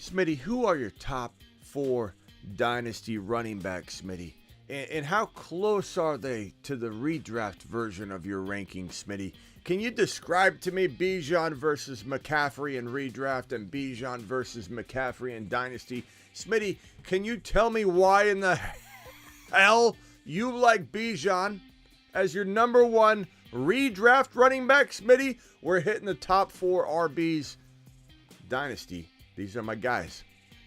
Smitty, who are your top 4 Dynasty running backs, Smitty? And how close are they to the redraft version of your ranking, Smitty? Can you describe to me Bijan versus McCaffrey in redraft and Bijan versus McCaffrey in Dynasty? Smitty, can you tell me why in the hell you like Bijan as your number 1 redraft running back, Smitty? We're hitting the top 4 RBs. Dynasty, these are my guys.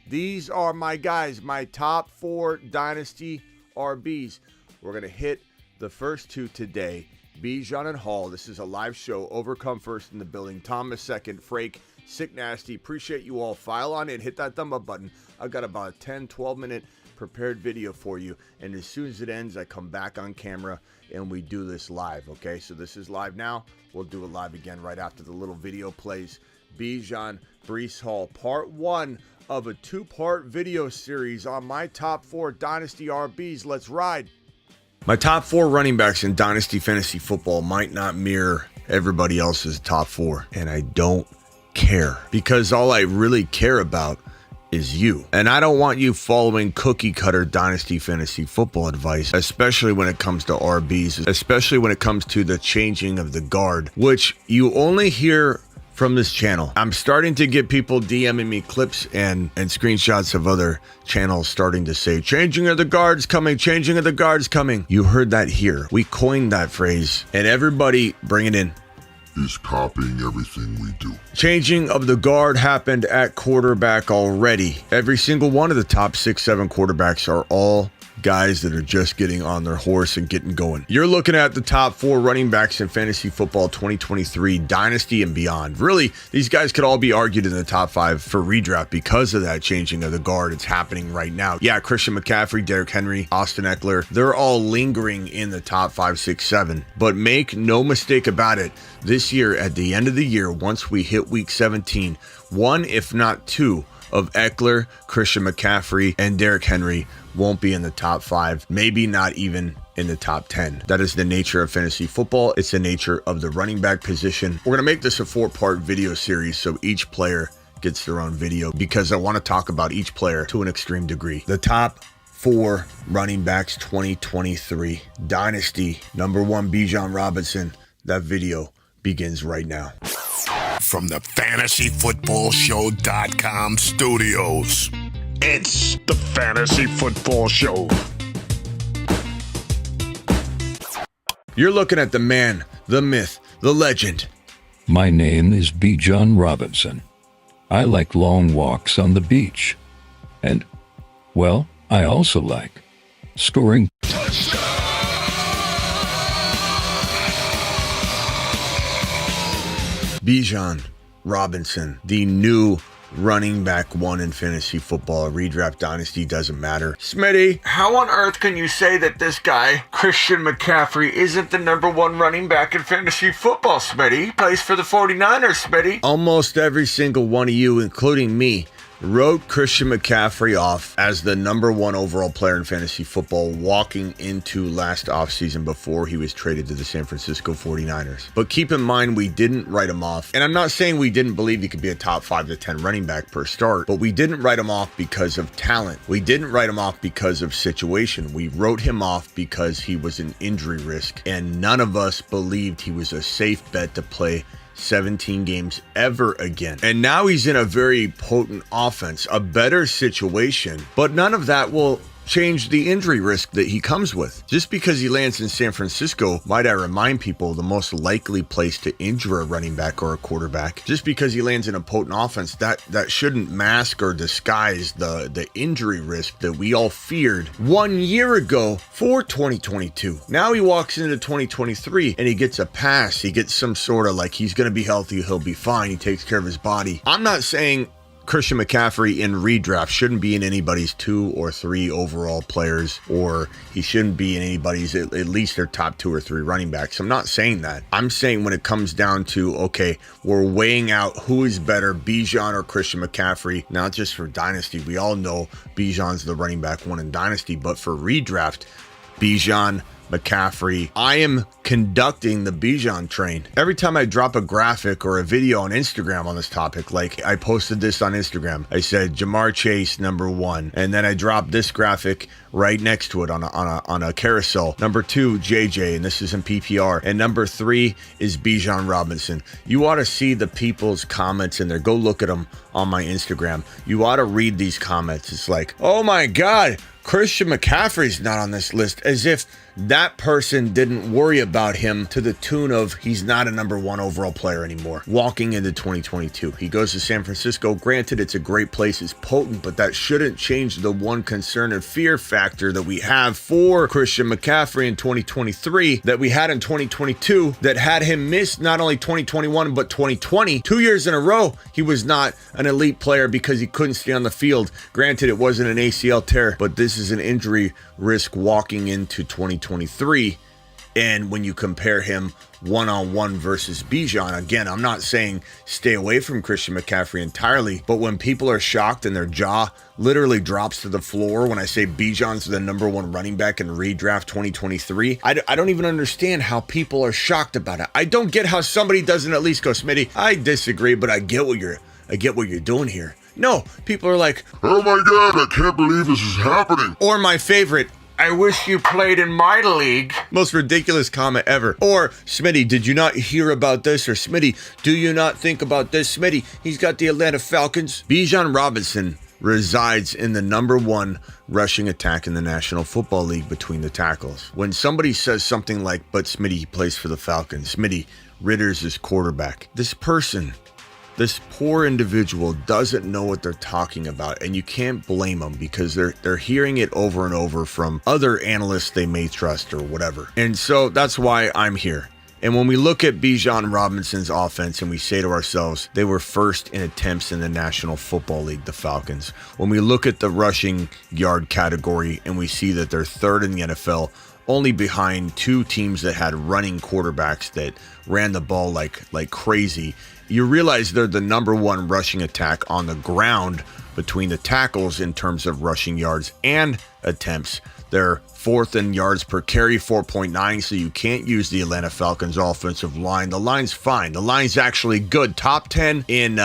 These are my guys, my top 4 Dynasty RBs. We're going to hit the first 2 today. Bijan and Hall. This is a live show. Overcome first in the building. Thomas second. Frake, Sick Nasty. Appreciate you all. File on in. Hit that thumb up button. I've got about a 10, 12 minute prepared video for you. And as soon as it ends, I come back on camera and we do this live. Okay, so this is live now. We'll do it live again right after the little video plays. Bijan, Breece Hall, part 1 of a 2-part video series on my top 4 Dynasty RBs. Let's ride. My top 4 running backs in Dynasty Fantasy Football might not mirror everybody else's top 4, and I don't care, because all I really care about is you. And I don't want you following cookie cutter Dynasty Fantasy Football advice, especially when it comes to RBs, especially when it comes to the changing of the guard, which you only hear from this channel. I'm starting to get people DMing me clips and screenshots of other channels starting to say, changing of the guards coming, changing of the guards coming. You heard that here. We coined that phrase, and everybody, bring it in, is copying everything we do. Changing of the guard happened at quarterback already. Every single one of the top 6-7 quarterbacks are all guys that are just getting on their horse and getting going. You're looking at the top 4 running backs in fantasy football 2023 Dynasty and beyond. Really, these guys could all be argued in the top 5 for redraft because of that changing of the guard. It's happening right now. Yeah, Christian McCaffrey, Derrick Henry, Austin Eckler, they're all lingering in the top 5, 6, 7. But make no mistake about it, this year, at the end of the year, once we hit week 17, 1, if not 2, of Eckler, Christian McCaffrey, and Derrick Henry won't be in the top 5, maybe not even in the top 10. That is the nature of fantasy football. It's the nature of the running back position. We're gonna make this a 4-part video series, so each player gets their own video, because I want to talk about each player to an extreme degree. The top 4 running backs 2023 Dynasty. Number 1, Bijan Robinson. That video begins right now. From the FantasyFootballShow.com studios, it's the Fantasy Football Show. You're looking at the man, the myth, the legend. My name is Bijan Robinson. I like long walks on the beach. And, well, I also like scoring. Bijan Robinson, the new running back 1 in fantasy football. Redraft Dynasty doesn't matter. Smitty, how on earth can you say that this guy, Christian McCaffrey, isn't the number 1 running back in fantasy football, Smitty? He plays for the 49ers, Smitty. Almost every single one of you, including me, wrote Christian McCaffrey off as the number 1 overall player in fantasy football walking into last offseason before he was traded to the San Francisco 49ers. But keep in mind, we didn't write him off. And I'm not saying we didn't believe he could be a top 5 to 10 running back per start, but we didn't write him off because of talent. We didn't write him off because of situation. We wrote him off because he was an injury risk, and none of us believed he was a safe bet to play 17 games ever again. And now he's in a very potent offense, a better situation, but none of that will change the injury risk that he comes with. Just because he lands in San Francisco, might I remind people, the most likely place to injure a running back or a quarterback, just because he lands in a potent offense, that shouldn't mask or disguise the injury risk that we all feared 1 year ago for 2022. Now he walks into 2023 and he gets a pass. He gets some sort of like, he's going to be healthy, he'll be fine, he takes care of his body. I'm not saying Christian McCaffrey in redraft shouldn't be in anybody's 2 or 3 overall players, or he shouldn't be in anybody's at least their top 2 or 3 running backs. I'm not saying that. I'm saying when it comes down to, okay, we're weighing out who is better, Bijan or Christian McCaffrey, not just for Dynasty. We all know Bijan's the running back 1 in Dynasty, but for redraft, Bijan, McCaffrey. I am conducting the Bijan train. Every time I drop a graphic or a video on Instagram on this topic, like I posted this on Instagram, I said Jamar Chase #1, and then I dropped this graphic right next to it on a carousel. #2, JJ, and this is in PPR, and #3 is Bijan Robinson. You ought to see the people's comments in there. Go look at them on my Instagram. You ought to read these comments. It's like, oh my God, Christian McCaffrey's not on this list, as if that person didn't worry about him to the tune of he's not a #1 overall player anymore. Walking into 2022, he goes to San Francisco. Granted, it's a great place, it's potent, but that shouldn't change the one concern and fear factor that we have for Christian McCaffrey in 2023 that we had in 2022 that had him miss not only 2021 but 2020. 2 years in a row, he was not an elite player because he couldn't stay on the field. Granted, it wasn't an ACL tear, but this is an injury risk walking into 2023. And when you compare him one-on-one versus Bijan, again, I'm not saying stay away from Christian McCaffrey entirely, but when people are shocked and their jaw literally drops to the floor when I say Bijan's the #1 running back in redraft 2023, I don't even understand how people are shocked about it. I don't get how somebody doesn't at least go, Smitty, I disagree, but I get what you're doing here. No, people are like, Oh my God, I can't believe this is happening. or my favorite, I wish you played in my league. Most ridiculous comment ever. Or, Smitty, did you not hear about this? Or, Smitty, do you not think about this? Smitty, he's got the Atlanta Falcons. Bijan Robinson resides in the #1 rushing attack in the National Football League between the tackles. When somebody says something like, but Smitty, he plays for the Falcons. Smitty, Ritter's his quarterback. This poor individual doesn't know what they're talking about, and you can't blame them because they're hearing it over and over from other analysts they may trust or whatever. And so that's why I'm here. And when we look at Bijan Robinson's offense and we say to ourselves, they were first in attempts in the National Football League, the Falcons. When we look at the rushing yard category and we see that they're third in the NFL, only behind two teams that had running quarterbacks that ran the ball like crazy, you realize they're the #1 rushing attack on the ground between the tackles in terms of rushing yards and attempts. They're fourth in yards per carry, 4.9, so you can't use the Atlanta Falcons offensive line. The line's fine. The line's actually good. Top 10 in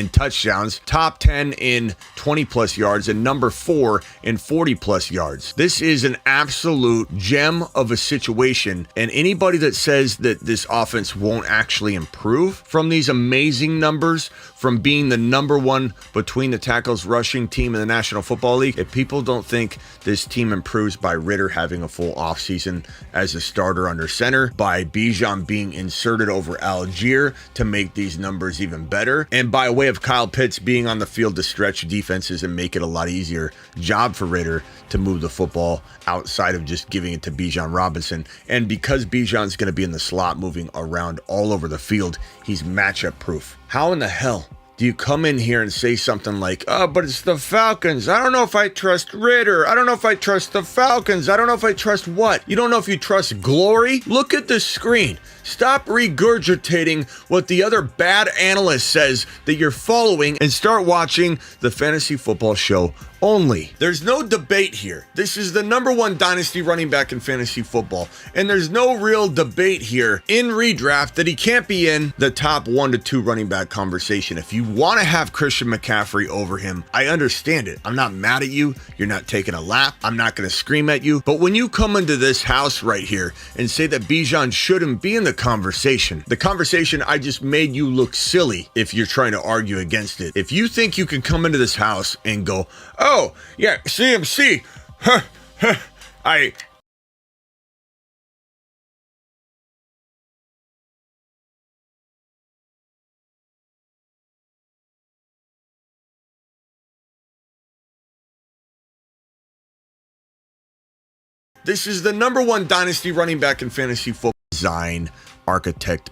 touchdowns, top 10 in 20-plus yards, and #4 in 40-plus yards. This is an absolute gem of a situation, and anybody that says that this offense won't actually improve from these amazing numbers, from being the #1 between the tackles rushing team in the National Football League, if people don't think this team improves by Ritter having a full offseason as a starter under center, by Bijan being inserted over Algier to make these numbers even better, and by way of Kyle Pitts being on the field to stretch defenses and make it a lot easier job for Ritter to move the football outside of just giving it to Bijan Robinson. And because Bijan's going to be in the slot moving around all over the field, he's matchup proof. How in the hell do you come in here and say something like, oh, but it's the Falcons. I don't know if I trust Ritter. I don't know if I trust the Falcons. I don't know if I trust what? You don't know if you trust glory? Look at the screen. Stop regurgitating what the other bad analyst says that you're following and start watching the Fantasy Football Show only. There's no debate here. This is the #1 dynasty running back in fantasy football, and there's no real debate here in redraft that he can't be in the top 1 to 2 running back conversation. If you want to have Christian McCaffrey over him, I understand it. I'm not mad at you. You're not taking a lap. I'm not going to scream at you. But when you come into this house right here and say that Bijan shouldn't be in the conversation, I just made you look silly if you're trying to argue against it. If you think you can come into this house and go, oh, yeah, CMC, This is the #1 dynasty running back in fantasy football. Design architect,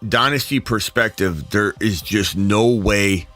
dynasty perspective, there is just no way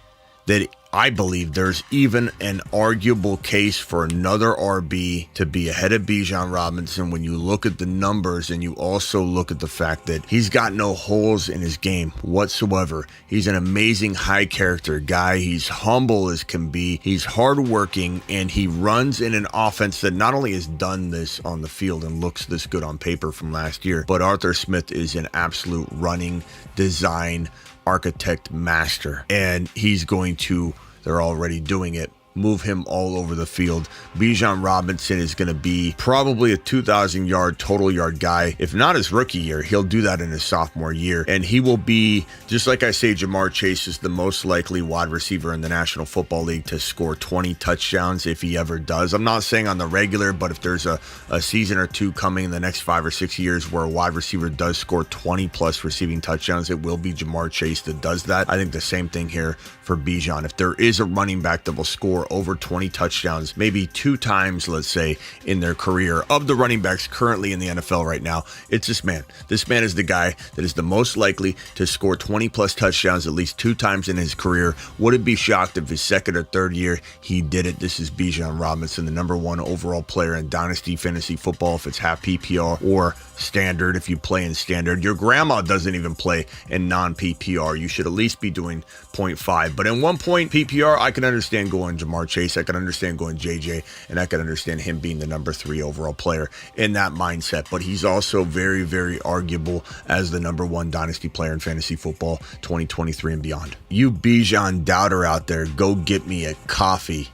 that I believe there's even an arguable case for another RB to be ahead of Bijan Robinson when you look at the numbers and you also look at the fact that he's got no holes in his game whatsoever. He's an amazing high character guy. He's humble as can be. He's hardworking, and he runs in an offense that not only has done this on the field and looks this good on paper from last year, but Arthur Smith is an absolute running design architect master, and he's going to, they're already doing it, move him all over the field. Bijan Robinson is going to be probably a 2,000 yard total yard guy. If not his rookie year, he'll do that in his sophomore year. And he will be, just like I say, Jamar Chase is the most likely wide receiver in the National Football League to score 20 touchdowns if he ever does. I'm not saying on the regular, but if there's a season or two coming in the next 5 or 6 years where a wide receiver does score 20 plus receiving touchdowns, it will be Jamar Chase that does that. I think the same thing here for Bijan. If there is a running back that will score over 20 touchdowns, maybe 2 times, let's say, in their career of the running backs currently in the NFL right now, it's this man. This man is the guy that is the most likely to score 20 plus touchdowns at least 2 times in his career. Wouldn't be shocked if his second or third year he did it. This is Bijan Robinson, the #1 overall player in Dynasty fantasy football, if it's half PPR or standard. If you play in standard, your grandma doesn't even play in non-PPR. You should at least be doing 0.5. But in 1 point PPR, I can understand going Jamar Chase. I can understand going JJ, and I can understand him being the #3 overall player in that mindset. But he's also very, very arguable as the #1 dynasty player in fantasy football 2023 and beyond. You Bijan doubter out there, go get me a coffee.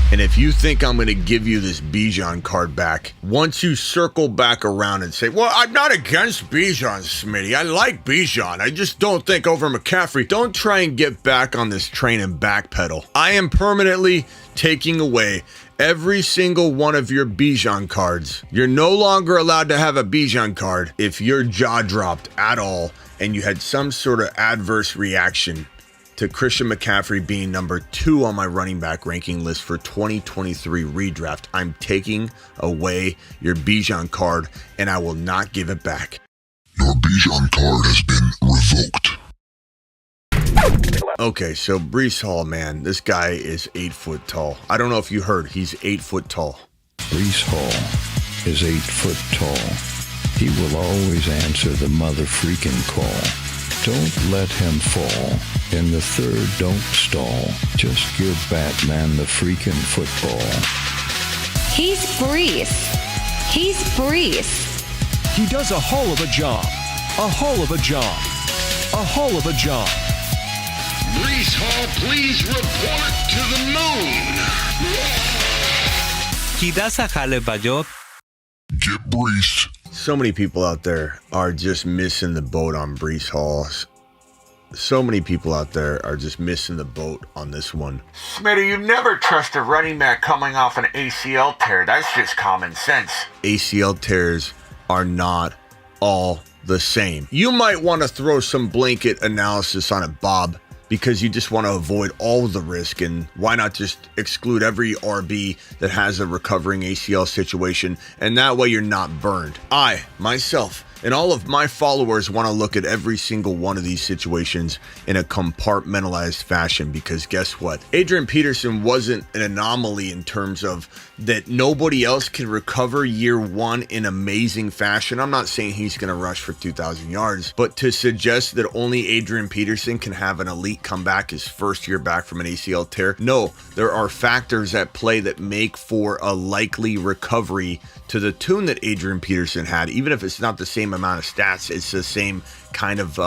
And if you think I'm going to give you this Bijan card back, once you circle back around and say, well, I'm not against Bijan, Smitty. I like Bijan. I just don't think over McCaffrey. Don't try and get back on this train and backpedal. I am permanently taking away every single one of your Bijan cards. You're no longer allowed to have a Bijan card if your jaw dropped at all and you had some sort of adverse reaction to Christian McCaffrey being #2 on my running back ranking list for 2023 redraft. I'm taking away your Bijan card, and I will not give it back. Your Bijan card has been revoked. Okay, so Breece Hall, man, this guy is 8 foot tall. I don't know if you heard, he's 8 foot tall. Breece Hall is 8 foot tall. He will always answer the mother freaking call. Don't let him fall. In the third, don't stall. Just give Batman the freaking football. He's Breece. He's Breece. He does a hull of a job. A hull of a job. A hull of a job. Breece Hall, please report to the moon. He does a hell of a job. Get Breece. So many people out there are just missing the boat on Breece Hall. So many people out there are just missing the boat on this one. Smitty, you never trust a running back coming off an ACL tear. That's just common sense. ACL tears are not all the same. You might want to throw some blanket analysis on it, Bob, because you just want to avoid all of the risk, and why not just exclude every RB that has a recovering ACL situation, and that way you're not burned. I, myself, and all of my followers want to look at every single one of these situations in a compartmentalized fashion, because guess what? Adrian Peterson wasn't an anomaly in terms of that nobody else can recover year one in amazing fashion. I'm not saying he's going to rush for 2,000 yards, but to suggest that only Adrian Peterson can have an elite comeback his first year back from an ACL tear, no, there are factors at play that make for a likely recovery to the tune that Adrian Peterson had. Even if it's not the same amount of stats, it's the same kind of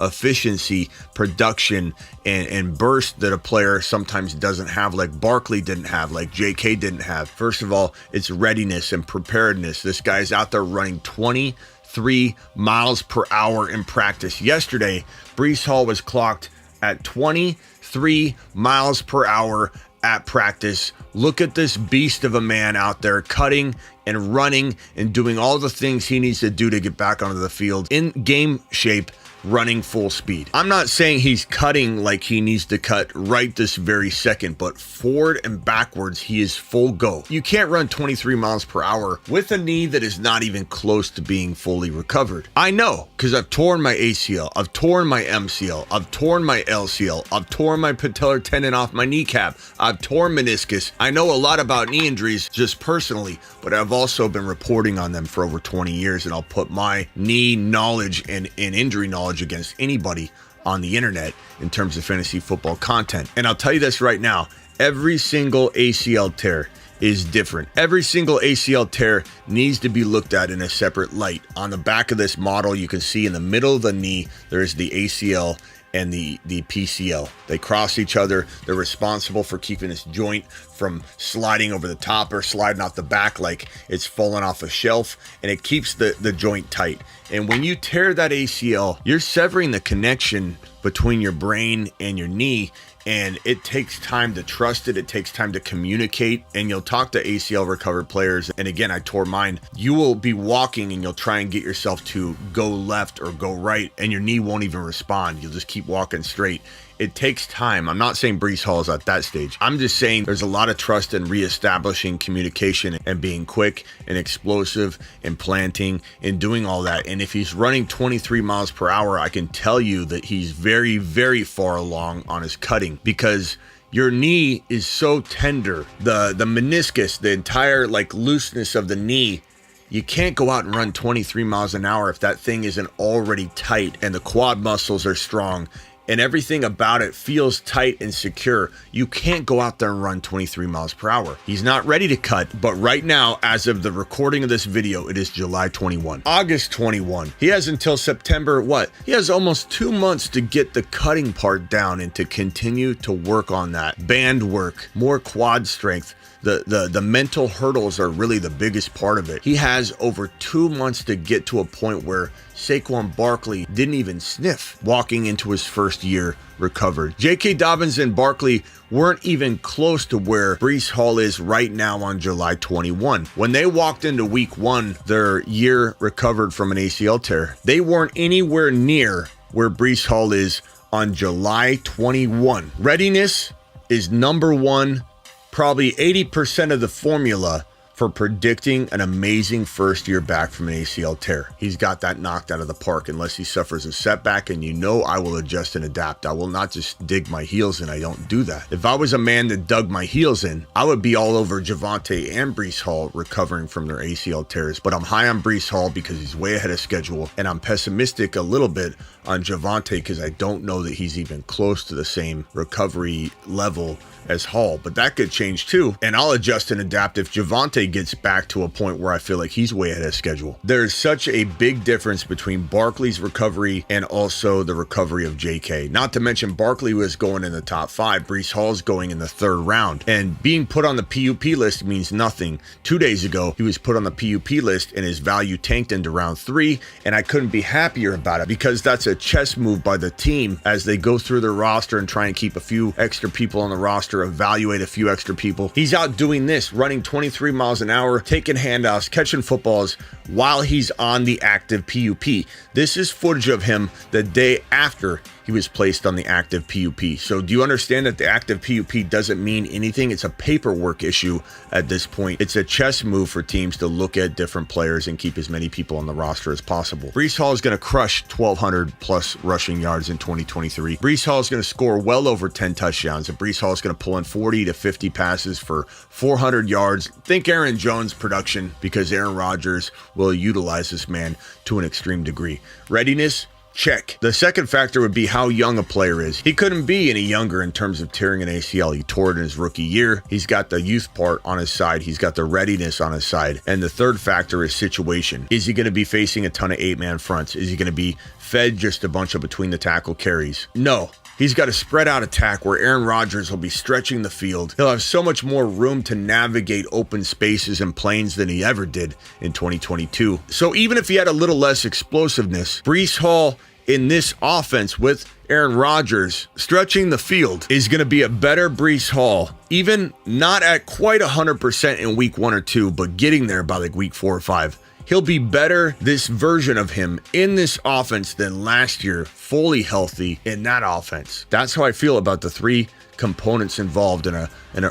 efficiency, production, and burst that a player sometimes doesn't have, like Barkley didn't have, like JK didn't have. First of all, it's readiness and preparedness. This guy's out there running 23 miles per hour in practice. Yesterday, Breece Hall was clocked at 23 miles per hour at practice. Look at this beast of a man out there cutting and running and doing all the things he needs to do to get back onto the field in game shape, running full speed. I'm not saying he's cutting like he needs to cut right this very second, but forward and backwards, he is full go. You can't run 23 miles per hour with a knee that is not even close to being fully recovered. I know, because I've torn my ACL, I've torn my MCL, I've torn my LCL, I've torn my patellar tendon off my kneecap, I've torn meniscus. I know a lot about knee injuries just personally, but I've also been reporting on them for over 20 years, and I'll put my knee knowledge and injury knowledge against anybody on the internet in terms of fantasy football content. And I'll tell you this right now, every single ACL tear is different. Every single ACL tear needs to be looked at in a separate light. On the back of this model, you can see in the middle of the knee, there's the ACL and the PCL. They cross each other. They're responsible for keeping this joint from sliding over the top or sliding off the back like it's falling off a shelf, and it keeps the joint tight. And when you tear that ACL, you're severing the connection between your brain and your knee, and it takes time to trust it. It takes time to communicate, and you'll talk to ACL recovered players. And again, I tore mine. You will be walking and you'll try and get yourself to go left or go right, and your knee won't even respond. You'll just keep walking straight. It takes time. I'm not saying Breece Hall is at that stage. I'm just saying there's a lot of trust in reestablishing communication and being quick and explosive and planting and doing all that. And if he's running 23 miles per hour, I can tell you that he's very, very far along on his cutting, because your knee is so tender. The meniscus, the entire looseness of the knee, you can't go out and run 23 miles an hour if that thing isn't already tight and the quad muscles are strong and everything about it feels tight and secure. You can't go out there and run 23 miles per hour. He's not ready to cut, but right now, as of the recording of this video, it is July 21. August 21. He has until September, He has almost 2 months to get the cutting part down and to continue to work on that. Band work, more quad strength. The mental hurdles are really the biggest part of it. He has over 2 months to get to a point where Saquon Barkley didn't even sniff walking into his first year recovered. J.K. Dobbins and Barkley weren't even close to where Breece Hall is right now on July 21. When they walked into week 1, their year recovered from an ACL tear, they weren't anywhere near where Breece Hall is on July 21. Readiness is number one, probably 80% of the formula for predicting an amazing first year back from an ACL tear. He's got that knocked out of the park unless he suffers a setback, and I will adjust and adapt. I will not just dig my heels in. I don't do that. If I was a man that dug my heels in, I would be all over Javonte and Breece Hall recovering from their ACL tears, but I'm high on Breece Hall because he's way ahead of schedule, and I'm pessimistic a little bit on Javonte because I don't know that he's even close to the same recovery level as Hall, but that could change too. And I'll adjust and adapt if Javonte gets back to a point where I feel like he's way ahead of schedule. There's such a big difference between Barkley's recovery and also the recovery of JK. Not to mention Barkley was going in the top 5. Breece Hall's going in the 3rd round. And being put on the PUP list means nothing. 2 days ago, he was put on the PUP list and his value tanked into round 3. And I couldn't be happier about it because that's a chess move by the team as they go through their roster and try and keep a few extra people on the roster, evaluate a few extra people. He's out doing this, running 23 miles an hour, taking handoffs, catching footballs while he's on the active PUP. This is footage of him the day after he was placed on the active PUP. So do you understand that the active PUP doesn't mean anything? It's a paperwork issue at this point. It's a chess move for teams to look at different players and keep as many people on the roster as possible. Breece Hall is going to crush 1,200 plus rushing yards in 2023. Breece Hall is going to score well over 10 touchdowns, and Breece Hall is going to pull in 40 to 50 passes for 400 yards. Think Aaron Jones production, because Aaron Rodgers will utilize this man to an extreme degree. Readiness, check. The second factor would be how young a player is. He couldn't be any younger in terms of tearing an ACL. He tore it in his rookie year. He's got the youth part on his side. He's got the readiness on his side. And the third factor is situation. Is he going to be facing a ton of 8-man fronts? Is he going to be fed just a bunch of between the tackle carries? No. He's got a spread out attack where Aaron Rodgers will be stretching the field. He'll have so much more room to navigate open spaces and planes than he ever did in 2022. So even if he had a little less explosiveness, Breece Hall in this offense with Aaron Rodgers stretching the field is going to be a better Breece Hall, even not at quite 100% in week 1 or 2, but getting there by like week 4 or 5. He'll be better, this version of him, in this offense than last year, fully healthy in that offense. That's how I feel about the three components involved in an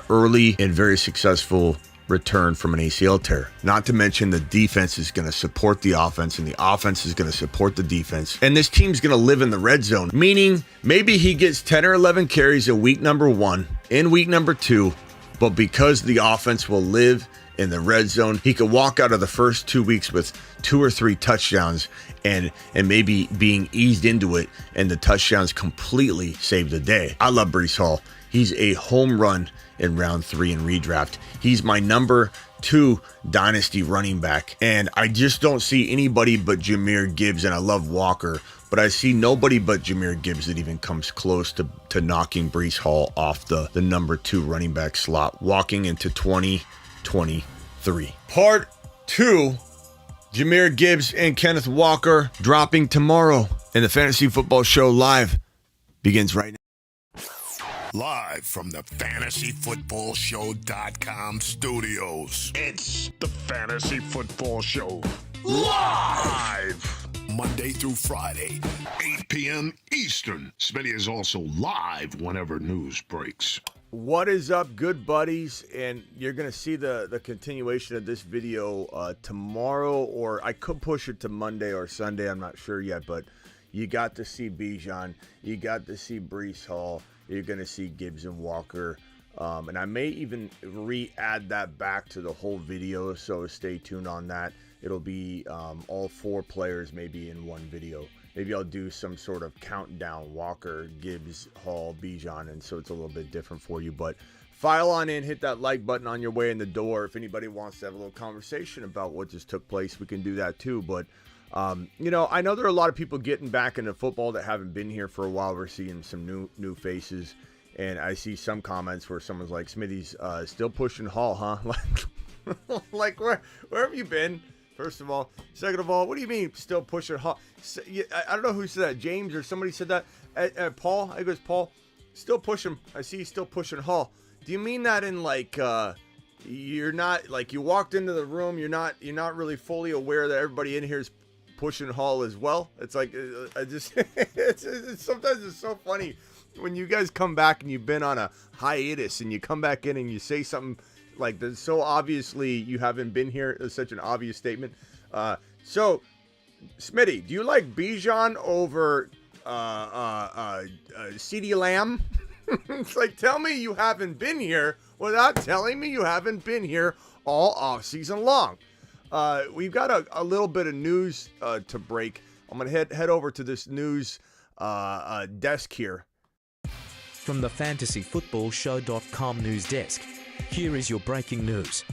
early and very successful return from an ACL tear. Not to mention the defense is going to support the offense and the offense is going to support the defense. And this team's going to live in the red zone, meaning maybe he gets 10 or 11 carries in week number 1, in week number 2, but because the offense will live in the red zone, he could walk out of the first 2 weeks with 2 or 3 touchdowns and maybe being eased into it, and the touchdowns completely save the day. I love Breece Hall. He's a home run in round 3 in redraft. He's my number 2 Dynasty running back. And I just don't see anybody but Jahmyr Gibbs, and I love Walker, but I see nobody but Jahmyr Gibbs that even comes close to knocking Breece Hall off the number 2 running back slot, walking into 2023. Part 2, Jahmyr Gibbs and Kenneth Walker dropping tomorrow, and the Fantasy Football Show live begins right now. Live from the FantasyFootballShow.com studios. It's the Fantasy Football Show. Live! Monday through Friday, 8 p.m. Eastern. Smitty is also live whenever news breaks. What is up, good buddies? And you're going to see the continuation of this video tomorrow, or I could push it to Monday or Sunday. I'm not sure yet, but you got to see Bijan. You got to see Breece Hall. You're going to see Gibbs and Walker. And I may even re-add that back to the whole video, so stay tuned on that. It'll be all 4 players maybe in one video. Maybe I'll do some sort of countdown: Walker, Gibbs, Hall, Bijan, and so it's a little bit different for you. But file on in, hit that like button on your way in the door. If anybody wants to have a little conversation about what just took place, we can do that too. But you know, I know there are a lot of people getting back into football that haven't been here for a while. We're seeing some new faces, and I see some comments where someone's like, "Smitty's still pushing Hall, huh?" Like where have you been? First of all. Second of all, what do you mean still pushing Hall? I don't know who said that. James or somebody said that. Paul, I think it was Paul. Still pushing. I see he's still pushing Hall. Do you mean that in like you're not, like, you walked into the room, you're not really fully aware that everybody in here is pushing Hall as well? It's like I just it's sometimes it's so funny when you guys come back and you've been on a hiatus and you come back in and you say something like that, so obviously you haven't been here. It's such an obvious statement. So Smitty, do you like Bijan over CeeDee Lamb? It's like, tell me you haven't been here without telling me you haven't been here all off season long. We've got a little bit of news to break. I'm gonna head over to this news desk here. From the FantasyFootballShow.com news desk, here is your breaking news.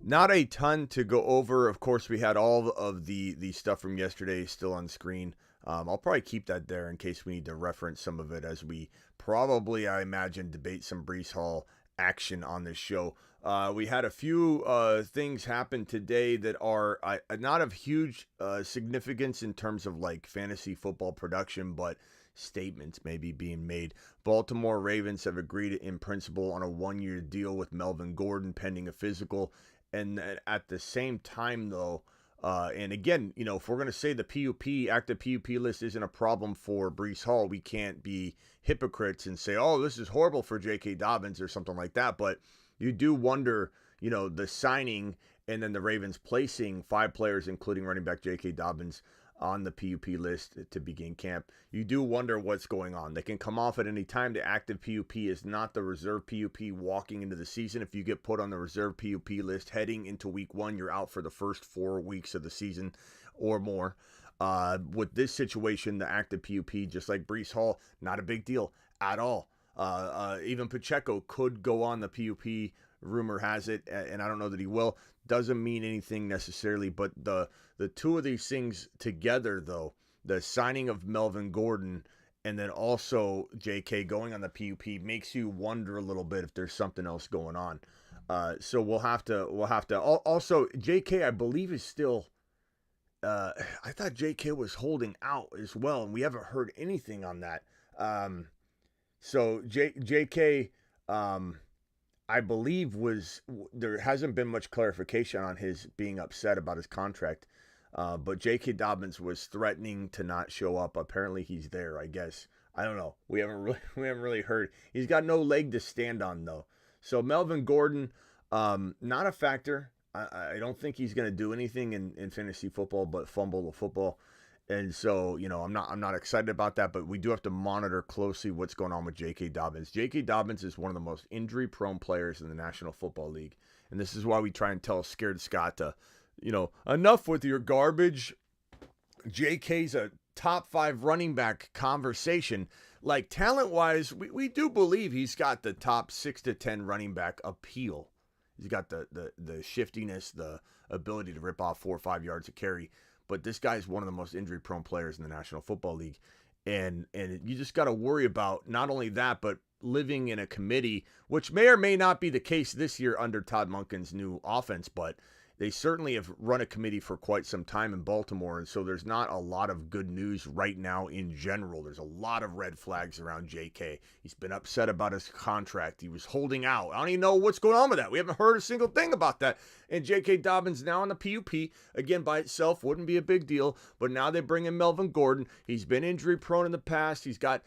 Not a ton to go over. Of course, we had all of the stuff from yesterday still on screen. I'll probably keep that there in case we need to reference some of it as we probably, I imagine, debate some Breece Hall action on this show. We had a few things happen today that are not of huge significance in terms of like fantasy football production, but statements maybe being made. Baltimore Ravens have agreed in principle on a 1-year deal with Melvin Gordon pending a physical. And at the same time, though, and again, you know, if we're going to say the PUP, active PUP list isn't a problem for Breece Hall, we can't be hypocrites and say, oh, this is horrible for J.K. Dobbins or something like that. But you do wonder, you know, the signing and then the Ravens placing 5 players, including running back J.K. Dobbins, on the PUP list to begin camp. You do wonder what's going on. They can come off at any time. The active PUP is not the reserve PUP walking into the season. If you get put on the reserve PUP list heading into week 1, you're out for the first 4 weeks of the season or more. With this situation, the active PUP, just like Breece Hall, not a big deal at all. Even Pacheco could go on the PUP. Rumor has it, and I don't know that he will. Doesn't mean anything necessarily, but the two of these things together, though, the signing of Melvin Gordon and then also JK going on the PUP, makes you wonder a little bit if there's something else going on. So we'll have to. Also, JK, I believe, is still. I thought JK was holding out as well, and we haven't heard anything on that. So JK. I believe there hasn't been much clarification on his being upset about his contract. But J.K. Dobbins was threatening to not show up. Apparently he's there, I guess. I don't know. We haven't really heard. He's got no leg to stand on though. So Melvin Gordon, not a factor. I don't think he's going to do anything in fantasy football but fumble the football. And so, I'm not excited about that, but we do have to monitor closely what's going on with J.K. Dobbins. J.K. Dobbins is one of the most injury-prone players in the National Football League. And this is why we try and tell Scared Scott to, enough with your garbage. J.K.'s a top 5 running back conversation. Like, talent-wise, we do believe he's got the top 6 to 10 running back appeal. He's got the shiftiness, the ability to rip off 4 or 5 yards of carry. But this guy's one of the most injury-prone players in the National Football League. And you just got to worry about not only that, but living in a committee, which may or may not be the case this year under Todd Monken's new offense, but they certainly have run a committee for quite some time in Baltimore, and so there's not a lot of good news right now in general. There's a lot of red flags around JK. He's been upset about his contract. He was holding out. I don't even know what's going on with that. We haven't heard a single thing about that. And J.K. Dobbins now on the PUP. Again, by itself, wouldn't be a big deal, but now they bring in Melvin Gordon. He's been injury prone in the past. He's got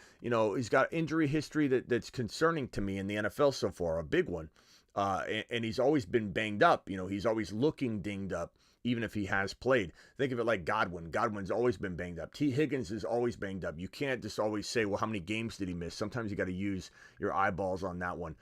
injury history that's concerning to me in the NFL so far, a big one. And he's always been banged up. He's always looking dinged up, even if he has played. Think of it like Godwin. Godwin's always been banged up. T. Higgins is always banged up. You can't just always say, well, how many games did he miss? Sometimes you got to use your eyeballs on that one.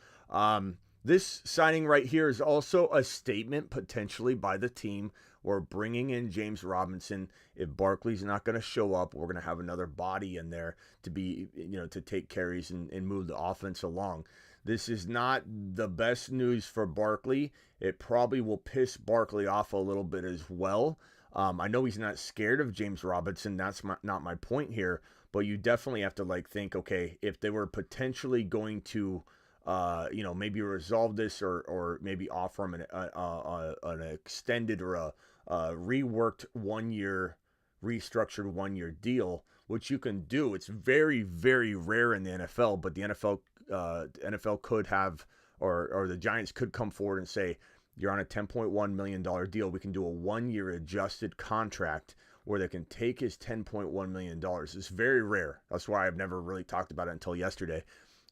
This signing right here is also a statement potentially by the team. We're bringing in James Robinson. If Barkley's not going to show up, we're going to have another body in there to be, to take carries and move the offense along. This is not the best news for Barkley. It probably will piss Barkley off a little bit as well. I know he's not scared of James Robinson. That's not my point here. But you definitely have to think, okay, if they were potentially going to, maybe resolve this or maybe offer him an extended or a reworked 1 year, restructured 1 year deal, which you can do. It's very, very rare in the NFL, but the NFL could have, or the Giants could come forward and say, you're on a $10.1 million deal. We can do a 1 year adjusted contract where they can take his $10.1 million. It's very rare. That's why I've never really talked about it until yesterday.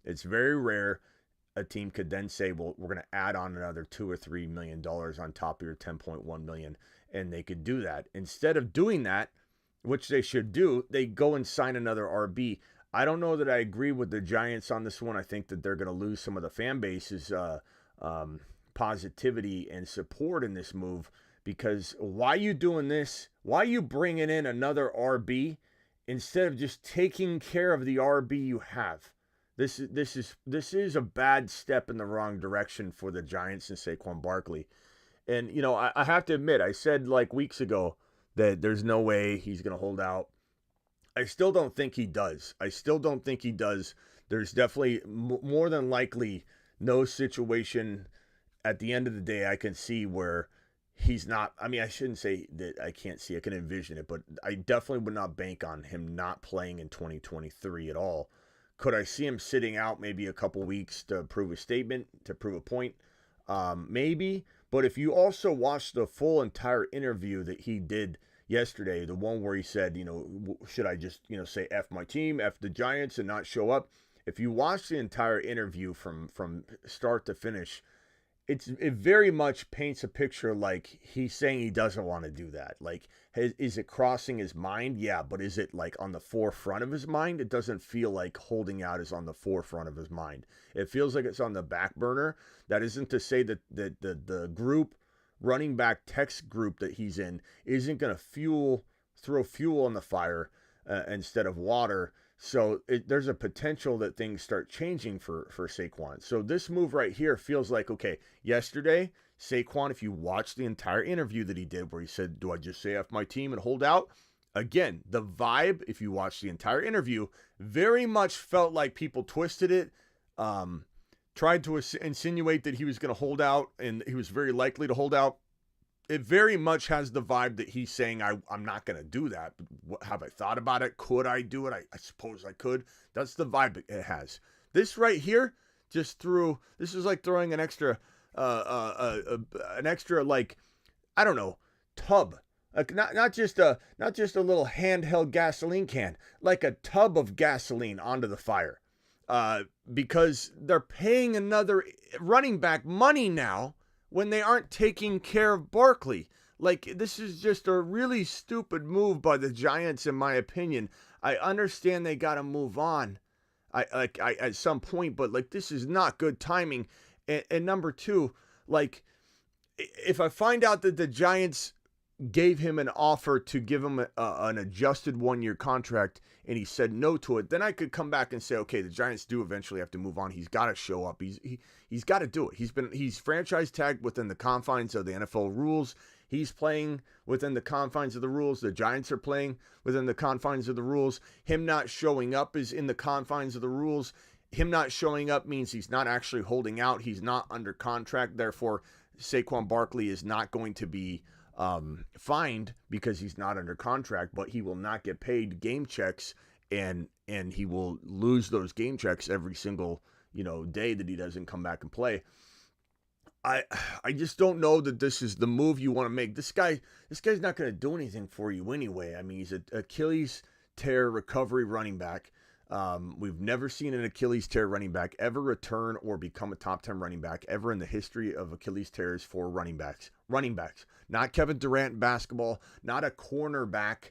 It's very rare. A team could then say, well, we're going to add on another $2 or $3 million on top of your $10.1 million. And they could do that. Instead of doing that, which they should do, they go and sign another RB. I don't know that I agree with the Giants on this one. I think that they're going to lose some of the fan base's positivity and support in this move, because why are you doing this? Why are you bringing in another RB instead of just taking care of the RB you have? This is a bad step in the wrong direction for the Giants and Saquon Barkley. And, I have to admit, I said weeks ago that there's no way he's going to hold out. I still don't think he does. There's definitely more than likely no situation at the end of the day I can see where he's not. I mean, I shouldn't say that I can't see. I can envision it, but I definitely would not bank on him not playing in 2023 at all. Could I see him sitting out maybe a couple weeks to prove a statement, to prove a point? Maybe. But if you also watch the full entire interview that he did yesterday, the one where he said, should I just, say F my team, F the Giants and not show up? If you watch the entire interview from start to finish, it very much paints a picture like he's saying he doesn't want to do that. Is it crossing his mind? Yeah, but is it on the forefront of his mind? It doesn't feel like holding out is on the forefront of his mind. It feels like it's on the back burner. That isn't to say that the group, running back text group that he's in, isn't going to throw fuel on the fire instead of water. So there's a potential that things start changing for Saquon. So this move right here feels like, okay, yesterday, Saquon, if you watch the entire interview that he did where he said, do I just say F my team and hold out? Again, the vibe, if you watch the entire interview, very much felt like people twisted it, tried to insinuate that he was going to hold out and he was very likely to hold out. It very much has the vibe that he's saying, I'm not going to do that. But have I thought about it? Could I do it? I suppose I could. That's the vibe it has. This right here, just threw. This is like throwing an extra, like, I don't know, tub. Like not just a little handheld gasoline can, like a tub of gasoline onto the fire. Because they're paying another running back money now when they aren't taking care of Barkley. Like, this is just a really stupid move by the Giants, in my opinion. I understand they got to move on at some point, but like, this is not good timing. And number two, like, if I find out that the Giants gave him an offer to give him an adjusted 1-year contract and he said no to it, then I could come back and say, okay, the Giants do eventually have to move on. He's got to show up. He's got to do it. He's franchise tagged within the confines of the NFL rules. He's playing within the confines of the rules. The Giants are playing within the confines of the rules. Him not showing up is in the confines of the rules. Him not showing up means he's not actually holding out. He's not under contract. Therefore, Saquon Barkley is not going to be fined because he's not under contract, but he will not get paid game checks, and he will lose those game checks every single day that he doesn't come back and play. I just don't know that this is the move you want to make. This guy's not going to do anything for you anyway. I mean, he's an Achilles tear recovery running back. We've never seen an Achilles tear running back ever return or become a top 10 running back ever in the history of Achilles tears for running backs. Not Kevin Durant in basketball, not a cornerback,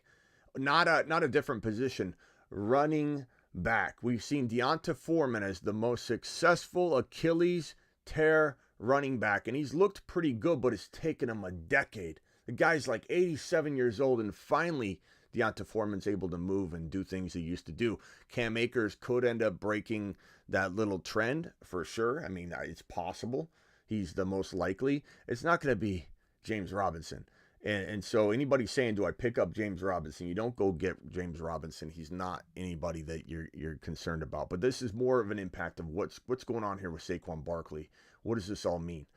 not a different position. Running back. We've seen Deonta Foreman as the most successful Achilles tear running back, and he's looked pretty good, but it's taken him a decade. The guy's like 87 years old, and finally Deonta Foreman's able to move and do things he used to do. Cam Akers could end up breaking that little trend for sure. I mean, it's possible. He's the most likely. It's not going to be James Robinson. And so anybody saying, do I pick up James Robinson? You don't go get James Robinson. He's not anybody that you're concerned about. But this is more of an impact of what's going on here with Saquon Barkley. What does this all mean?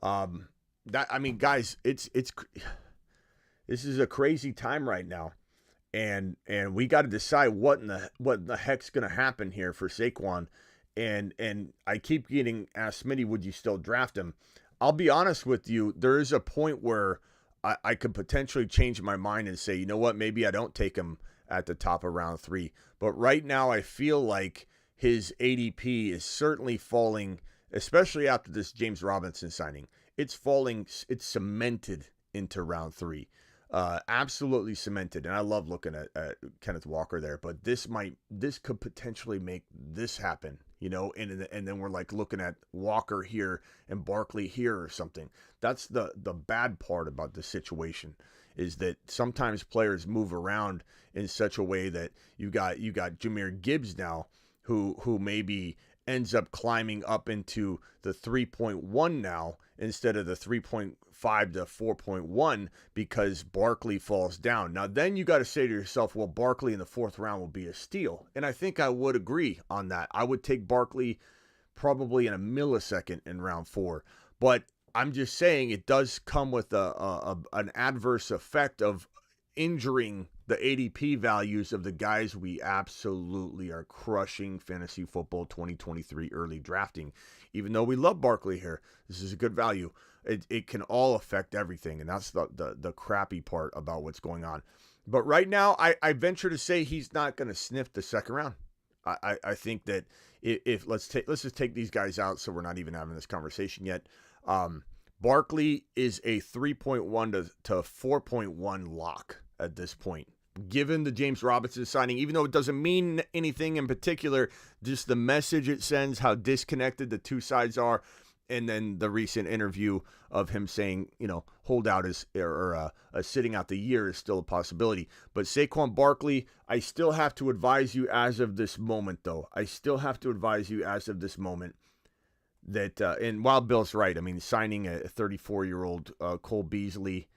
Guys, this is a crazy time right now. And we got to decide what in the heck's going to happen here for Saquon. And I keep getting asked, Smitty, would you still draft him? I'll be honest with you. There is a point where I could potentially change my mind and say, you know what, maybe I don't take him at the top of round 3. But right now I feel like his ADP is certainly falling, especially after this James Robinson signing. It's cemented into round 3. Absolutely cemented. And I love looking at Kenneth Walker there, but this could potentially make this happen, and then we're like looking at Walker here and Barkley here or something. That's the bad part about this situation, is that sometimes players move around in such a way that you got Jahmyr Gibbs now who maybe ends up climbing up into the 3.1 now instead of the 3.5 to 4.1 because Barkley falls down. Now then you got to say to yourself, well, Barkley in the 4th round will be a steal. And I think I would agree on that. I would take Barkley probably in a millisecond in round 4. But I'm just saying it does come with an adverse effect of injuring the ADP values of the guys we absolutely are crushing fantasy football 2023 early drafting. Even though we love Barkley here, this is a good value. It can all affect everything, and that's the crappy part about what's going on. But right now, I venture to say he's not going to sniff the 2nd round. I think that if let's just take these guys out, so we're not even having this conversation yet. Barkley is a 3.1 to 4.1 lock at this point. Given the James Robinson signing, even though it doesn't mean anything in particular, just the message it sends, how disconnected the two sides are, and then the recent interview of him saying, holdout is or sitting out the year is still a possibility. But Saquon Barkley, I still have to advise you as of this moment, though. That and Wild Bill's right. I mean, signing a 34-year-old Cole Beasley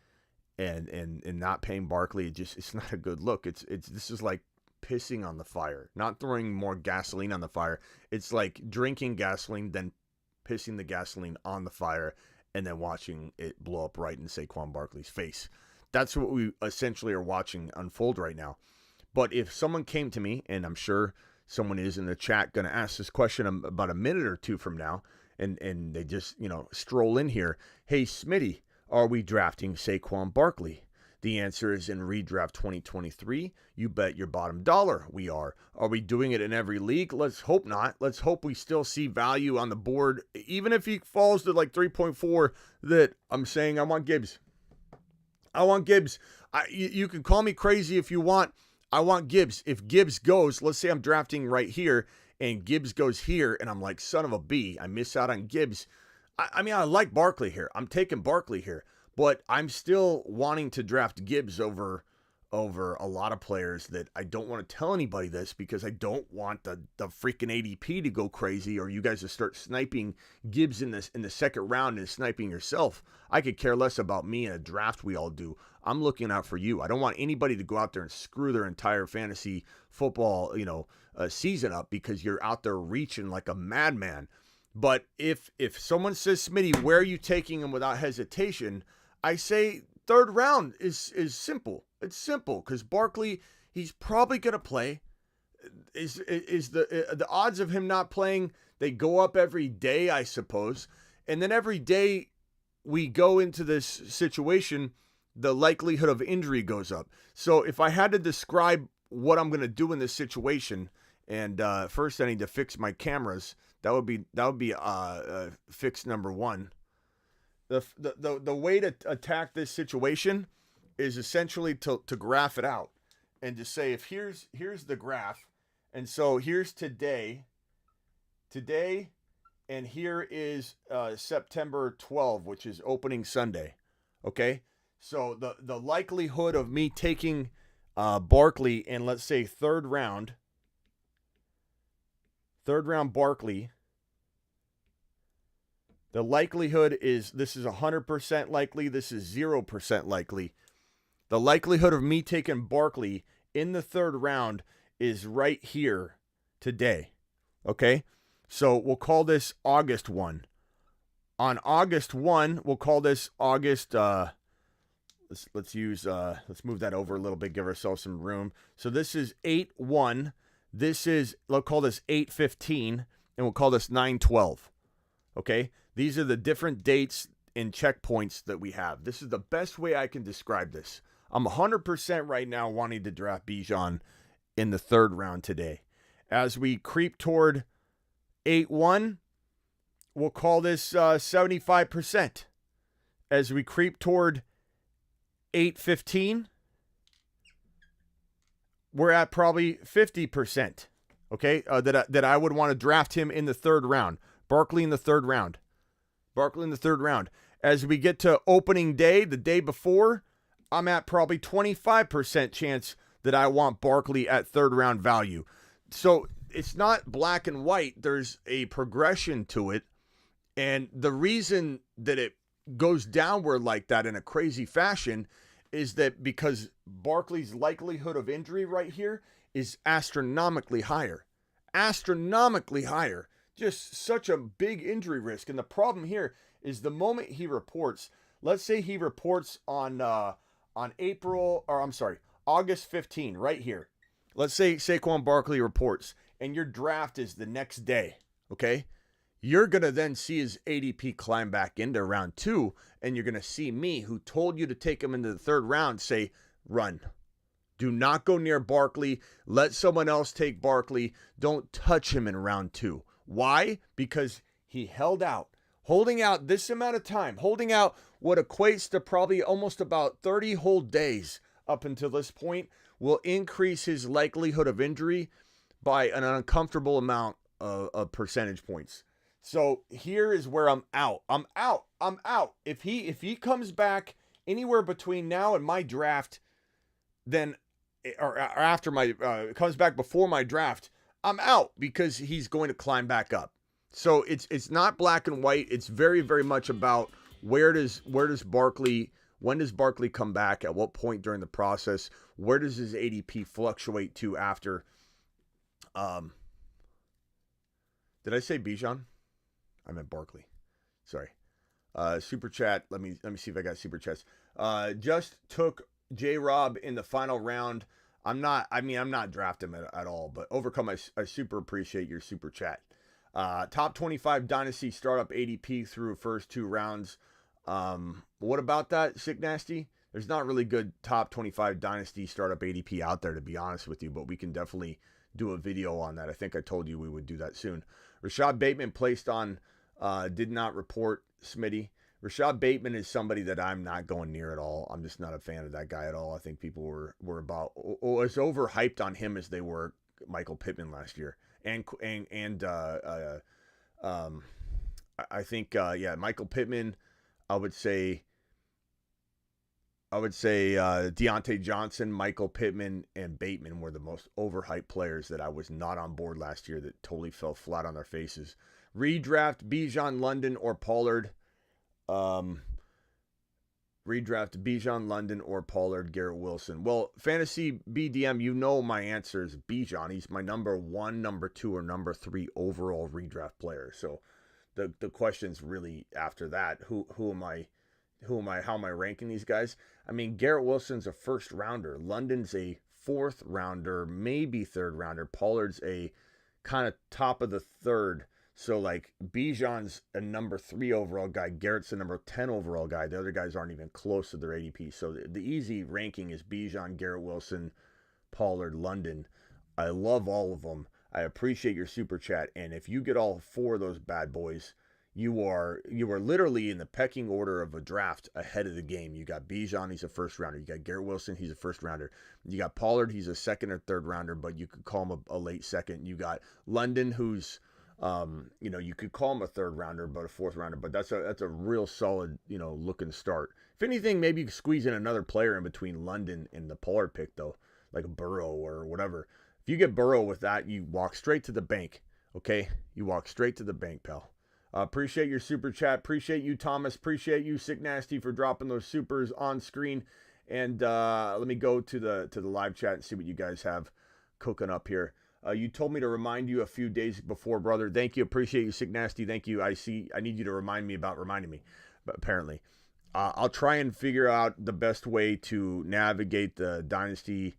and not paying Barkley, it's not a good look. This is like pissing on the fire, not throwing more gasoline on the fire. It's like drinking gasoline, then pissing the gasoline on the fire, and then watching it blow up right in Saquon Barkley's face. That's what we essentially are watching unfold right now. But if someone came to me, and I'm sure someone is in the chat going to ask this question about a minute or two from now, and they just, stroll in here. Hey, Smitty, are we drafting Saquon Barkley? The answer is in redraft 2023. You bet your bottom dollar we are. Are we doing it in every league? Let's hope not. Let's hope we still see value on the board. Even if he falls to like 3.4, that I'm saying I want Gibbs. I want Gibbs. You can call me crazy if you want. I want Gibbs. If Gibbs goes, let's say I'm drafting right here and Gibbs goes here and I'm like, son of a B, I miss out on Gibbs. I mean, I like Barkley here. I'm taking Barkley here. But I'm still wanting to draft Gibbs over a lot of players that I don't want to tell anybody this because I don't want the freaking ADP to go crazy or you guys to start sniping Gibbs in the second round and sniping yourself. I could care less about me in a draft we all do. I'm looking out for you. I don't want anybody to go out there and screw their entire fantasy football, season up because you're out there reaching like a madman. But if someone says, Smitty, where are you taking him without hesitation? I say third round is simple. It's simple because Barkley, he's probably going to play. Is the odds of him not playing, they go up every day, I suppose. And then every day we go into this situation, the likelihood of injury goes up. So if I had to describe what I'm going to do in this situation, and first I need to fix my cameras. That would be fix number one. The way to attack this situation is essentially to graph it out and to say if here's the graph, and so here's today, and here is September 12, which is opening Sunday. Okay, so the likelihood of me taking Barkley in, let's say, third round Barkley. The likelihood is, this is 100% likely, this is 0% likely. The likelihood of me taking Barkley in the third round is right here today. Okay? So we'll call this August 1. On August 1, we'll call this August, let's move that over a little bit, give ourselves some room. So this is 8-1. This is, we'll call this 8-15, and we'll call this 9-12. Okay? These are the different dates and checkpoints that we have. This is the best way I can describe this. I'm 100% right now wanting to draft Bijan in the third round today. As we creep toward 8-1, we'll call this 75%. As we creep toward 8-15, we're at probably 50%. Okay, that I would want to draft him in the third round. Barkley in the third round. As we get to opening day, the day before, I'm at probably 25% chance that I want Barkley at third round value. So it's not black and white. There's a progression to it. And the reason that it goes downward like that in a crazy fashion is that because Barkley's likelihood of injury right here is astronomically higher. Just such a big injury risk. And the problem here is the moment he reports, let's say he reports on August 15, right here. Let's say Saquon Barkley reports and your draft is the next day, okay? You're going to then see his ADP climb back into round 2, and you're going to see me, who told you to take him into the third round, say, run. Do not go near Barkley. Let someone else take Barkley. Don't touch him in round 2. Why? Because he held out. Holding out this amount of time, holding out what equates to probably almost about 30 whole days up until this point, will increase his likelihood of injury by an uncomfortable amount of percentage points. So here is where I'm out. I'm out. If he comes back anywhere between now and my draft, then or after my comes back before my draft, I'm out because he's going to climb back up. So it's not black and white. It's very, very much about when does Barkley come back? At what point during the process? Where does his ADP fluctuate to after? Did I say Bijan? I meant Barkley. Sorry. Super chat. Let me see if I got super chats. Just took J-Rob in the final round. I'm not drafting him at all, but Overcome, I super appreciate your super chat. Top 25 Dynasty startup ADP through first 2 rounds. What about that, Sick Nasty? There's not really good top 25 Dynasty startup ADP out there, to be honest with you, but we can definitely do a video on that. I think I told you we would do that soon. Rashad Bateman placed on, did not report, Smitty. Rashad Bateman is somebody that I'm not going near at all. I'm just not a fan of that guy at all. I think people were as overhyped on him as they were Michael Pittman last year. I think Michael Pittman, I would say Deontay Johnson, Michael Pittman, and Bateman were the most overhyped players that I was not on board last year that totally fell flat on their faces. Redraft Bijan London or Pollard. Redraft Bijan London or Pollard, Garrett Wilson. Well, Fantasy BDM, you know my answer is Bijan. He's my number 1, number 2, or number 3 overall redraft player. So the question's really after that. How am I ranking these guys? I mean, Garrett Wilson's a first rounder. London's a 4th rounder, maybe 3rd rounder. Pollard's a kind of top of the 3rd. So, like, Bijan's a number 3 overall guy. Garrett's a number 10 overall guy. The other guys aren't even close to their ADP. So, the easy ranking is Bijan, Garrett Wilson, Pollard, London. I love all of them. I appreciate your super chat. And if you get all 4 of those bad boys, you are literally in the pecking order of a draft ahead of the game. You got Bijan, he's a first rounder. You got Garrett Wilson, he's a first rounder. You got Pollard, he's a 2nd or 3rd rounder, but you could call him a late 2nd. You got London, who's you could call him a 3rd rounder, but a 4th rounder, but that's a real solid, looking start. If anything, maybe you squeeze in another player in between London and the Pollard pick, though, like a Burrow or whatever. If you get Burrow with that, you walk straight to the bank, okay? You walk straight to the bank, pal. Appreciate your super chat. Appreciate you, Thomas. Appreciate you, Sick Nasty, for dropping those supers on screen. And let me go to the live chat and see what you guys have cooking up here. You told me to remind you a few days before, brother. Thank you. Appreciate you, Sick Nasty. Thank you. I need you to remind me about reminding me, but apparently. I'll try and figure out the best way to navigate the Dynasty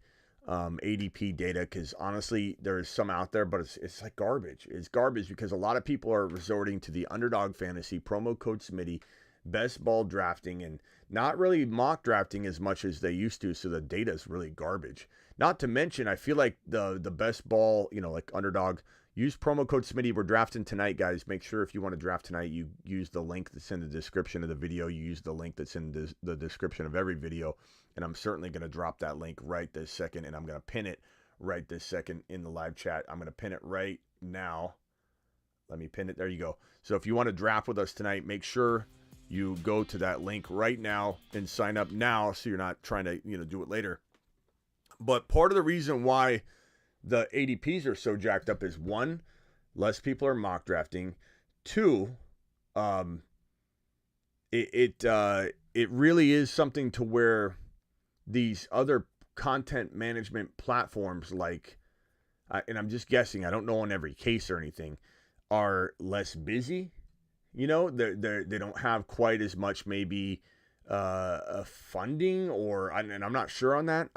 ADP data, because honestly, there's some out there, but it's like garbage. It's garbage because a lot of people are resorting to the Underdog Fantasy, promo code Smitty, best ball drafting, and not really mock drafting as much as they used to, so the data is really garbage. Not to mention, I feel like the best ball, like Underdog, use promo code Smitty. We're drafting tonight, guys. Make sure if you want to draft tonight, you use the link that's in the description of the video. You use the link that's in the description of every video, and I'm certainly going to drop that link right this second, and I'm going to pin it right this second in the live chat. I'm going to pin it right now. Let me pin it. There you go. So if you want to draft with us tonight, make sure you go to that link right now and sign up now, so you're not trying to do it later. But part of the reason why the ADPs are so jacked up is, 1, less people are mock drafting. 2, it really is something to where these other content management platforms, like, and I'm just guessing, I don't know in every case or anything, are less busy. They don't have quite as much maybe funding, and I'm not sure on that.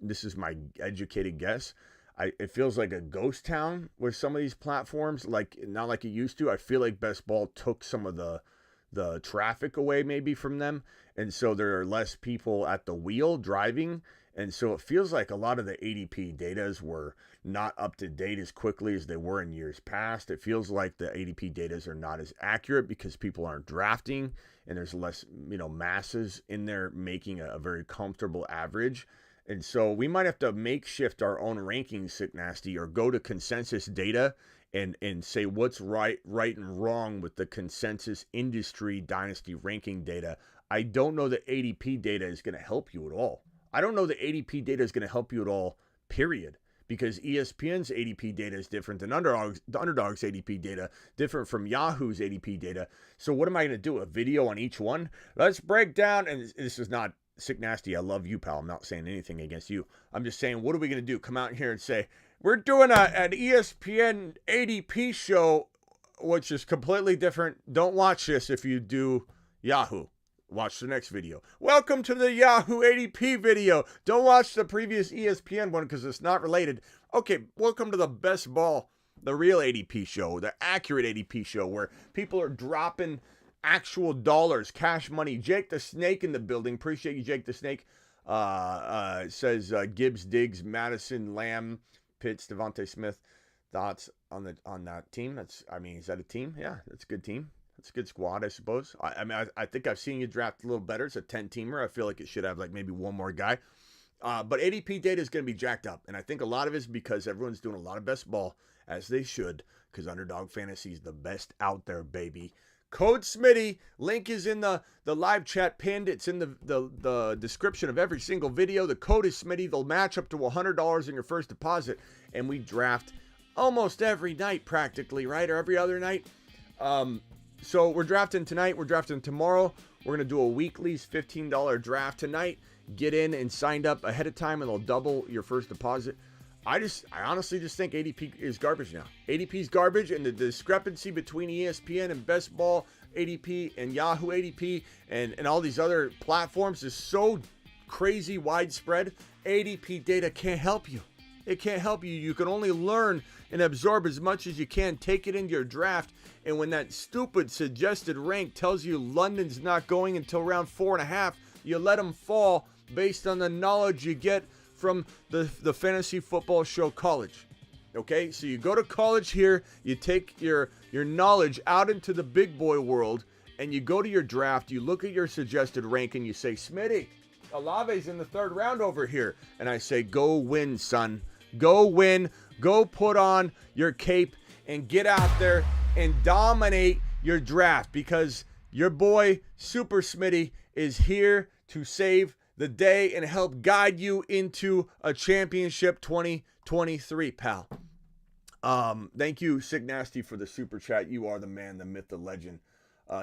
This is my educated guess. It feels like a ghost town with some of these platforms, like not like it used to. I feel like Best Ball took some of the traffic away maybe from them, and so there are less people at the wheel driving, and so it feels like a lot of the ADP datas were not up to date as quickly as they were in years past. It feels like the ADP datas are not as accurate because people aren't drafting, and there's less masses in there making a very comfortable average. And so we might have to makeshift our own rankings, Sick Nasty, or go to consensus data and say what's right and wrong with the consensus industry Dynasty ranking data. I don't know that ADP data is going to help you at all. I don't know that ADP data is going to help you at all, period. Because ESPN's ADP data is different than the Underdog's ADP data, different from Yahoo's ADP data. So what am I going to do? A video on each one? Let's break down, and this is not Sick Nasty. I love you, pal. I'm not saying anything against you. I'm just saying, what are we going to do? Come out here and say, we're doing an ESPN ADP show, which is completely different. Don't watch this if you do Yahoo. Watch the next video. Welcome to the Yahoo ADP video. Don't watch the previous ESPN one because it's not related. Okay, welcome to the best ball, the real ADP show, the accurate ADP show where people are dropping actual dollars, cash money. Jake the Snake in the building. Appreciate you, Jake the Snake. Says Gibbs, Diggs, Madison, Lamb, Pitts, Devontae Smith. Thoughts on that team? Is that a team? Yeah, that's a good team. It's a good squad, I suppose. I think I've seen you draft a little better. It's a 10-teamer. I feel like it should have like maybe one more guy. But ADP data is going to be jacked up. And I think a lot of it is because everyone's doing a lot of best ball, as they should, because Underdog Fantasy is the best out there, baby. Code Smitty. Link is in the live chat pinned. It's in the description of every single video. The code is Smitty. They'll match up to $100 in your first deposit. And we draft almost every night practically, right? Or every other night. So we're drafting tonight. We're drafting tomorrow. We're going to do a weekly's $15 draft tonight. Get in and signed up ahead of time and they'll double your first deposit. I honestly just think ADP is garbage now. ADP is garbage, and the discrepancy between ESPN and Best Ball ADP and Yahoo ADP and all these other platforms is so crazy widespread. ADP data can't help you. It can't help you. You can only learn and absorb as much as you can. Take it into your draft. And when that stupid suggested rank tells you London's not going until round 4.5, you let them fall based on the knowledge you get from the fantasy football show college. Okay, so you go to college here, you take your knowledge out into the big boy world, and you go to your draft, you look at your suggested rank, and you say, Smitty, Olave's in the 3rd round over here. And I say, go win, son. Go win. Go put on your cape and get out there and dominate your draft, because your boy, Super Smitty, is here to save the day and help guide you into a championship 2023, pal. Thank you, Sick Nasty, for the super chat. You are the man, the myth, the legend.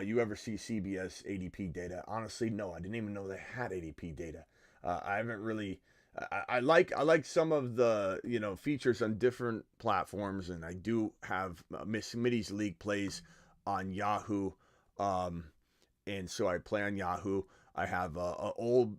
You ever see CBS ADP data? Honestly, no. I didn't even know they had ADP data. I haven't really. I like some of the features on different platforms, and I do have Miss Smitty's league plays on Yahoo, and so I play on Yahoo. I have a old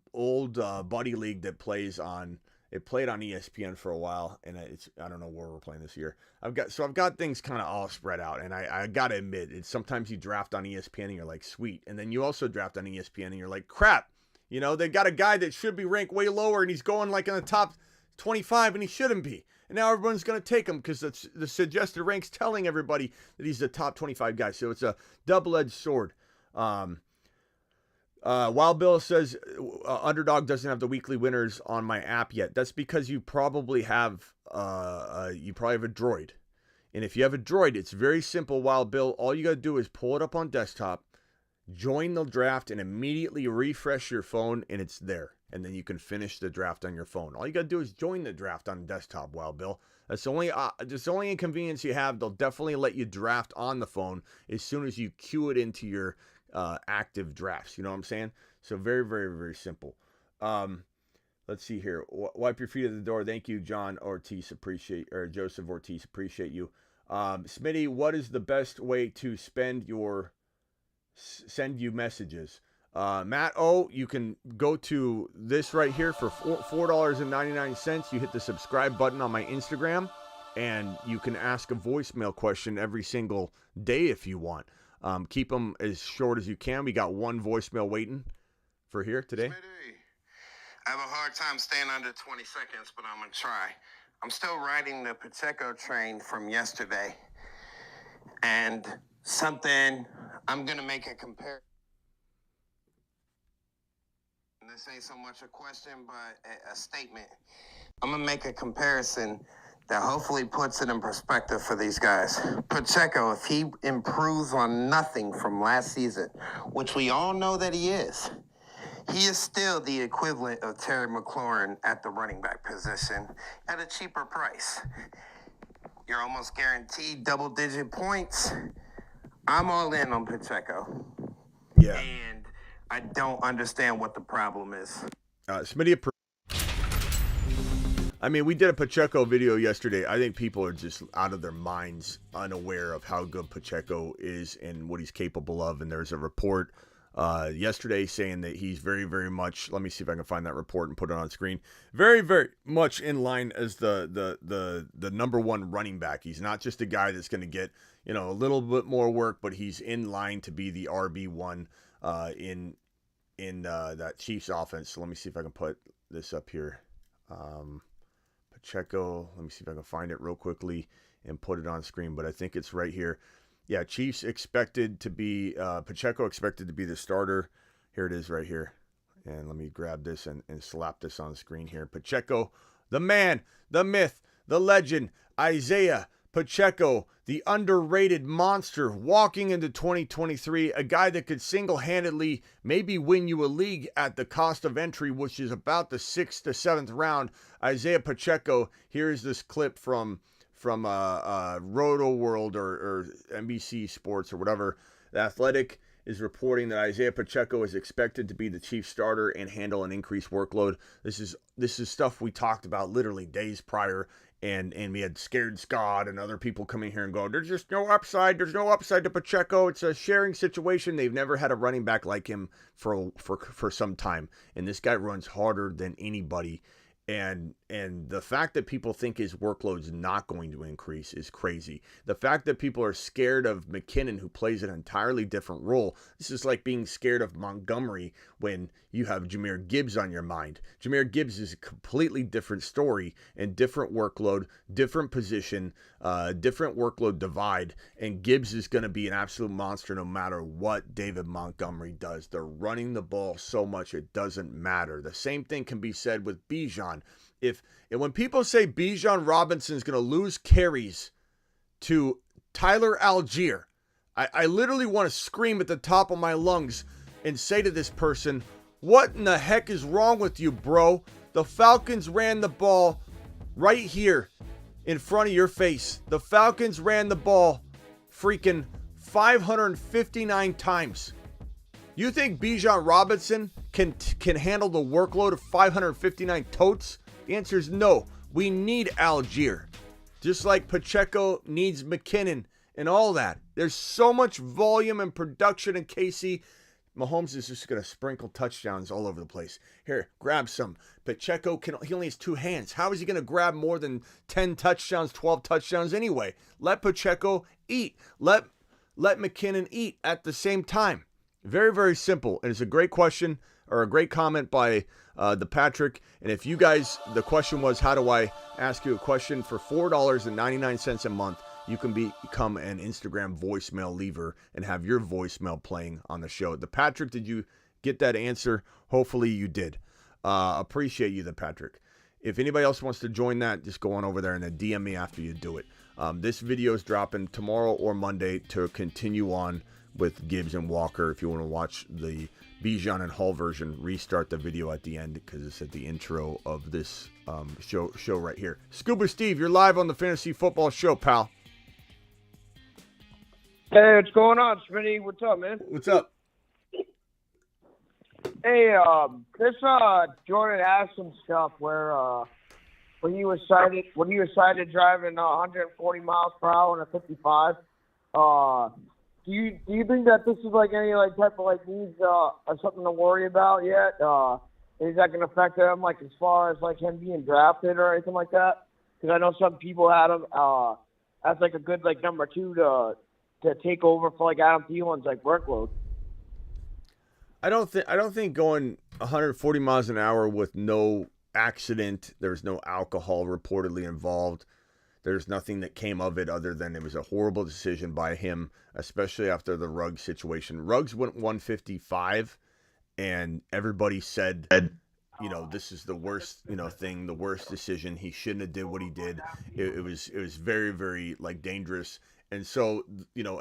buddy league that plays on. It played on ESPN for a while, and I don't know where we're playing this year. I've got things kind of all spread out, and I gotta admit, it's sometimes you draft on ESPN and you're like, sweet, and then you also draft on ESPN and you're like, crap. They got a guy that should be ranked way lower, and he's going like in the top 25, and he shouldn't be. And now everyone's going to take him because the suggested rank's telling everybody that he's the top 25 guy. So it's a double-edged sword. Wild Bill says Underdog doesn't have the weekly winners on my app yet. That's because you probably have a Droid. And if you have a Droid, it's very simple, Wild Bill. All you got to do is pull it up on desktop, join the draft, and immediately refresh your phone, and it's there. And then you can finish the draft on your phone. All you got to do is join the draft on desktop, Wild Bill. That's the only inconvenience you have. They'll definitely let you draft on the phone as soon as you queue it into your active drafts. You know what I'm saying? So very, very, very simple. Let's see here. Wipe your feet at the door. Thank you, Joseph Ortiz. Appreciate you. Smitty, what is the best way to send you messages? Matt O, you can go to this right here for $4.99. You hit the subscribe button on my Instagram, and you can ask a voicemail question every single day if you want. Keep them as short as you can. We got one voicemail waiting for here today. Smitty, I have a hard time staying under 20 seconds, but I'm going to try. I'm still riding the Pacheco train from yesterday, and I'm going to make a comparison. This ain't so much a question, but a statement. I'm going to make a comparison that hopefully puts it in perspective for these guys. Pacheco, if he improves on nothing from last season, which we all know that he is still the equivalent of Terry McLaurin at the running back position at a cheaper price. You're almost guaranteed double-digit points. I'm all in on Pacheco. Yeah. And I don't understand what the problem is. Smitty, we did a Pacheco video yesterday. I think people are just out of their minds, unaware of how good Pacheco is and what he's capable of. And there's a report yesterday, saying that he's very, very much, let me see if I can find that report and put it on screen, very, very much in line as the number one running back. He's not just a guy that's going to get, a little bit more work, but he's in line to be the RB1 in that Chiefs offense. So let me see if I can put this up here. Pacheco, let me see if I can find it real quickly and put it on screen, but I think it's right here. Yeah, Chiefs expected to be, Pacheco expected to be the starter. Here it is right here. And let me grab this and slap this on the screen here. Pacheco, the man, the myth, the legend, Isaiah Pacheco, the underrated monster, walking into 2023, a guy that could single-handedly maybe win you a league at the cost of entry, which is about the 6th to 7th round. Isaiah Pacheco, here's this clip from Roto World or NBC Sports or whatever. The Athletic is reporting that Isaiah Pacheco is expected to be the Chiefs starter and handle an increased workload. This is stuff we talked about literally days prior, and we had Scared Scott and other people coming here and go, there's just no upside. There's no upside to Pacheco. It's a sharing situation. They've never had a running back like him for some time, and this guy runs harder than anybody. And the fact that people think his workload's not going to increase is crazy. The fact that people are scared of McKinnon, who plays an entirely different role. This is like being scared of Montgomery when you have Jahmyr Gibbs on your mind. Jahmyr Gibbs is a completely different story and different workload, different position, different workload divide. And Gibbs is going to be an absolute monster no matter what David Montgomery does. They're running the ball so much it doesn't matter. The same thing can be said with Bijan. When people say Bijan Robinson is going to lose carries to Tyler Algier, I literally want to scream at the top of my lungs and say to this person, what in the heck is wrong with you, bro? The Falcons ran the ball right here in front of your face. The Falcons ran the ball freaking 559 times. You think Bijan Robinson can handle the workload of 559 totes? The answer is no. We need Algier. Just like Pacheco needs McKinnon and all that. There's so much volume and production in KC. Mahomes is just going to sprinkle touchdowns all over the place. Here, grab some. Pacheco, he only has two hands. How is he going to grab more than 10 touchdowns, 12 touchdowns anyway? Let Pacheco eat. Let McKinnon eat at the same time. Very, very simple. And it's a great question or a great comment by the Patrick. And if you guys, the question was, how do I ask you a question for $4.99 a month? You can become an Instagram voicemail leaver and have your voicemail playing on the show. The Patrick, did you get that answer? Hopefully you did. Appreciate you, the Patrick. If anybody else wants to join that, just go on over there and then DM me after you do it. This video is dropping tomorrow or Monday to continue on with Gibbs and Walker. If you want to watch the Bijan and Hall version, restart the video at the end because it's at the intro of this show right here. Scuba Steve, you're live on the Fantasy Football Show, pal. Hey, what's going on, Smitty? What's up, man? What's up? Hey, this Jordan asked some stuff where when you were cited driving 140 miles per hour in a 55. Do you think that this is like any like type of like needs or something to worry about yet? Is that going to affect him like as far as like him being drafted or anything like that? Because I know some people had him as like a good like number two to take over for like Adam Thielen's like workload. I don't think going 140 miles an hour with no accident, there's no alcohol reportedly involved. There's nothing that came of it other than it was a horrible decision by him, especially after the Ruggs situation. Ruggs went 155 and everybody said, this is the worst, thing, the worst decision. He shouldn't have did what he did. It was very, very like dangerous. And so,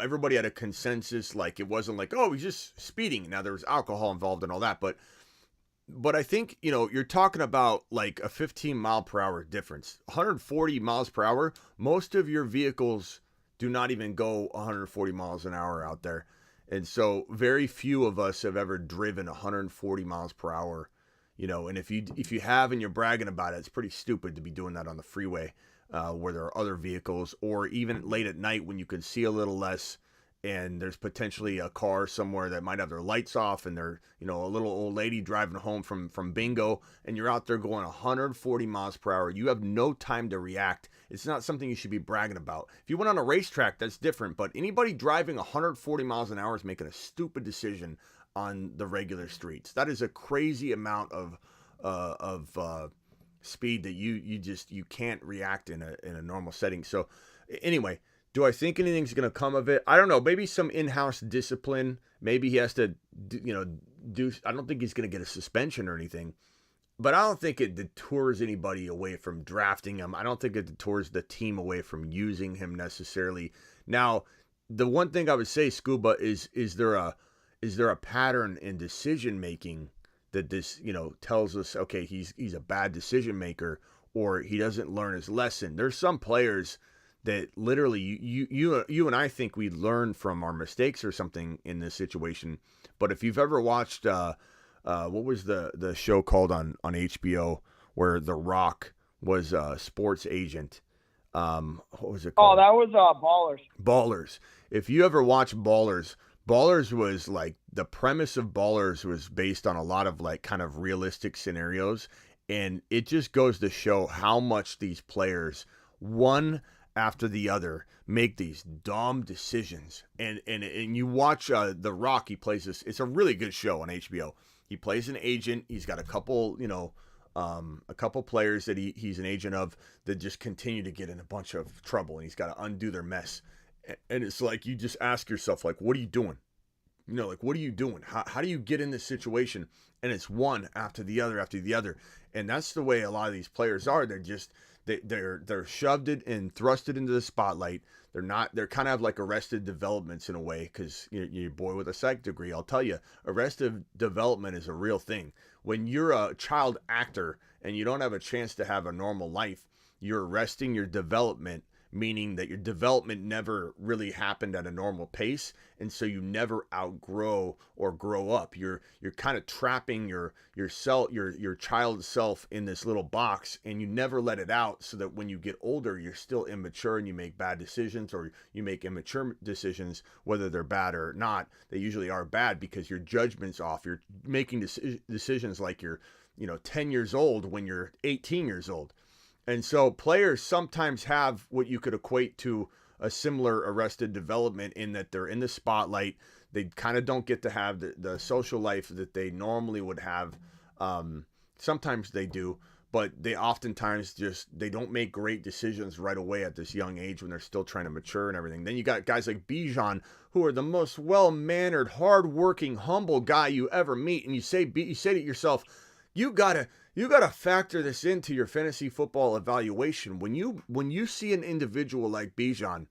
everybody had a consensus, like it wasn't like, oh, he's just speeding. Now there was alcohol involved and all that. But I think, you're talking about like a 15 mile per hour difference. 140 miles per hour, most of your vehicles do not even go 140 miles an hour out there. And so very few of us have ever driven 140 miles per hour, and if you have and you're bragging about it, it's pretty stupid to be doing that on the freeway. Where there are other vehicles, or even late at night when you can see a little less and there's potentially a car somewhere that might have their lights off, and they're, a little old lady driving home from bingo, and you're out there going 140 miles per hour. You have no time to react. It's not something you should be bragging about. If you went on a racetrack, that's different, but anybody driving 140 miles an hour is making a stupid decision on the regular streets. That is a crazy amount of speed that you can't react in a normal setting. So anyway, do I think anything's going to come of it? I don't know. Maybe some in-house discipline. Maybe he has to, do. I don't think he's going to get a suspension or anything. But I don't think it detours anybody away from drafting him. I don't think it detours the team away from using him necessarily. Now, the one thing I would say, Scuba, is there a pattern in decision making that this, tells us, okay, he's a bad decision maker, or he doesn't learn his lesson? There's some players that literally you and I think we learn from our mistakes or something in this situation. But if you've ever watched what was the show called on HBO where The Rock was a sports agent? What was it called? Oh, that was Ballers. Ballers. If you ever watch Ballers was like, the premise of Ballers was based on a lot of like kind of realistic scenarios, and it just goes to show how much these players, one after the other, make these dumb decisions. And you watch The Rock, he plays this, it's a really good show on HBO. He plays an agent. He's got a couple players that he's an agent of that just continue to get in a bunch of trouble, and he's got to undo their mess. And it's like, you just ask yourself, like, what are you doing? What are you doing? How do you get in this situation? And it's one after the other after the other. And that's the way a lot of these players are. They're just, they're shoved it and thrusted into the spotlight. They're kind of like arrested developments in a way, because you're a boy with a psych degree. I'll tell you, arrested development is a real thing. When you're a child actor and you don't have a chance to have a normal life, you're arresting your development, meaning that your development never really happened at a normal pace, and so you never outgrow or grow up. You're kind of trapping your child self in this little box, and you never let it out, so that when you get older, you're still immature and you make bad decisions, or you make immature decisions, whether they're bad or not. They usually are bad because your judgment's off. You're making decisions like you're 10 years old when you're 18 years old. And so players sometimes have what you could equate to a similar arrested development, in that they're in the spotlight. They kind of don't get to have the social life that they normally would have. Sometimes they do, but they oftentimes they don't make great decisions right away at this young age when they're still trying to mature and everything. Then you got guys like Bijan, who are the most well-mannered, hard-working, humble guy you ever meet. And you say to yourself, you gotta factor this into your fantasy football evaluation. When you see an individual like Bijan,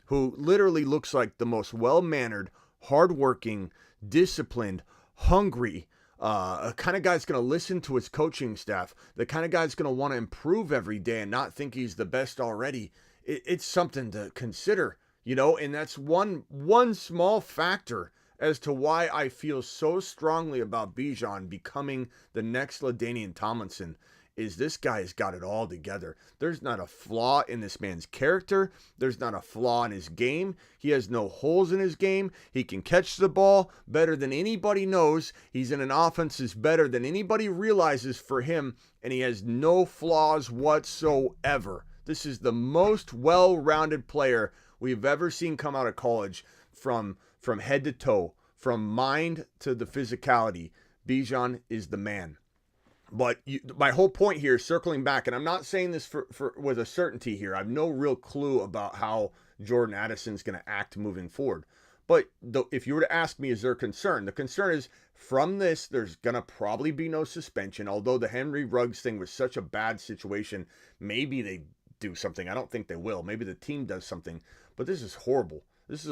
who literally looks like the most well-mannered, hardworking, disciplined, hungry, a kind of guy that's going to listen to his coaching staff, the kind of guy that's going to want to improve every day and not think he's the best already, it's something to consider, and that's one small factor as to why I feel so strongly about Bijan becoming the next LaDainian Tomlinson. Is this guy's got it all together. There's not a flaw in this man's character. There's not a flaw in his game. He has no holes in his game. He can catch the ball better than anybody knows. He's in an offense that's better than anybody realizes for him, and he has no flaws whatsoever. This is the most well-rounded player we've ever seen come out of college, from head to toe, from mind to the physicality. Bijan is the man. But my whole point here, circling back, and I'm not saying this for with a certainty here. I have no real clue about how Jordan Addison's going to act moving forward. But if you were to ask me, is there concern? The concern is, from this, there's going to probably be no suspension. Although the Henry Ruggs thing was such a bad situation, maybe they do something. I don't think they will. Maybe the team does something. But this is horrible. This is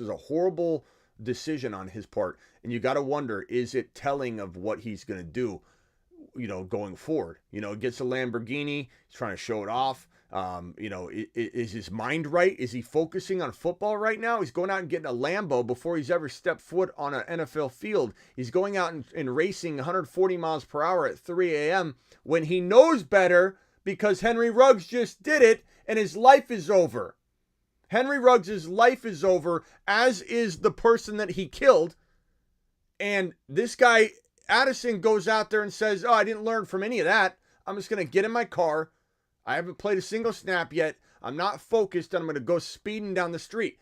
a horrible decision on his part. And you got to wonder, is it telling of what he's going to do, going forward? Gets a Lamborghini, he's trying to show it off. Is his mind right? Is he focusing on football right now? He's going out and getting a Lambo before he's ever stepped foot on an NFL field. He's going out and racing 140 miles per hour at 3 a.m. when he knows better, because Henry Ruggs just did it and his life is over. Henry Ruggs' life is over, as is the person that he killed. And this guy, Addison, goes out there and says, oh, I didn't learn from any of that. I'm just going to get in my car. I haven't played a single snap yet. I'm not focused, and I'm going to go speeding down the street.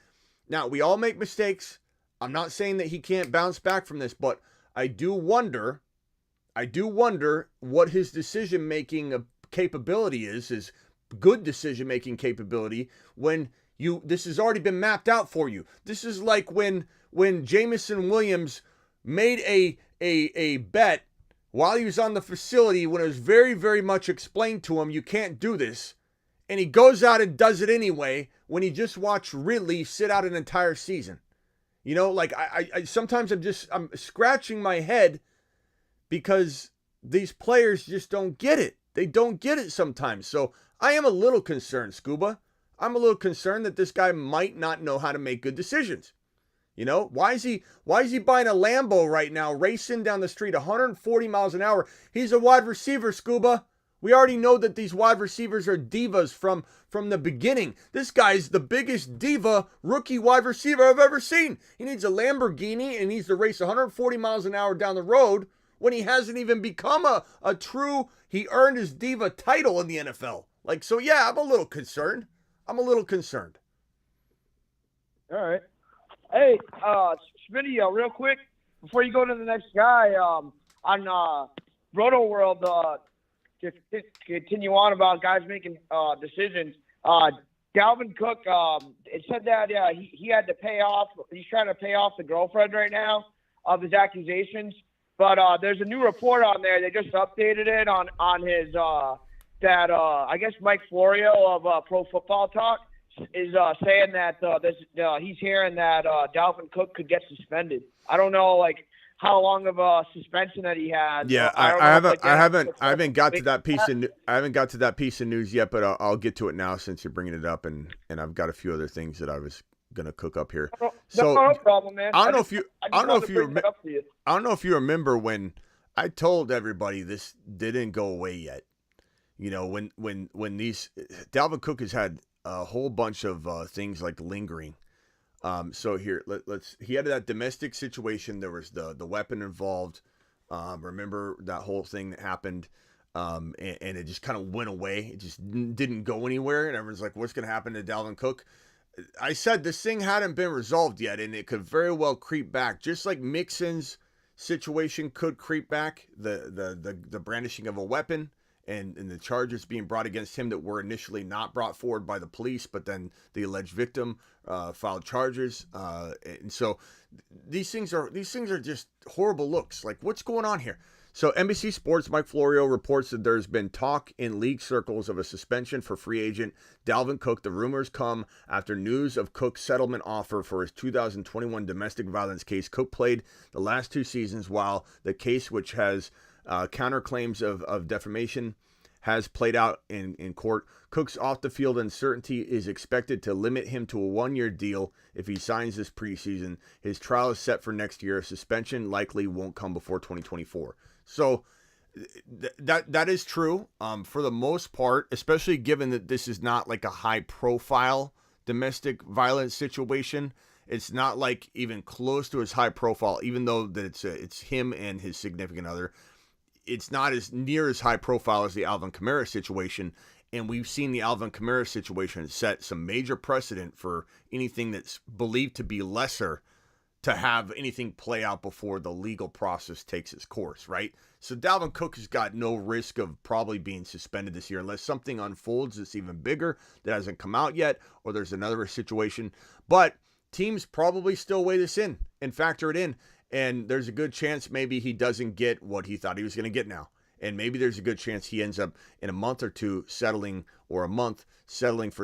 Now, we all make mistakes. I'm not saying that he can't bounce back from this, but I do wonder what his decision-making capability is, his good decision-making capability, when this has already been mapped out for you. This is like when Jameson Williams made a bet while he was on the facility, when it was very, very much explained to him, you can't do this. And he goes out and does it anyway, when he just watched Ridley sit out an entire season. You know, like I sometimes I'm scratching my head because these players just don't get it. They don't get it sometimes. So I am a little concerned, Scuba. I'm a little concerned that this guy might not know how to make good decisions. You know, why is he buying a Lambo right now, racing down the street 140 miles an hour? He's a wide receiver, Scuba. We already know that these wide receivers are divas from the beginning. This guy's the biggest diva rookie wide receiver I've ever seen. He needs a Lamborghini and needs to race 140 miles an hour down the road when he hasn't even become a true, he earned his diva title in the NFL. Like, so yeah, I'm a little concerned. All right. Hey, Smitty, real quick, before you go to the next guy, on Roto World, to continue on about guys making decisions, Dalvin Cook, it said that he had to pay off, he's trying to pay off the girlfriend right now of his accusations. But there's a new report on there. They just updated it on his, I guess Mike Florio of Pro Football Talk is saying that he's hearing that Dalvin Cook could get suspended. I don't know, like, how long of a suspension that he had. Yeah, I haven't got to that piece of news yet, but I'll get to it now since you're bringing it up, and I've got a few other things that I was gonna cook up here. No problem, man. I don't know if you remember when I told everybody this didn't go away yet. You know, when these Dalvin Cook has had a whole bunch of things like lingering. So here, he had that domestic situation. There was the weapon involved. Remember that whole thing that happened, and it just kind of went away. It just didn't go anywhere. And everyone's like, what's going to happen to Dalvin Cook? I said this thing hadn't been resolved yet, and it could very well creep back. Just like Mixon's situation could creep back, the brandishing of a weapon and the charges being brought against him that were initially not brought forward by the police, but then the alleged victim filed charges. And so these things are just horrible looks. Like, what's going on here? So NBC Sports' Mike Florio reports that there's been talk in league circles of a suspension for free agent Dalvin Cook. The rumors come after news of Cook's settlement offer for his 2021 domestic violence case. Cook played the last 2 seasons, while the case, which has counterclaims of defamation, has played out in court. Cook's off-the-field uncertainty is expected to limit him to a 1-year deal if he signs this preseason. His trial is set for next year. Suspension likely won't come before 2024. So that is true for the most part, especially given that this is not like a high-profile domestic violence situation. It's not like even close to as high profile, even though that it's him and his significant other. It's not as near as high profile as the Alvin Kamara situation. And we've seen the Alvin Kamara situation set some major precedent for anything that's believed to be lesser to have anything play out before the legal process takes its course, right? So Dalvin Cook has got no risk of probably being suspended this year unless something unfolds that's even bigger that hasn't come out yet, or there's another situation. But teams probably still weigh this in and factor it in. And there's a good chance maybe he doesn't get what he thought he was going to get now. And maybe there's a good chance he ends up in a month or two settling for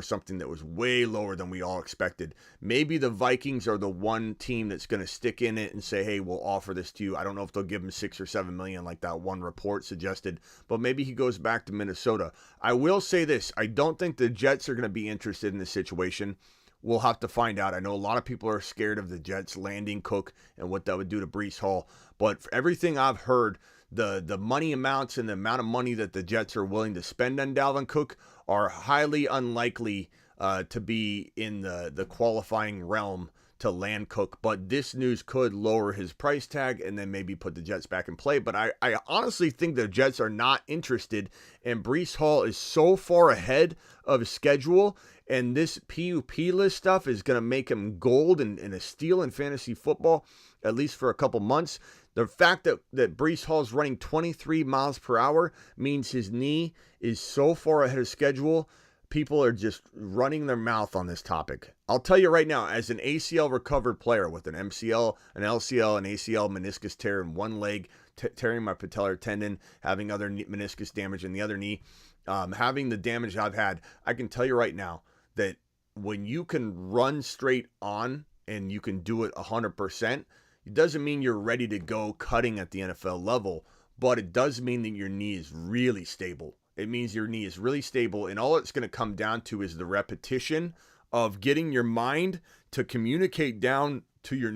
something that was way lower than we all expected. Maybe the Vikings are the one team that's going to stick in it and say, hey, we'll offer this to you. I don't know if they'll give him $6 or $7 million like that one report suggested, but maybe he goes back to Minnesota. I will say this. I don't think the Jets are going to be interested in this situation. We'll have to find out. I know a lot of people are scared of the Jets landing Cook and what that would do to Breece Hall. But for everything I've heard, the money amounts and the amount of money that the Jets are willing to spend on Dalvin Cook are highly unlikely to be in the qualifying realm to land Cook, but this news could lower his price tag and then maybe put the Jets back in play. But I honestly think the Jets are not interested, and Breece Hall is so far ahead of schedule, and this PUP list stuff is going to make him gold and a steal in fantasy football, at least for a couple months. The fact that Breece Hall is running 23 miles per hour means his knee is so far ahead of schedule. People are just running their mouth on this topic. I'll tell you right now, as an ACL recovered player with an MCL, an LCL, an ACL meniscus tear in one leg, tearing my patellar tendon, having other meniscus damage in the other knee, having the damage I've had, I can tell you right now that when you can run straight on and you can do it 100%, it doesn't mean you're ready to go cutting at the NFL level, but it does mean that your knee is really stable. It means your knee is really stable, and all it's going to come down to is the repetition of getting your mind to communicate down to your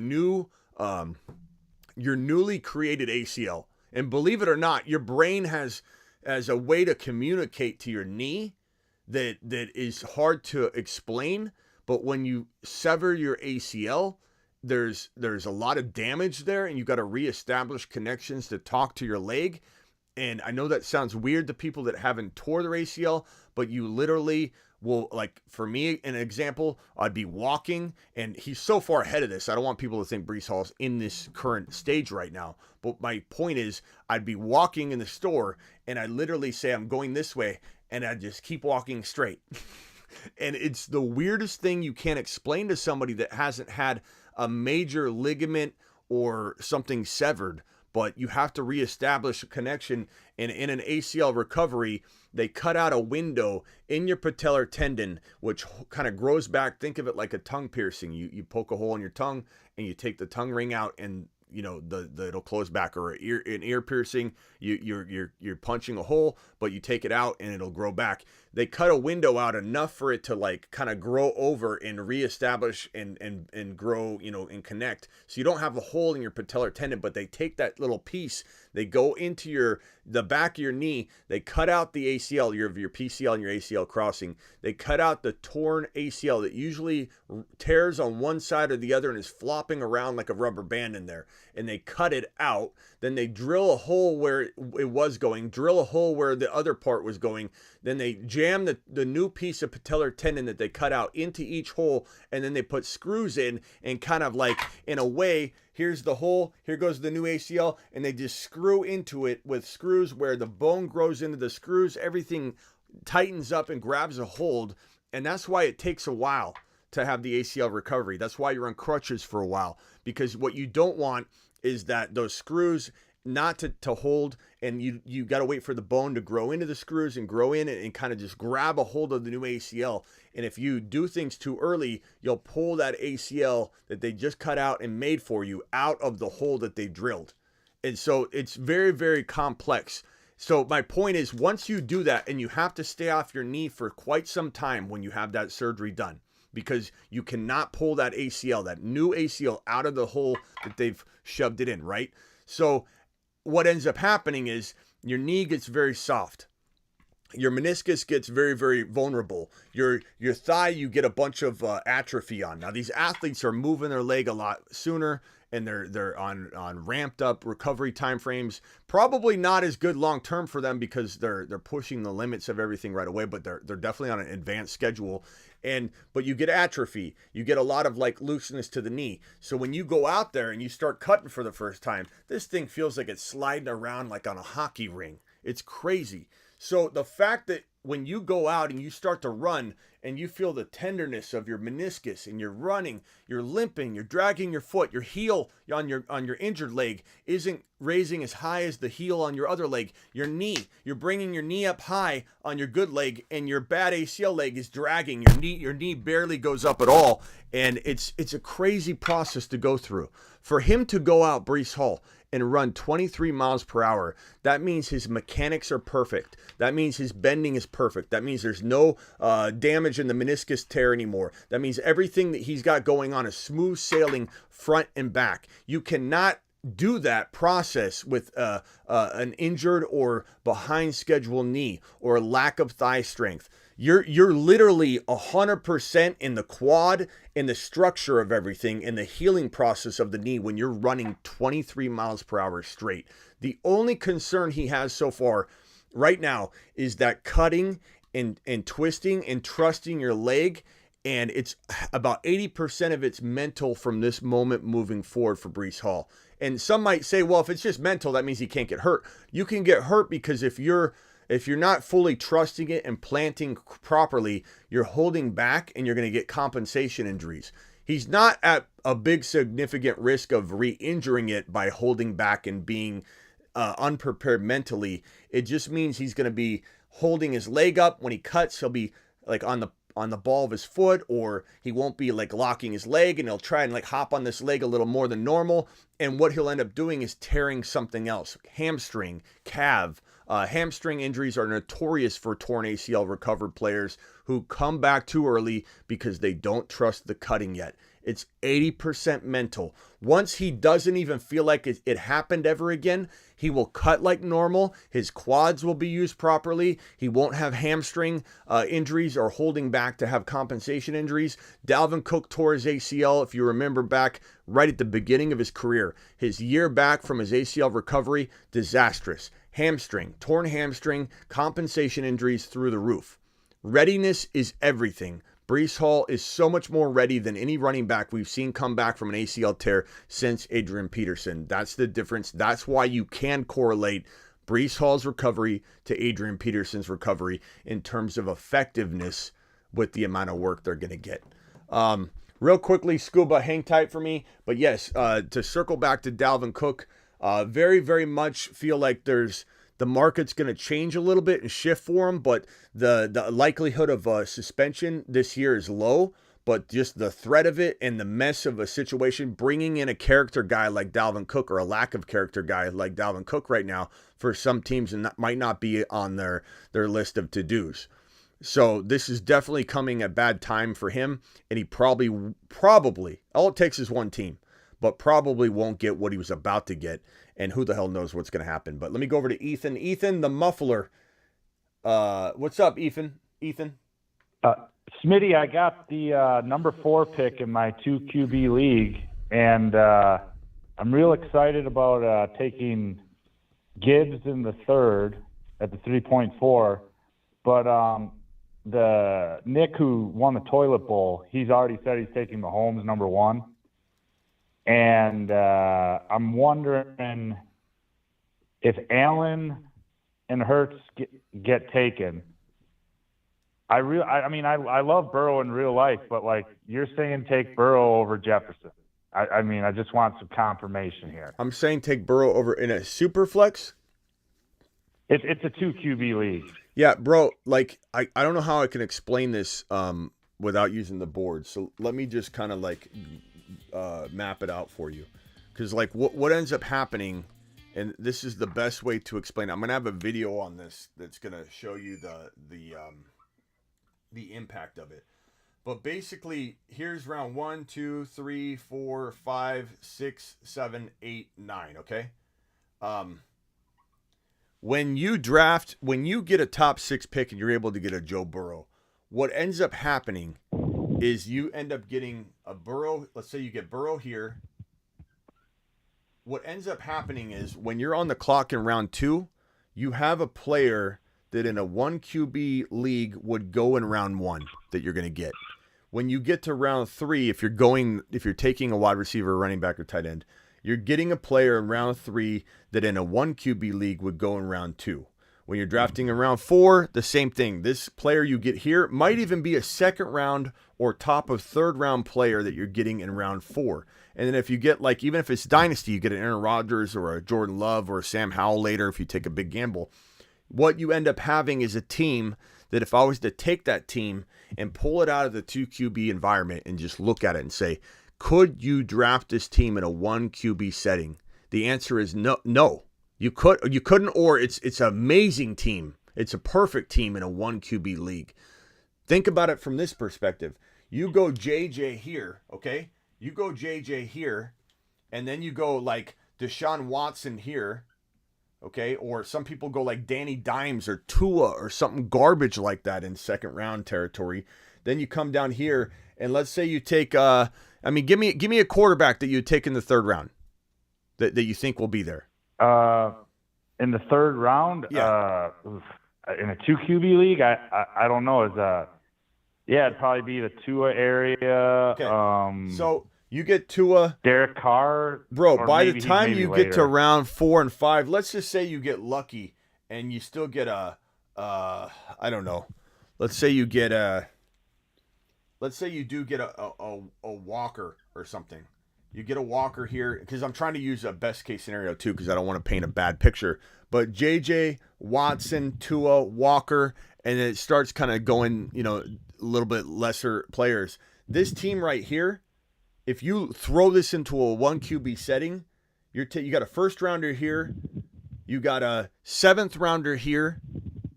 newly created ACL. And believe it or not, your brain has a way to communicate to your knee that is hard to explain. But when you sever your ACL, there's a lot of damage there, and you got to reestablish connections to talk to your leg. And I know that sounds weird to people that haven't tore their ACL, but you literally will, like for me, an example, I'd be walking, and he's so far ahead of this. I don't want people to think Breece Hall's in this current stage right now. But my point is, I'd be walking in the store, and I literally say I'm going this way, and I just keep walking straight. And it's the weirdest thing you can't explain to somebody that hasn't had a major ligament or something severed. But you have to reestablish a connection. And in an ACL recovery, they cut out a window in your patellar tendon, which kind of grows back. Think of it like a tongue piercing. You poke a hole in your tongue, and you take the tongue ring out, and it'll close back. Or an ear piercing, you're punching a hole, but you take it out and it'll grow back. They cut a window out enough for it to like kind of grow over and reestablish and grow, and connect. So you don't have a hole in your patellar tendon, but they take that little piece, they go into the back of your knee, they cut out the ACL, your PCL and your ACL crossing. They cut out the torn ACL that usually tears on one side or the other and is flopping around like a rubber band in there. And they cut it out. Then they drill a hole where it was going, drill a hole where the other part was going. Then they jam the new piece of patellar tendon that they cut out into each hole, and then they put screws in, and kind of like, in a way, here's the hole, here goes the new ACL, and they just screw into it with screws where the bone grows into the screws, everything tightens up and grabs a hold, and that's why it takes a while to have the ACL recovery. That's why you're on crutches for a while, because what you don't want is that those screws not to hold, and you got to wait for the bone to grow into the screws and grow in and kind of just grab a hold of the new ACL. And if you do things too early, you'll pull that ACL that they just cut out and made for you out of the hole that they drilled. And so it's very, very complex. So my point is, once you do that, and you have to stay off your knee for quite some time when you have that surgery done, because you cannot pull that ACL, that new ACL, out of the hole that they've shoved it in, right? So what ends up happening is your knee gets very soft. Your meniscus gets very, very vulnerable. Your thigh, you get a bunch of atrophy on. Now, these athletes are moving their leg a lot sooner, and they're on ramped up recovery timeframes. Probably not as good long term for them, because they're pushing the limits of everything right away, but they're definitely on an advanced schedule. But you get atrophy, you get a lot of like looseness to the knee. So when you go out there and you start cutting for the first time, this thing feels like it's sliding around like on a hockey ring. It's crazy. So the fact that when you go out and you start to run and you feel the tenderness of your meniscus, and you're running, you're limping, you're dragging your foot, your heel on your injured leg isn't raising as high as the heel on your other leg. Your knee, you're bringing your knee up high on your good leg, and your bad ACL leg is dragging. Your knee barely goes up at all, and it's a crazy process to go through. For him to go out, Breece Hall, and run 23 miles per hour, that means his mechanics are perfect. That means his bending is perfect. That means there's no damage in the meniscus tear anymore. That means everything that he's got going on is smooth sailing front and back. You cannot do that process with an injured or behind schedule knee or lack of thigh strength. You're literally 100% in the quad, in the structure of everything, in the healing process of the knee when you're running 23 miles per hour straight. The only concern he has so far right now is that cutting and twisting and trusting your leg. And it's about 80% of it's mental from this moment moving forward for Breece Hall. And some might say, well, if it's just mental, that means he can't get hurt. You can get hurt because if you're not fully trusting it and planting properly, you're holding back and you're going to get compensation injuries. He's not at a big significant risk of re-injuring it by holding back and being unprepared mentally. It just means he's going to be holding his leg up. When he cuts, he'll be like on the ball of his foot, or he won't be like locking his leg, and he'll try and like hop on this leg a little more than normal. And what he'll end up doing is tearing something else. Hamstring, calf. Hamstring injuries are notorious for torn ACL recovered players who come back too early because they don't trust the cutting yet. It's 80% mental. Once he doesn't even feel like it happened ever again, he will cut like normal. His quads will be used properly. He won't have hamstring injuries or holding back to have compensation injuries. Dalvin Cook tore his ACL, if you remember back right at the beginning of his career. His year back from his ACL recovery, disastrous. Hamstring, torn hamstring, compensation injuries through the roof. Readiness is everything. Breece Hall is so much more ready than any running back we've seen come back from an ACL tear since Adrian Peterson. That's the difference. That's why you can correlate Breece Hall's recovery to Adrian Peterson's recovery in terms of effectiveness with the amount of work they're going to get. Real quickly, Scuba, hang tight for me. But yes, to circle back to Dalvin Cook, very, very much feel like the market's going to change a little bit and shift for him, but the likelihood of suspension this year is low. But just the threat of it and the mess of a situation, bringing in a character guy like Dalvin Cook, or a lack of character guy like Dalvin Cook right now for some teams, and that might not be on their list of to-dos. So this is definitely coming at bad time for him, and he probably, all it takes is one team, but probably won't get what he was about to get, and who the hell knows what's going to happen. But let me go over to Ethan. Ethan, the muffler. What's up, Ethan? Smitty, I got the number 4 pick in my 2 QB league, and I'm real excited about taking Gibbs in the 3rd at the 3.4, but the Nick who won the toilet bowl, he's already said he's taking Mahomes number 1. And I'm wondering if Allen and Hurts get taken. I love Burrow in real life, but like you're saying, take Burrow over Jefferson. I just want some confirmation here. I'm saying take Burrow over in a Superflex. It's a 2 QB league. Yeah, bro. Like I don't know how I can explain this without using the board. So let me just kind of like map it out for you, because like what ends up happening, and this is the best way to explain it. I'm gonna have a video on this that's gonna show you the impact of it. But basically, here's round 1, 2, 3, 4, 5, 6, 7, 8, 9. Okay. When you get a top 6 pick and you're able to get a Joe Burrow, what ends up happening is you end up getting a Burrow. Let's say you get Burrow here. What ends up happening is when you're on the clock in round 2, you have a player that in a 1 QB league would go in round 1 that you're going to get. When you get to round 3, if you're taking a wide receiver, running back, or tight end, you're getting a player in round 3 that in a 1 QB league would go in round 2. When you're drafting in round 4, the same thing. This player you get here might even be a 2nd round or top of 3rd round player that you're getting in round 4. And then if you get, like, even if it's Dynasty, you get an Aaron Rodgers or a Jordan Love or a Sam Howell later if you take a big gamble. What you end up having is a team that if I was to take that team and pull it out of the 2 QB environment and just look at it and say, could you draft this team in a 1 QB setting? The answer is no. You couldn't, or it's an amazing team. It's a perfect team in a 1 QB league. Think about it from this perspective. You go JJ here, okay? You go JJ here, and then you go like Deshaun Watson here, Okay, or some people go like Danny Dimes or Tua or something garbage like that in second round territory. Then you come down here and let's say you take give me a quarterback that you take in the third round that you think will be there. In the third round, in a 2 QB league, I don't know. It'd probably be the Tua area. Okay. So you get Tua, Derek Carr, bro. By the time you later. get to round 4 and 5, let's just say you get lucky and you still get I don't know. Let's say you do get a Walker or something. You get a Walker here because I'm trying to use a best case scenario too because I don't want to paint a bad picture. But JJ, Watson, Tua, Walker, and it starts kind of going, a little bit lesser players. This team right here, if you throw this into a 1 QB setting, you got a first rounder here, you got a 7th rounder here,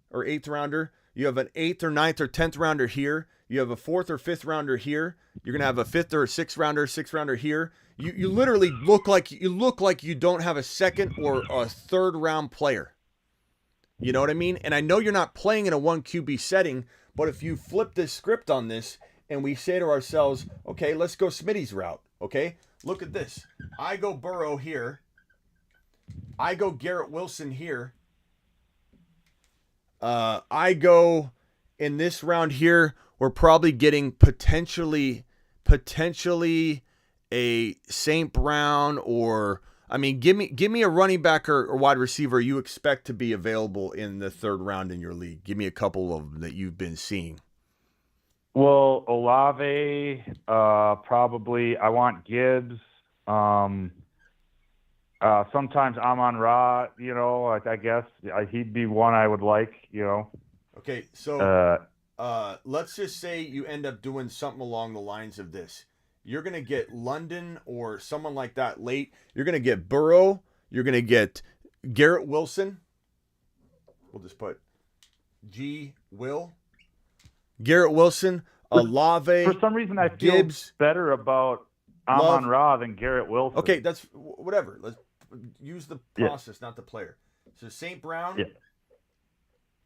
or 8th rounder. You have an 8th or 9th or 10th rounder here. You have a 4th or 5th rounder here. You're gonna have a 5th or 6th rounder here. You literally look like you don't have a 2nd or a 3rd round player. You know what I mean? And I know you're not playing in a 1 QB setting, but if you flip this script on this and we say to ourselves, okay, let's go Smitty's route. Okay, look at this. I go Burrow here. I go Garrett Wilson here. I go in this round here. We're probably getting potentially a St. Brown or give me a running back or wide receiver you expect to be available in the 3rd round in your league. Give me a couple of them that you've been seeing. Well, Olave, probably. I want Gibbs. Sometimes Amon-Ra, I guess he'd be one I would like, Okay, so let's just say you end up doing something along the lines of this. You're going to get London or someone like that late. You're going to get Burrow. You're going to get Garrett Wilson. We'll just put Will. Garrett Wilson, Olave. For some reason, I feel Gibbs, better about Amon-Ra than Garrett Wilson. Okay, that's whatever. Let's use the process, not the player. So St. Brown. Yeah.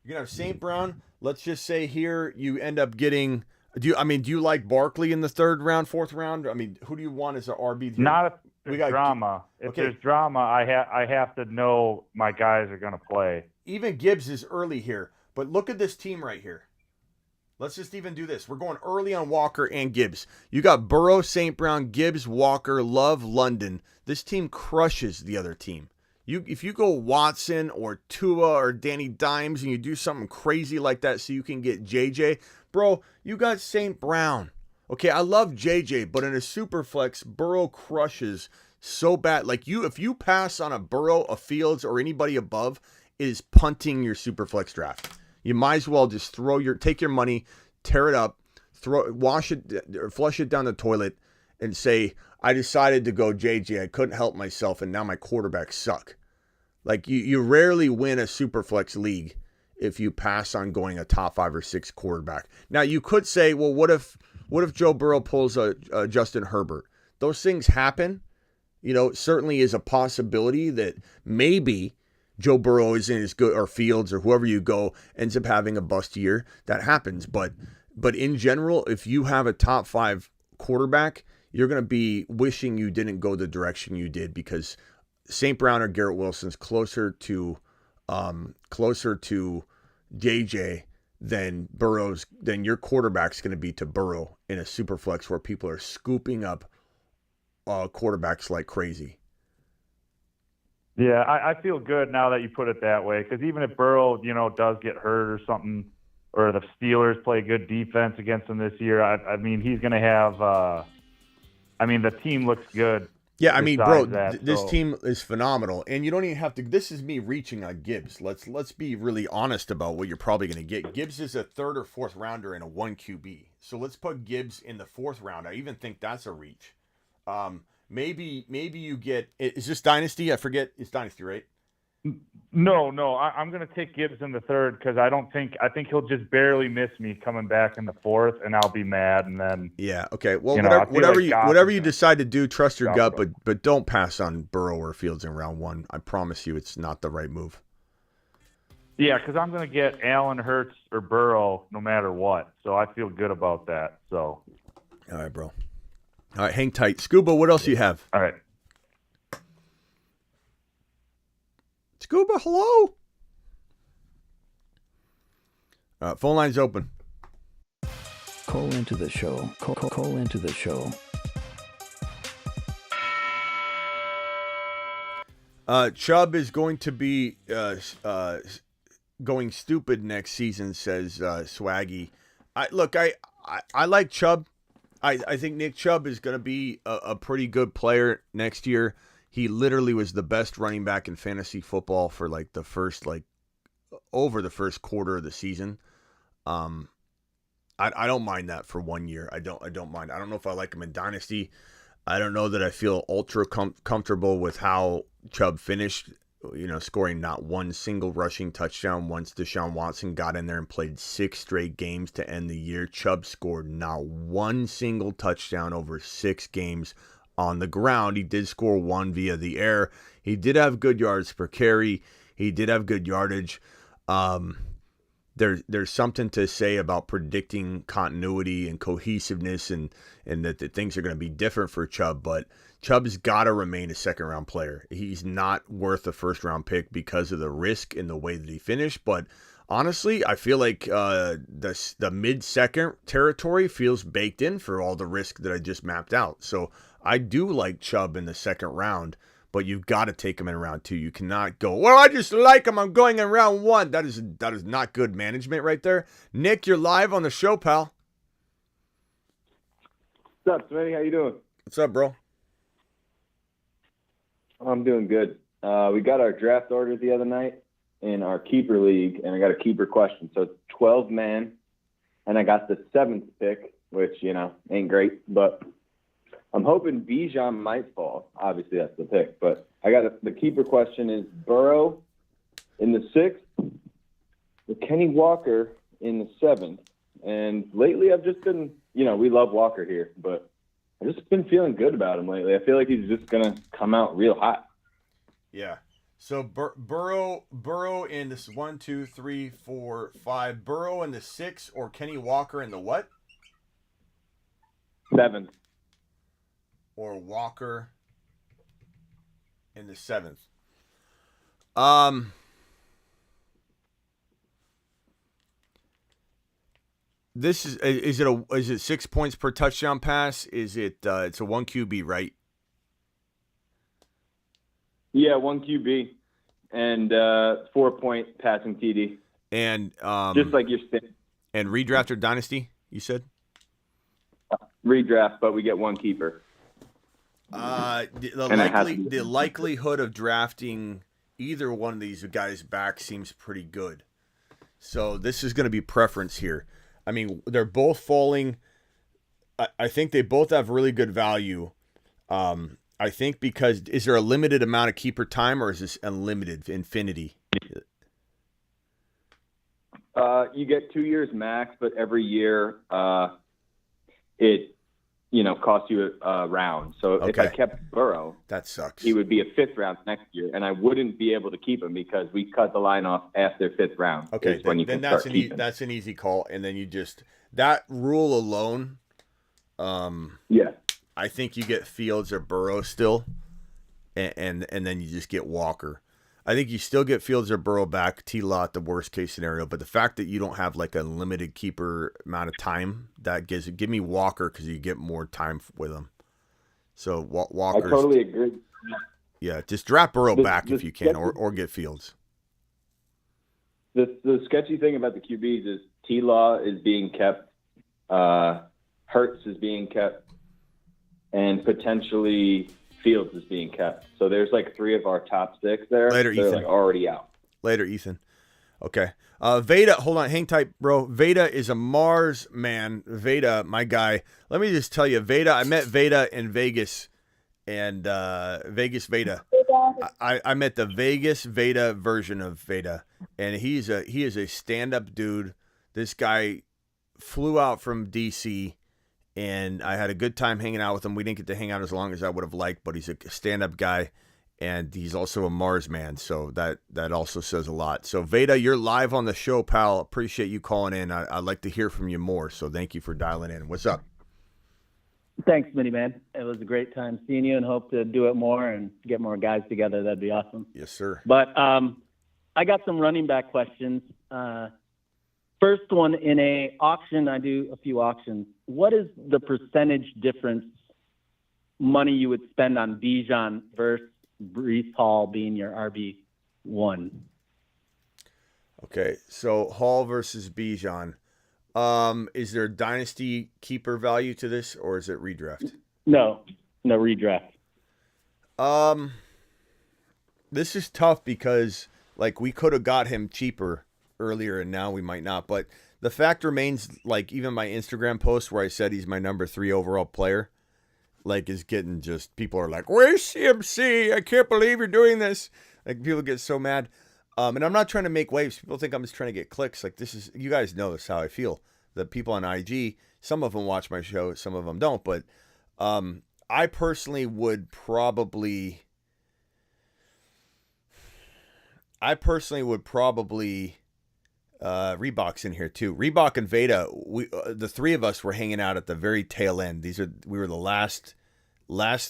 You're going to have St. Brown. Let's just say here you end up getting... Do you like Barkley in the 3rd round, 4th round? Who do you want as an RB? Not if there's drama. If there's drama, I have to know my guys are going to play. Even Gibbs is early here. But look at this team right here. Let's just even do this. We're going early on Walker and Gibbs. You got Burrow, St. Brown, Gibbs, Walker, Love, London. This team crushes the other team. If you go Watson or Tua or Danny Dimes and you do something crazy like that so you can get JJ, bro, you got St. Brown. Okay, I love JJ, but in a Superflex, Burrow crushes so bad. Like if you pass on a Burrow, a Fields, or anybody above, it is punting your Superflex draft. You might as well just take your money, tear it up, wash it, or flush it down the toilet, and say, I decided to go JJ. I couldn't help myself, and now my quarterbacks suck. Like you rarely win a Superflex league if you pass on going a top 5 or 6 quarterback. Now you could say, well, what if Joe Burrow pulls a Justin Herbert? Those things happen. Certainly is a possibility that maybe Joe Burrow isn't as good, or Fields, or whoever you go ends up having a bust year. That happens. But in general, if you have a top 5 quarterback, you're going to be wishing you didn't go the direction you did, because St. Brown or Garrett Wilson's closer to JJ than your quarterback's going to be to Burrow in a Superflex where people are scooping up quarterbacks like crazy. Yeah, I feel good now that you put it that way, because even if Burrow, does get hurt or something, or the Steelers play good defense against him this year, he's going to have the team looks good. Yeah, bro, this team is phenomenal, and you don't even have to. This is me reaching on Gibbs. Let's be really honest about what you're probably going to get. Gibbs is a 3rd or 4th rounder in a 1 QB, so let's put Gibbs in the 4th round. I even think that's a reach. Maybe you get. Is this Dynasty? I forget. It's Dynasty, right? No. I'm going to take Gibbs in the third because I think he'll just barely miss me coming back in the fourth, and I'll be mad. And then yeah, okay. Well, whatever you decide to do, trust your gut, but don't pass on Burrow or Fields in round one. I promise you, it's not the right move. Yeah, because I'm going to get Allen, Hurts, or Burrow no matter what, so I feel good about that. So, all right, bro. All right, hang tight, Scuba. What else do you have? All right. Scuba, hello. Phone line's open. Call into the show. Call into the show. Chubb is going to be going stupid next season, says Swaggy. I like Chubb. I think Nick Chubb is going to be a pretty good player next year. He literally was the best running back in fantasy football for over the first quarter of the season. I don't mind that for 1 year. I don't mind. I don't know if I like him in Dynasty. I don't know that I feel ultra comfortable with how Chubb finished, scoring not one single rushing touchdown once Deshaun Watson got in there and played 6 straight games to end the year. Chubb scored not one single touchdown over 6 games on the ground. He did score 1 via the air. He did have good yards per carry. He did have good yardage. There's something to say about predicting continuity and cohesiveness and that things are going to be different for Chubb, but Chubb's got to remain a second-round player. He's not worth a first-round pick because of the risk in the way that he finished, but honestly, I feel like the mid-second territory feels baked in for all the risk that I just mapped out. So I do like Chubb in the second round, but you've got to take him in round 2. You cannot go, well, I just like him, I'm going in round 1. That is not good management right there. Nick, you're live on the show, pal. What's up, Smitty? How you doing? What's up, bro? I'm doing good. We got our draft order the other night in our keeper league, and I got a keeper question. So it's 12 man, and I got the 7th pick, which, ain't great, but I'm hoping Bijan might fall. Obviously, that's the pick. But I got the keeper question is Burrow in the 6th, with Kenny Walker in the 7th. And lately, I've just been, we love Walker here, but I've just been feeling good about him lately. I feel like he's just going to come out real hot. Yeah. So Burrow in this 1, 2, 3, 4, 5. Burrow in the 6th or Kenny Walker in the what? 7th. Or Walker in the 7th. This is it 6 points per touchdown pass? Is it it's a 1 QB, right? Yeah, 1 QB and 4-point passing TD. And just like your stand. And redraft or dynasty, you said? Redraft, but we get 1 keeper. The likelihood of drafting either one of these guys back seems pretty good. So this is going to be preference here. I mean, they're both falling. I think they both have really good value. I think because is there a limited amount of keeper time or is this unlimited infinity? You get 2 years max, but every year it costs you a round. So if I kept Burrow, that sucks. He would be a 5th round next year, and I wouldn't be able to keep him because we cut the line off after 5th round. Okay, then that's an easy call, and then you just that rule alone. Yeah, I think you get Fields or Burrow still, and then you just get Walker. I think you still get Fields or Burrow back, T-Law at the worst case scenario. But the fact that you don't have like a limited keeper amount of time, that give me Walker because you get more time with him. So Walker. I totally agree. Yeah, just draft Burrow back if you can, or get Fields. The sketchy thing about the QBs is T-Law is being kept, Hurts is being kept, and potentially Fields is being kept. So there's like 3 of our top 6 there. Later, They're Ethan. like already out. Later, Ethan. Okay. Veda, hold on. Hang tight, bro. Veda is a Mars man. Veda, my guy. Let me just tell you, Veda, I met Veda in Vegas, and Vegas Veda. I met the Vegas Veda version of Veda, and he is a stand-up dude. This guy flew out from DC, and I had a good time hanging out with him. We didn't get to hang out as long as I would have liked, but he's a stand-up guy, and he's also a Mars man, so that also says a lot. So Veda, you're live on the show, pal. Appreciate you calling in. I'd like to hear from you more, so thank you for dialing in. What's up? Thanks, Smitty, man. It was a great time seeing you, and hope to do it more and get more guys together. That'd be awesome. Yes, sir. But I got some running back questions. First one, in a auction, I do a few auctions. What is the percentage difference money you would spend on Bijan versus Breece Hall being your RB1? Okay, so Hall versus Bijan. Is there dynasty keeper value to this, or is it redraft? No redraft. This is tough because like we could have got him cheaper earlier, and now we might not. But the fact remains, like even my Instagram post where I said he's my number 3 overall player, like is getting just people are like, "Where's CMC? I can't believe you're doing this." Like people get so mad. And I'm not trying to make waves. People think I'm just trying to get clicks. Like this is, you guys know this how I feel. The people on IG, some of them watch my show, some of them don't. But I personally would probably, Reebok's in here too. Reebok and Veda, the three of us were hanging out at the very tail end. We were the last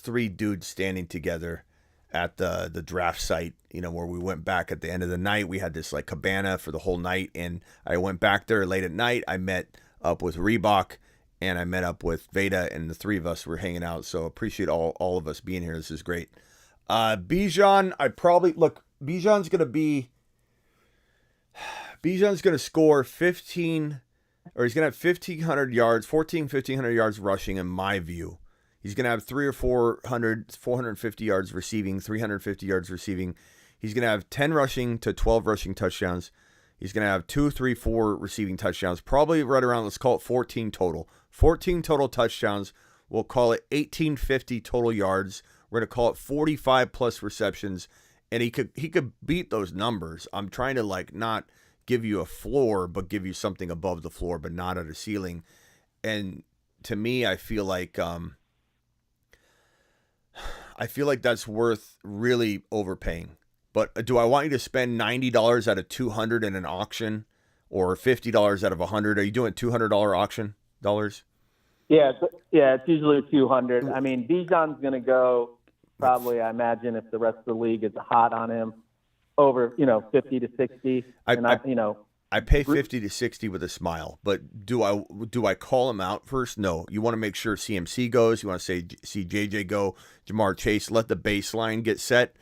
3 dudes standing together at the draft site, where we went back at the end of the night. We had this like cabana for the whole night, and I went back there late at night. I met up with Reebok, and I met up with Veda, and the 3 of us were hanging out. So appreciate all of us being here. This is great. Bijan, Bijan's going to score 15, or he's going to have 1,500 yards, 1,500 yards rushing in my view. He's going to have 450 yards receiving, 350 yards receiving. He's going to have 10 rushing to 12 rushing touchdowns. He's going to have 2, 3, 4 receiving touchdowns. Probably right around, let's call it 14 total. 14 total touchdowns. We'll call it 1,850 total yards. We're going to call it 45 plus receptions. And he could beat those numbers. I'm trying to like not give you a floor, but give you something above the floor, but not at a ceiling. And to me, I feel like that's worth really overpaying. But do I want you to spend $90 out of $200 in an auction, or $50 out of $100? Are you doing $200 auction dollars? Yeah, it's usually $200. I mean, Bijan's going to go probably, I imagine, if the rest of the league is hot on him, over 50 to 60. I pay 50 to 60 with a smile, but do I call him out first? No. You want to make sure CMC goes. You want to see JJ go, Jamar Chase, let the baseline get set,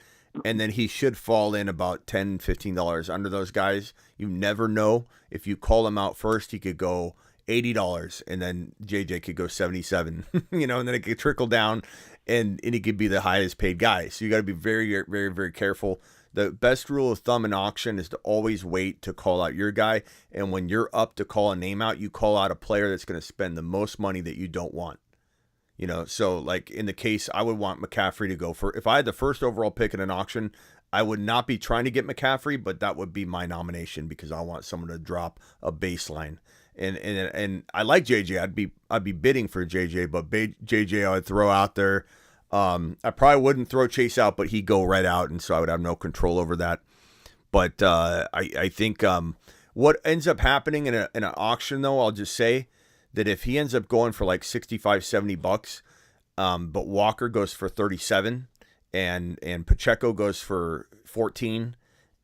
and then he should fall in about $10, $15 under those guys. You never know. If you call him out first, he could go $80, and then JJ could go 77, and then it could trickle down, and he could be the highest paid guy. So you got to be very, very, very careful. The best rule of thumb in auction is to always wait to call out your guy. And when you're up to call a name out, you call out a player that's going to spend the most money that you don't want. So like in the case, I would want McCaffrey to go for, if I had the first overall pick in an auction, I would not be trying to get McCaffrey, but that would be my nomination because I want someone to drop a baseline. And I like JJ. I'd be bidding for JJ, but JJ I would throw out there. I probably wouldn't throw Chase out, but he'd go right out, and so I would have no control over that. But I think what ends up happening in an auction, though, I'll just say that if he ends up going for like $65, $70, but Walker goes for 37, and Pacheco goes for 14,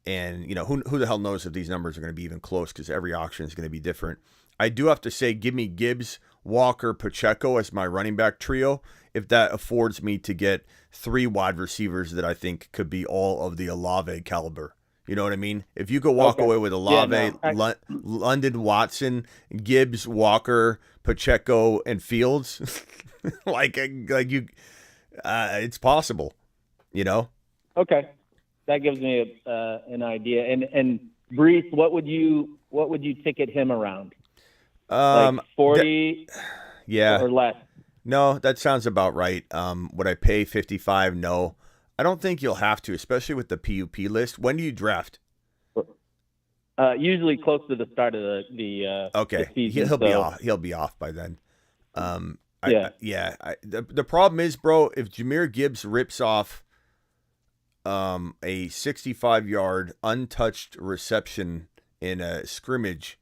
and who the hell knows if these numbers are going to be even close, because every auction is going to be different. I do have to say, give me Gibbs, Walker, Pacheco as my running back trio, if that affords me to get 3 wide receivers that I think could be all of the Olave caliber. You know what I mean? If you could walk away with Olave, London, Watson, Gibbs, Walker, Pacheco, and Fields, like you, it's possible. Okay, that gives me an idea. And Breece, what would you ticket him around? 40, yeah, or less? No, that sounds about right. Would I pay 55? No. I don't think you'll have to, especially with the PUP list. When do you draft? Usually close to the start of the okay. The season, He'll be off. He'll be off by then. Yeah. The problem is, bro, if Jahmyr Gibbs rips off a 65-yard untouched reception in a scrimmage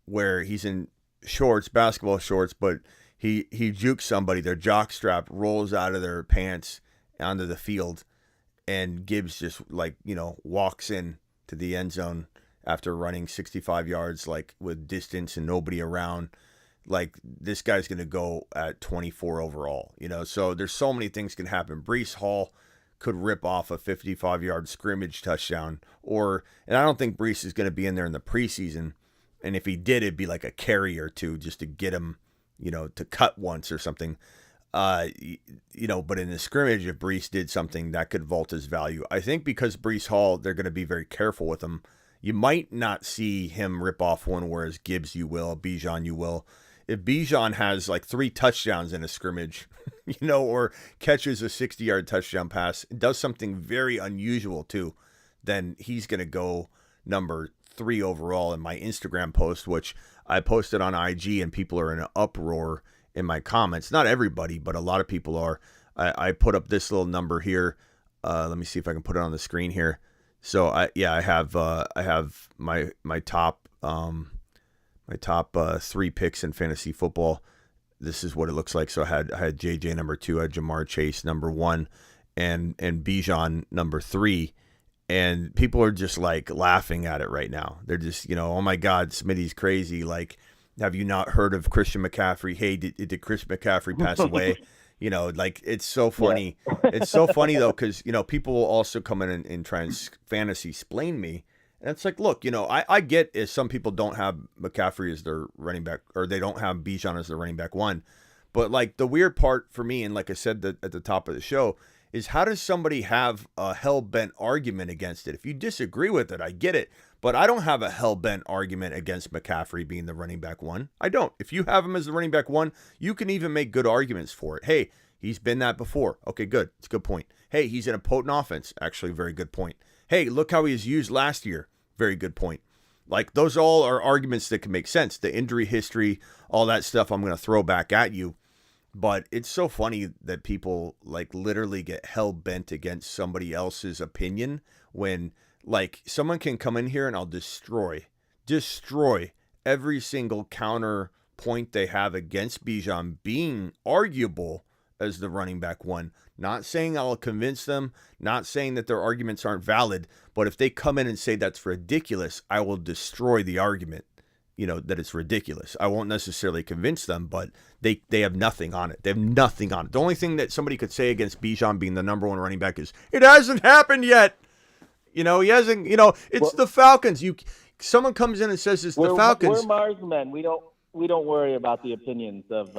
where he's in shorts, basketball shorts, but he jukes somebody, their jock strap rolls out of their pants onto the field, and Gibbs just walks in to the end zone after running 65 yards with distance and nobody around. This guy's going to go at 24 overall, so there's so many things can happen. Breece Hall could rip off a 55-yard scrimmage touchdown, and I don't think Breece is going to be in there in the preseason, and if he did, it'd be like a carry or two just to get him, to cut once or something, but in the scrimmage, if Breece did something, that could vault his value. I think because Breece Hall, they're going to be very careful with him. You might not see him rip off one, whereas Gibbs you will, Bijan you will. If Bijan has 3 touchdowns in a scrimmage, or catches a 60-yard touchdown pass, does something very unusual too, then he's going to go number 3 overall in my Instagram post, which I posted on IG, and people are in an uproar in my comments. Not everybody, but a lot of people are. I put up this little number here. Let me see if I can put it on the screen here. So I have my top 3 picks in fantasy football. This is what it looks like. So I had JJ number 2, I had Jamar Chase number 1, and Bijan number 3. And people are just laughing at it right now. They're just, oh my God, Smitty's crazy. Have you not heard of Christian McCaffrey? Hey, did Christian McCaffrey pass away? It's so funny. Yeah. It's so funny though, because people will also come in and try and fantasy explain me. And it's look, I get if some people don't have McCaffrey as their running back, or they don't have Bijan as their running back 1. But the weird part for me, and like I said at the top of the show, is how does somebody have a hell-bent argument against it? If you disagree with it, I get it. But I don't have a hell-bent argument against McCaffrey being the running back 1. I don't. If you have him as the running back 1, you can even make good arguments for it. Hey, he's been that before. Okay, good. It's a good point. Hey, he's in a potent offense. Actually, very good point. Hey, look how he was used last year. Very good point. Those all are arguments that can make sense. The injury history, all that stuff I'm going to throw back at you. But it's so funny that people literally get hell-bent against somebody else's opinion when someone can come in here and I'll destroy every single counter point they have against Bijan being arguable as the running back 1. Not saying I'll convince them, not saying that their arguments aren't valid, but if they come in and say that's ridiculous, I will destroy the argument, that it's ridiculous. I won't necessarily convince them, but they have nothing on it. They have nothing on it. The only thing that somebody could say against Bijan being the number 1 running back is, it hasn't happened yet. He hasn't, it's the Falcons. Someone comes in and says it's the Falcons. We're Marsmen. We don't worry about the opinions of.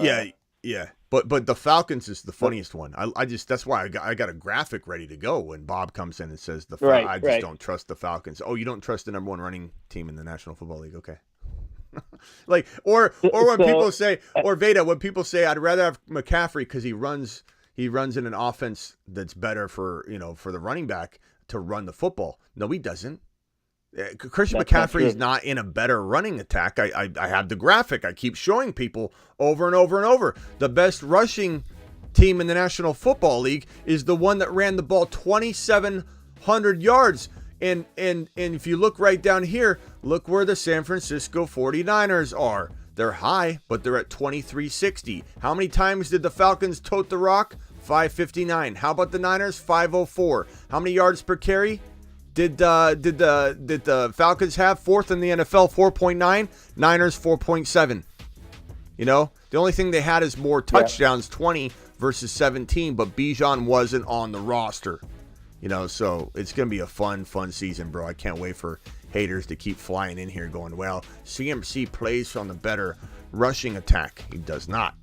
Yeah. But the Falcons is the funniest one. I just, that's why I got a graphic ready to go when Bob comes in and says I just don't trust the Falcons. Oh, you don't trust the number 1 running team in the National Football League? Okay. or when people say, or Veda, when people say I'd rather have McCaffrey because he runs in an offense that's better for the running back to run the football. No, he doesn't. Christian McCaffrey is not in a better running attack. I have the graphic. I keep showing people over and over and over. The best rushing team in the National Football League is the one that ran the ball 2,700 yards. And if you look right down here, look where the San Francisco 49ers are. They're high, but they're at 2,360. How many times did the Falcons tote the rock? 559. How about the Niners? 504. How many yards per carry did the Falcons have? 4th in the NFL, 4.9. Niners 4.7. The only thing they had is more touchdowns, 20 versus 17, but Bijan wasn't on the roster. So it's going to be a fun season, bro. I can't wait for haters to keep flying in here going, well, CMC plays on the better rushing attack. He does not.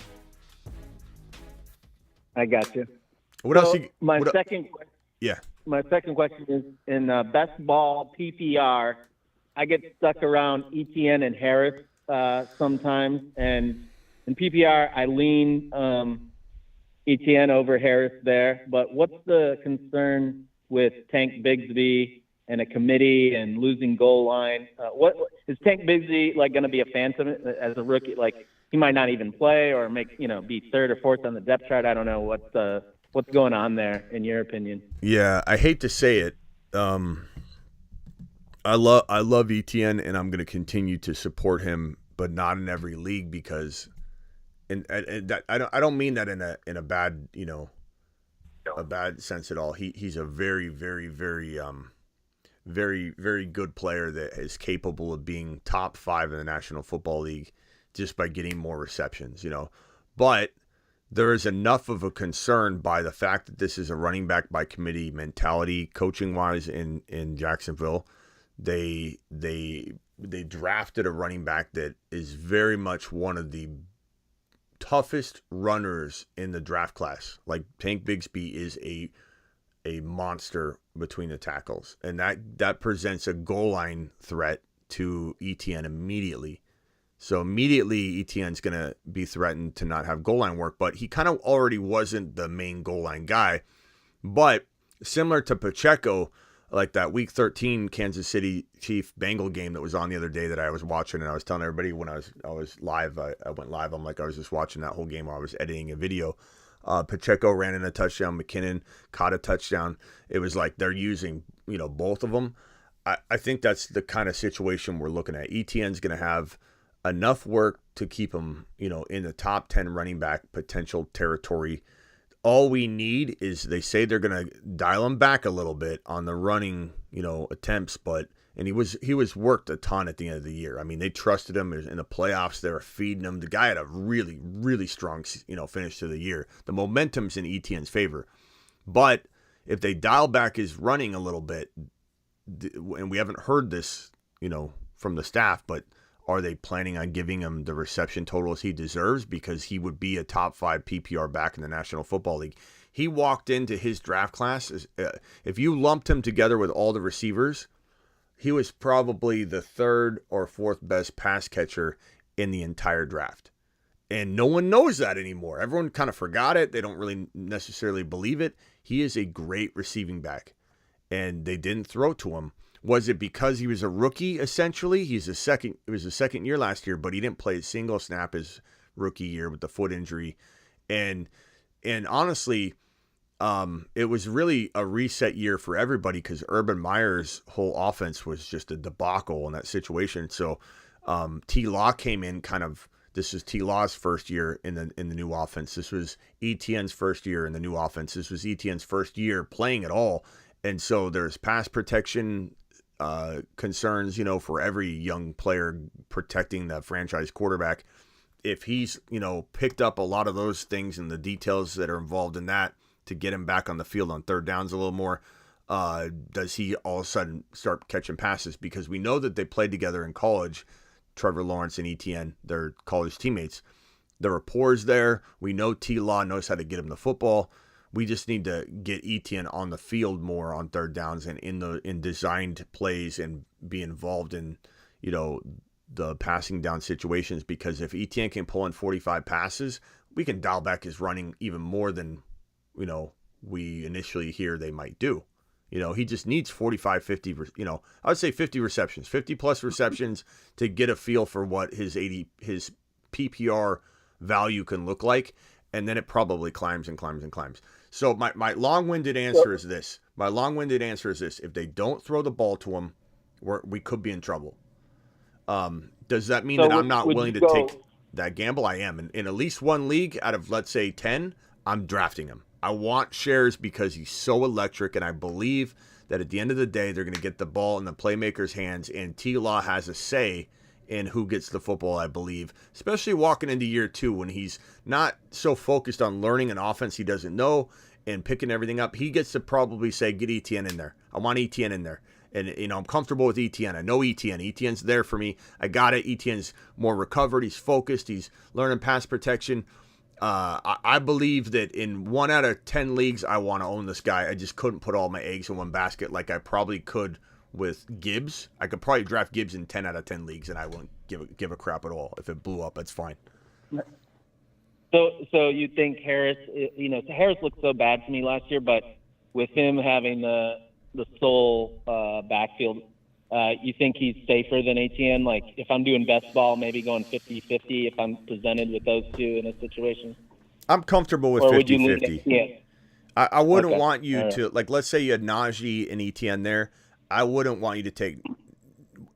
I got you. What else? My second question is in best ball PPR. I get stuck around ETN and Harris sometimes, and in PPR I lean ETN over Harris there, but what's the concern with Tank Bigsby and a committee and losing goal line? What is Tank Bigsby like going to be a phantom as a rookie? Like he might not even play or be third or fourth on the depth chart. I don't know what's going on there in your opinion. Yeah, I hate to say it. I love ETN, and I'm going to continue to support him, but not in every league because, and that I don't mean that in a bad a bad sense at all. He's a very very very very very good player that is capable of being top 5 in the National Football League just by getting more receptions, But there is enough of a concern by the fact that this is a running back by committee mentality, coaching wise in Jacksonville. They drafted a running back that is very much one of the toughest runners in the draft class. Like Tank Bigsby is a monster between the tackles, and that presents a goal line threat to ETN immediately. So immediately ETN's going to be threatened to not have goal line work, but he kind of already wasn't the main goal line guy. But similar to Pacheco, like that Week 13 Kansas City Chief Bengal game that was on the other day that I was watching, and I was telling everybody when I was live, I went live. I'm like, I was just watching that whole game while I was editing a video. Pacheco ran in a touchdown. McKinnon caught a touchdown. It was like they're using, both of them. I think that's the kind of situation we're looking at. ETN's going to have enough work to keep him, in the top 10 running back potential territory. All we need is they say they're going to dial him back a little bit on the running, attempts, and he was worked a ton at the end of the year. I mean, they trusted him in the playoffs. They were feeding him. The guy had a really, really strong, finish to the year. The momentum's in ETN's favor. But if they dial back his running a little bit, and we haven't heard this, from the staff, but are they planning on giving him the reception totals he deserves? Because he would be a top 5 PPR back in the National Football League. He walked into his draft class. If you lumped him together with all the receivers, he was probably the 3rd or 4th best pass catcher in the entire draft. And no one knows that anymore. Everyone kind of forgot it. They don't really necessarily believe it. He is a great receiving back. And they didn't throw to him. Was it because he was a rookie, essentially? It was a second year last year, but he didn't play a single snap his rookie year with the foot injury. And honestly, it was really a reset year for everybody because Urban Meyer's whole offense was just a debacle in that situation. So T. Law came in this is T. Law's first year in the new offense. This was ETN's first year in the new offense. This was ETN's first year playing at all. And so there's pass protection concerns, for every young player protecting the franchise quarterback. If he's, picked up a lot of those things and the details that are involved in that to get him back on the field on third downs a little more, does he all of a sudden start catching passes? Because we know that they played together in college, Trevor Lawrence and ETN, they're college teammates. The rapport's there. We know T. Law knows how to get him the football. We just need to get ETN on the field more on third downs and in designed plays and be involved in, the passing down situations. Because if ETN can pull in 45 passes, we can dial back his running even more than, we initially hear they might do. He just needs 45, 50, I would say 50 receptions, 50 plus receptions to get a feel for what his PPR value can look like. And then it probably climbs and climbs and climbs. So my long-winded answer is this. If they don't throw the ball to him, we could be in trouble. Does that mean that I'm not willing to take that gamble? I am. In at least one league out of, let's say, 10, I'm drafting him. I want shares because he's so electric, and I believe that at the end of the day, they're going to get the ball in the playmaker's hands, and T-Law has a say in who gets the football, I believe, especially walking into year 2 when he's not so focused on learning an offense he doesn't know and picking everything up. He gets to probably say, get ETN in there. I want ETN in there. And, I'm comfortable with ETN. I know ETN. ETN's there for me. I got it. ETN's more recovered. He's focused. He's learning pass protection. I believe that in 1 out of 10 leagues, I want to own this guy. I just couldn't put all my eggs in one basket like I probably could with Gibbs. I could probably draft Gibbs in 10 out of 10 leagues, and I wouldn't give a crap at all. If it blew up, that's fine. So you think Harris? Harris looked so bad to me last year, but with him having the sole backfield, you think he's safer than ATN? Like if I'm doing best ball, maybe going 50-50 if I'm presented with those two in a situation. I'm comfortable with 50-50. Yeah. I wouldn't want you to, like, let's say you had Najee and ETN there. I wouldn't want you to take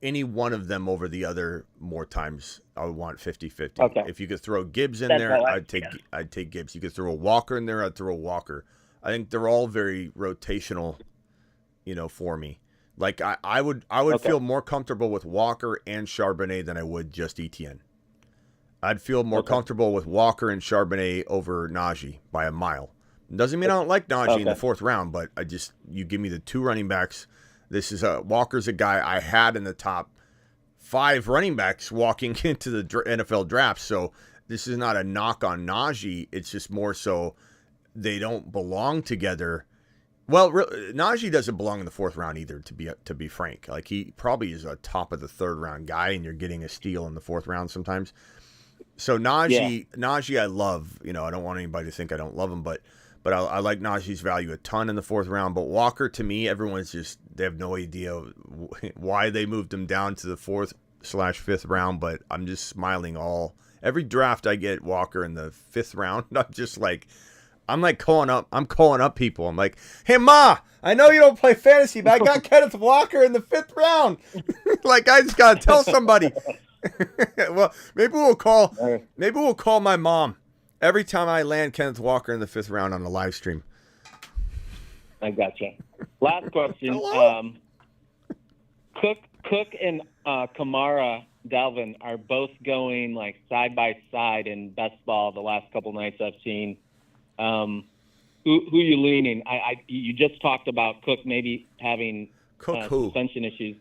any one of them over the other more times. I would want 50-50. Okay. If you could throw Gibbs in there, I'd take Gibbs. You could throw a Walker in there, I'd throw a Walker. I think they're all very rotational, for me. Like I would feel more comfortable with Walker and Charbonnet than I would just ETN. I'd feel more comfortable with Walker and Charbonnet over Najee by a mile. Doesn't mean I don't like Najee in the fourth round, but you give me the two running backs. Walker's a guy I had in the top 5 running backs walking into the NFL draft. So this is not a knock on Najee. It's just more so they don't belong together. Well, Najee doesn't belong in the fourth round either, to be frank. Like he probably is a top of the third round guy, and you're getting a steal in the fourth round sometimes. So Najee, I love. I don't want anybody to think I don't love him, but I like Najee's value a ton in the fourth round. But Walker, to me, they have no idea why they moved him down to the 4th/5th round. But I'm just smiling every draft I get Walker in the 5th round. I'm calling up people. I'm like, hey Ma, I know you don't play fantasy, but I got Kenneth Walker in the 5th round. Like I just gotta tell somebody. Well, maybe we'll call my mom every time I land Kenneth Walker in the 5th round on the live stream. I gotcha. Last question. Cook and Kamara Dalvin are both going like side by side in best ball the last couple nights I've seen. Who you leaning? You just talked about Cook maybe having suspension issues.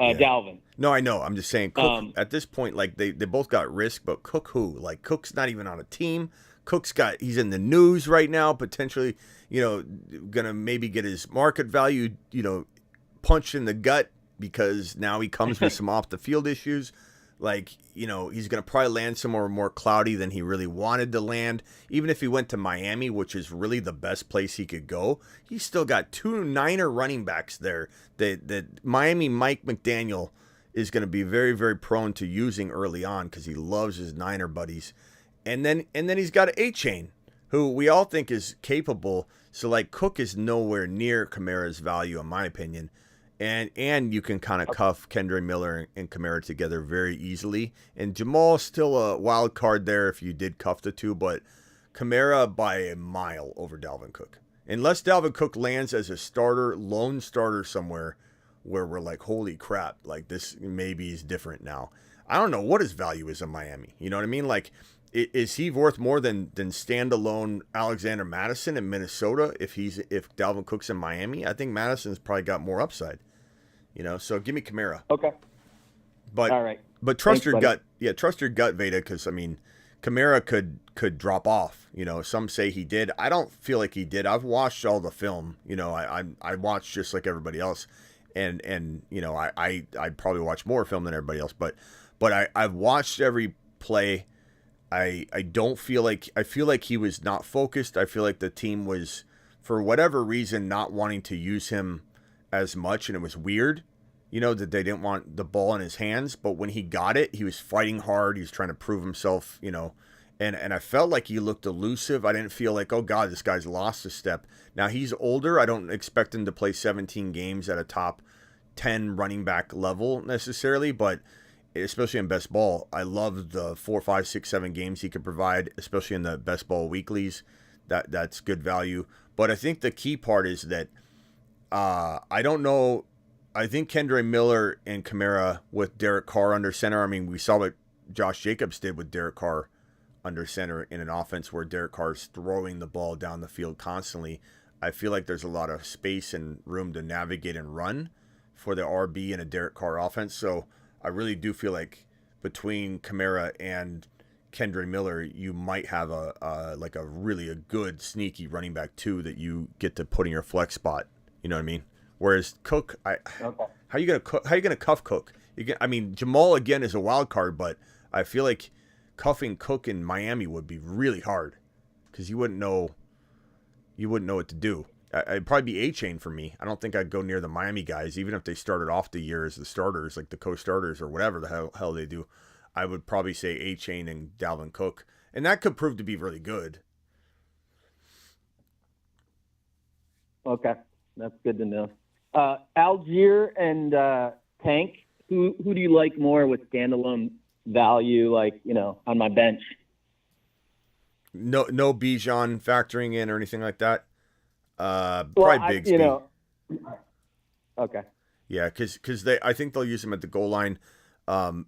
Dalvin. No, I know. I'm just saying Cook at this point, like they both got risk, but Cook who? Like Cook's not even on a team. He's in the news right now, potentially, gonna maybe get his market value, punched in the gut because now he comes with some off the field issues. Like, he's going to probably land somewhere more cloudy than he really wanted to land. Even if he went to Miami, which is really the best place he could go, he's still got 2 Niner running backs there that Miami Mike McDaniel is going to be very, very prone to using early on because he loves his Niner buddies. And then he's got A-Chain, who we all think is capable. So, like, Cook is nowhere near Kamara's value, in my opinion. And you can kind of cuff Kendre Miller and Kamara together very easily. And Jamal's still a wild card there if you did cuff the two, but Kamara by a mile over Dalvin Cook. Unless Dalvin Cook lands as a lone starter somewhere where we're like, holy crap, like this maybe is different now. I don't know what his value is in Miami. You know what I mean? Like, is he worth more than standalone Alexander Madison in Minnesota if Dalvin Cook's in Miami? I think Madison's probably got more upside. So give me Kamara. Okay. But all right. But trust your gut. Yeah, trust your gut, Veda, because Kamara could drop off. Some say he did. I don't feel like he did. I've watched all the film. I watched just like everybody else, and I probably watch more film than everybody else. But I've watched every play. I feel like he was not focused. I feel like the team was, for whatever reason, not wanting to use him as much, and it was weird, that they didn't want the ball in his hands. But when he got it, he was fighting hard. He was trying to prove himself, and I felt like he looked elusive. I didn't feel like, oh God, this guy's lost a step. Now he's older. I don't expect him to play 17 games at a top 10 running back level necessarily, but especially in best ball, I love the 4, 5, 6, 7 games he could provide, especially in the best ball weeklies. That's good value. But I think the key part is that I don't know. I think Kendre Miller and Kamara with Derek Carr under center. I mean, we saw what Josh Jacobs did with Derek Carr under center in an offense where Derek Carr is throwing the ball down the field constantly. I feel like there's a lot of space and room to navigate and run for the RB in a Derek Carr offense. So I really do feel like between Kamara and Kendre Miller, you might have a really good sneaky running back too that you get to put in your flex spot. You know what I mean? Whereas Cook, how you gonna cuff Cook? Jamal again is a wild card, but I feel like cuffing Cook in Miami would be really hard because you wouldn't know what to do. It'd probably be A-Chain for me. I don't think I'd go near the Miami guys, even if they started off the year as the starters, like the co-starters or whatever the hell they do. I would probably say A-Chain and Dalvin Cook, and that could prove to be really good. Okay, that's good to know. Algier and Tank, who do you like more with standalone value, like, on my bench? No Bijan factoring in or anything like that. Probably Bigsby. Okay. Yeah, because I think they'll use him at the goal line.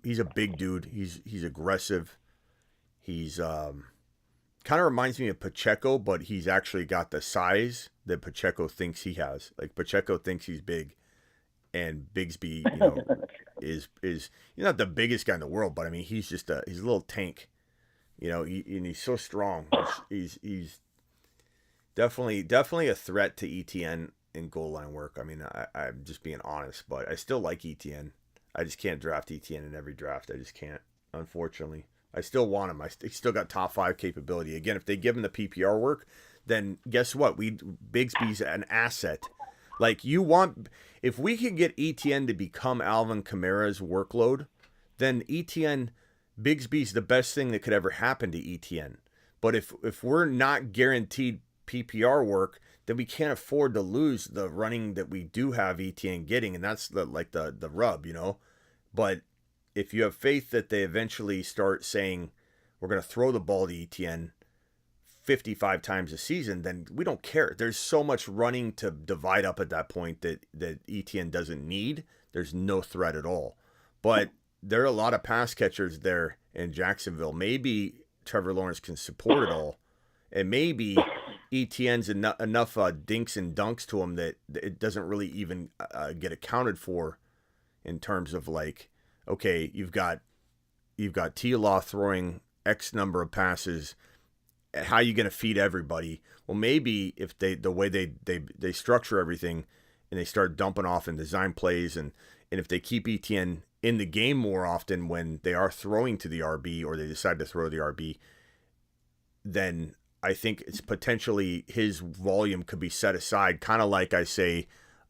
He's a big dude. He's aggressive. He's kind of reminds me of Pacheco, but he's actually got the size that Pacheco thinks he has. Like Pacheco thinks he's big, and Bigsby, is he's not the biggest guy in the world, but I mean he's a little tank. And he's so strong. He's definitely a threat to ETN in goal line work. I mean, I'm just being honest, but I still like ETN. I just can't draft ETN in every draft. I just can't, unfortunately. I still want him. He still got top 5 capability. Again, if they give him the PPR work, then guess what? Bigsby's an asset. Like if we can get ETN to become Alvin Kamara's workload, then Bigsby's the best thing that could ever happen to ETN. But if we're not guaranteed PPR work, then we can't afford to lose the running that we do have ETN getting, and that's the rub, But if you have faith that they eventually start saying we're going to throw the ball to ETN 55 times a season, then we don't care. There's so much running to divide up at that point that ETN doesn't need. There's no threat at all. But there are a lot of pass catchers there in Jacksonville. Maybe Trevor Lawrence can support it all, and maybe ETN's enough dinks and dunks to him that it doesn't really even get accounted for in terms of like, okay, you've got T-Law throwing X number of passes. How are you going to feed everybody? Well, maybe if the way they structure everything and they start dumping off and design plays, and if they keep ETN in the game more often when they are throwing to the RB or they decide to throw the RB, then I think it's potentially his volume could be set aside, kind of like I say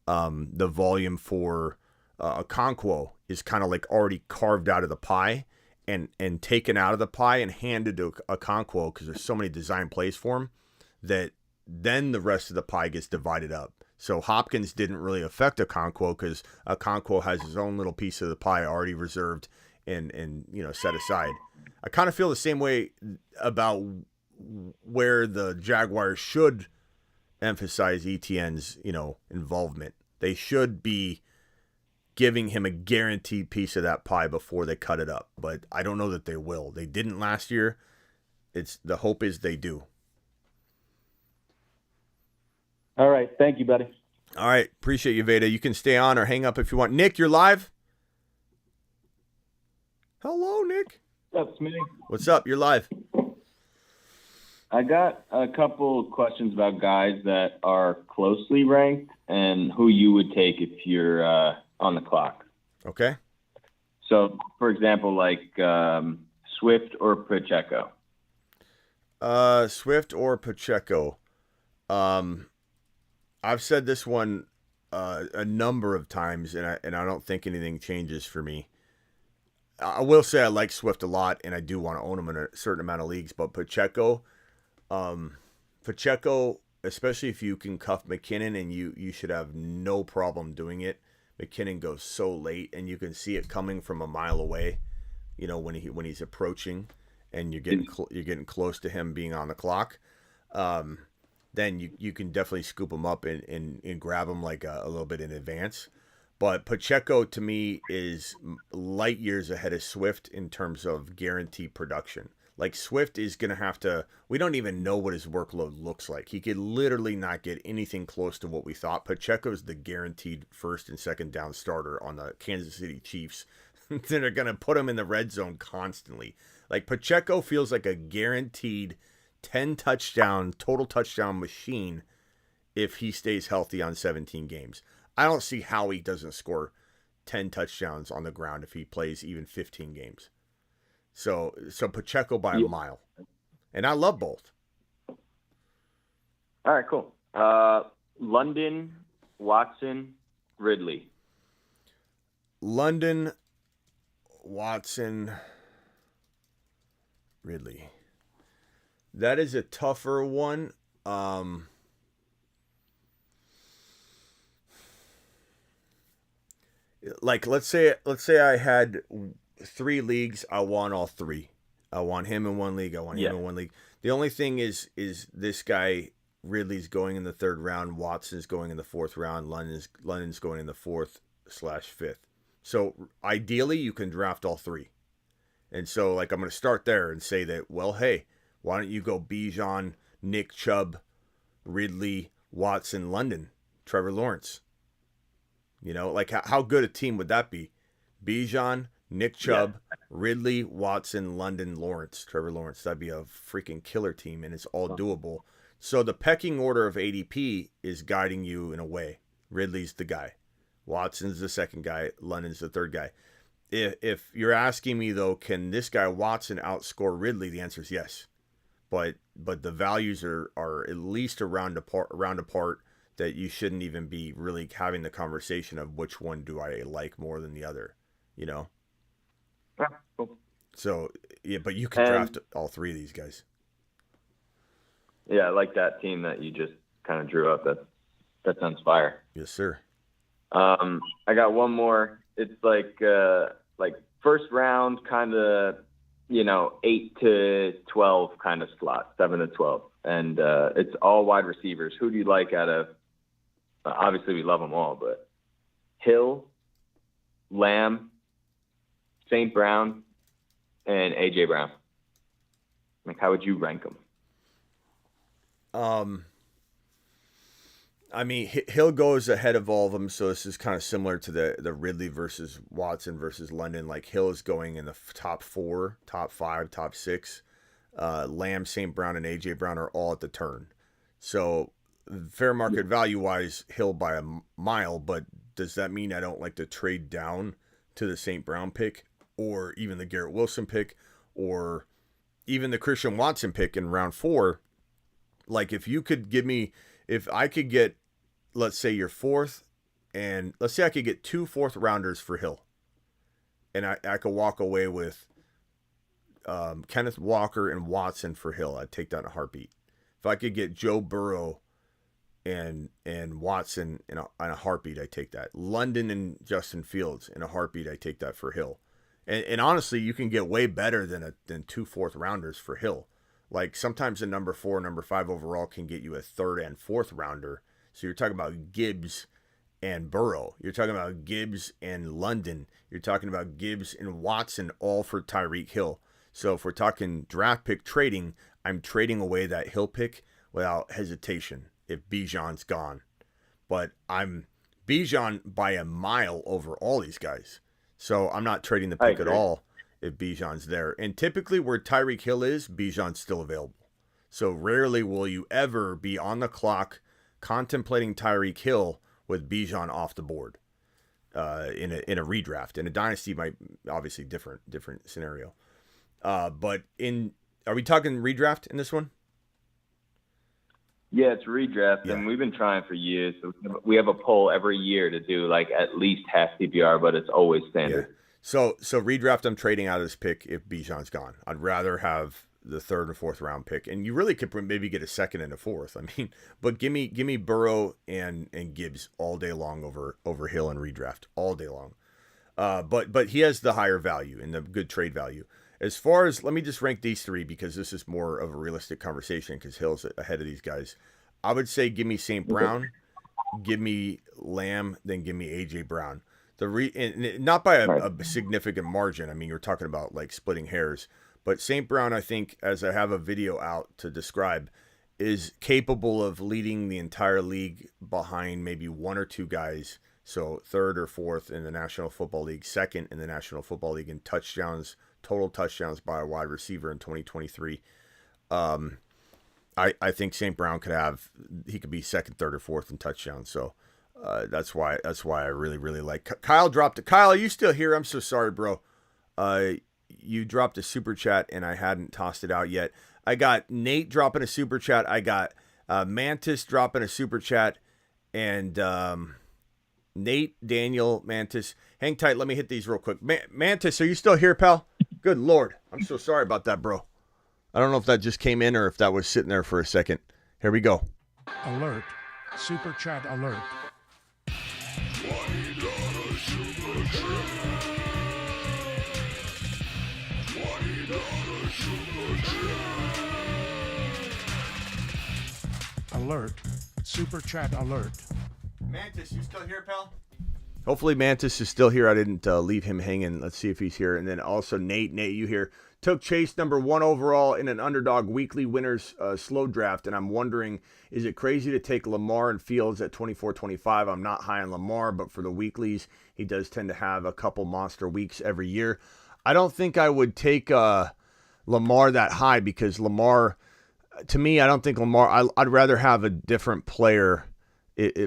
the volume for Okonkwo is kind of like already carved out of the pie and taken out of the pie and handed to Okonkwo because there's so many design plays for him that then the rest of the pie gets divided up. So Hopkins didn't really affect Okonkwo because Okonkwo has his own little piece of the pie already reserved and set aside. I kind of feel the same way about where the Jaguars should emphasize ETN's, involvement. They should be giving him a guaranteed piece of that pie before they cut it up. But I don't know that they will. They didn't last year. The hope is they do. All right. Thank you, buddy. All right. Appreciate you, Veda. You can stay on or hang up if you want. Nick, you're live? Hello, Nick. What's up, Smitty? What's up? You're live. I got a couple questions about guys that are closely ranked and who you would take if you're on the clock. Okay. So, for example, like Swift or Pacheco. Swift or Pacheco. I've said this one a number of times, and I don't think anything changes for me. I will say I like Swift a lot, and I do want to own him in a certain amount of leagues. But Pacheco, especially if you can cuff McKinnon, and you should have no problem doing it. McKinnon goes so late, and you can see it coming from a mile away. When he's approaching, and you're getting close to him being on the clock. Then you can definitely scoop him up and grab him like a little bit in advance. But Pacheco, to me, is light years ahead of Swift in terms of guaranteed production. Like, Swift is going to have to – we don't even know what his workload looks like. He could literally not get anything close to what we thought. Pacheco's the guaranteed first and second down starter on the Kansas City Chiefs. They're going to put him in the red zone constantly. Like, Pacheco feels like a guaranteed – 10 touchdown, total touchdown machine if he stays healthy on 17 games. I don't see how he doesn't score 10 touchdowns on the ground if he plays even 15 games. So Pacheco by a mile. And I love both. All right, cool. London, Watson, Ridley. London, Watson, Ridley. That is a tougher one. Like let's say I had 3 leagues, I want all 3. I want him in one league, I want him in one league. The only thing is this guy Ridley's going in the 3rd round, Watson's going in the 4th round, London's going in the 4th/5th. So ideally you can draft all 3. And so like I'm going to start there and say that, well, hey, why don't you go Bijan, Nick Chubb, Ridley, Watson, London, Trevor Lawrence? You know, like how good a team would that be? Bijan, Nick Chubb, Ridley, Watson, London, Lawrence, Trevor Lawrence. That'd be a freaking killer team, and it's all doable. So the pecking order of ADP is guiding you in a way. Ridley's the guy. Watson's the 2nd guy. London's the 3rd guy. If you're asking me, though, can this guy Watson outscore Ridley? The answer is yes. But the values are at least around apart that you shouldn't even be really having the conversation of which one do I like more than the other, you know? Yeah, cool. So, yeah, but you can draft all 3 of these guys. Yeah, I like that team that you just kind of drew up. That sounds fire. Yes, sir. I got one more. It's like 1st round kind of, 8 to 12 kind of slot, 7 to 12. And it's all wide receivers. Who do you like out of, obviously we love them all, but Hill, Lamb, St. Brown, and A.J. Brown? Like, how would you rank them? I mean, Hill goes ahead of all of them, so this is kind of similar to the Ridley versus Watson versus London. Like, Hill is going in the top 4, top 5, top 6. Lamb, St. Brown, and A.J. Brown are all at the turn. So, fair market value-wise, Hill by a mile, but does that mean I don't like to trade down to the St. Brown pick, or even the Garrett Wilson pick, or even the Christian Watson pick in round 4? Like, if I could get, let's say, your 4th, and let's say I could get 2 4th rounders for Hill, and I could walk away with Kenneth Walker and Watson for Hill, I'd take that in a heartbeat. If I could get Joe Burrow and Watson in a heartbeat, I'd take that. London and Justin Fields in a heartbeat, I'd take that for Hill. And honestly, you can get way better than 2 4th rounders for Hill. Like, sometimes a number 4, number 5 overall can get you a 3rd and 4th rounder. So you're talking about Gibbs and Burrow. You're talking about Gibbs and London. You're talking about Gibbs and Watson, all for Tyreek Hill. So if we're talking draft pick trading, I'm trading away that Hill pick without hesitation if Bijan's gone. But I'm Bijan by a mile over all these guys. So I'm not trading the pick at all if Bijan's there. And typically where Tyreek Hill is, Bijan's still available. So rarely will you ever be on the clock contemplating Tyreek Hill with Bijan off the board in a redraft. In a dynasty, might obviously different scenario. But are we talking redraft in this one? Yeah, it's redraft, and we've been trying for years. So we have a poll every year to do like at least half PPR, but it's always standard. Yeah. So redraft, I'm trading out of this pick if Bijan's gone. I'd rather have the 3rd or 4th round pick, and you really could maybe get a 2nd and a 4th. I mean, but give me Burrow and Gibbs all day long over Hill and redraft all day long. But he has the higher value and the good trade value. As far as, let me just rank these 3 because this is more of a realistic conversation because Hill's ahead of these guys. I would say give me St. Brown, give me Lamb, then give me A.J. Brown. And not by a significant margin. I mean, you're talking about like splitting hairs. But St. Brown, I think, as I have a video out to describe, is capable of leading the entire league behind maybe 1 or 2 guys. So 3rd or 4th in the National Football League, 2nd in the National Football League in touchdowns, total touchdowns by a wide receiver in 2023. I think St. Brown he could be 2nd, 3rd, or 4th in touchdowns. So that's why I really, really like. Kyle dropped it. Kyle, are you still here? I'm so sorry, bro. you dropped a super chat and I hadn't tossed it out yet. I got Nate dropping a super chat. I got Mantis dropping a super chat, and Nate, Daniel, Mantis. Hang tight. Let me hit these real quick. Mantis, are you still here, pal? Good Lord. I'm so sorry about that, bro. I don't know if that just came in or if that was sitting there for a second. Here we go. Alert. Super chat alert. Alert. Super chat alert. Mantis, you still here, pal? Hopefully Mantis is still here. I didn't leave him hanging. Let's see if he's here. And then also Nate, you here. Took Chase number 1 overall in an underdog weekly winners slow draft. And I'm wondering, is it crazy to take Lamar and Fields at 24-25? I'm not high on Lamar, but for the weeklies, he does tend to have a couple monster weeks every year. I don't think I would take Lamar that high because Lamar, to me, I don't think Lamar, I'd rather have a different player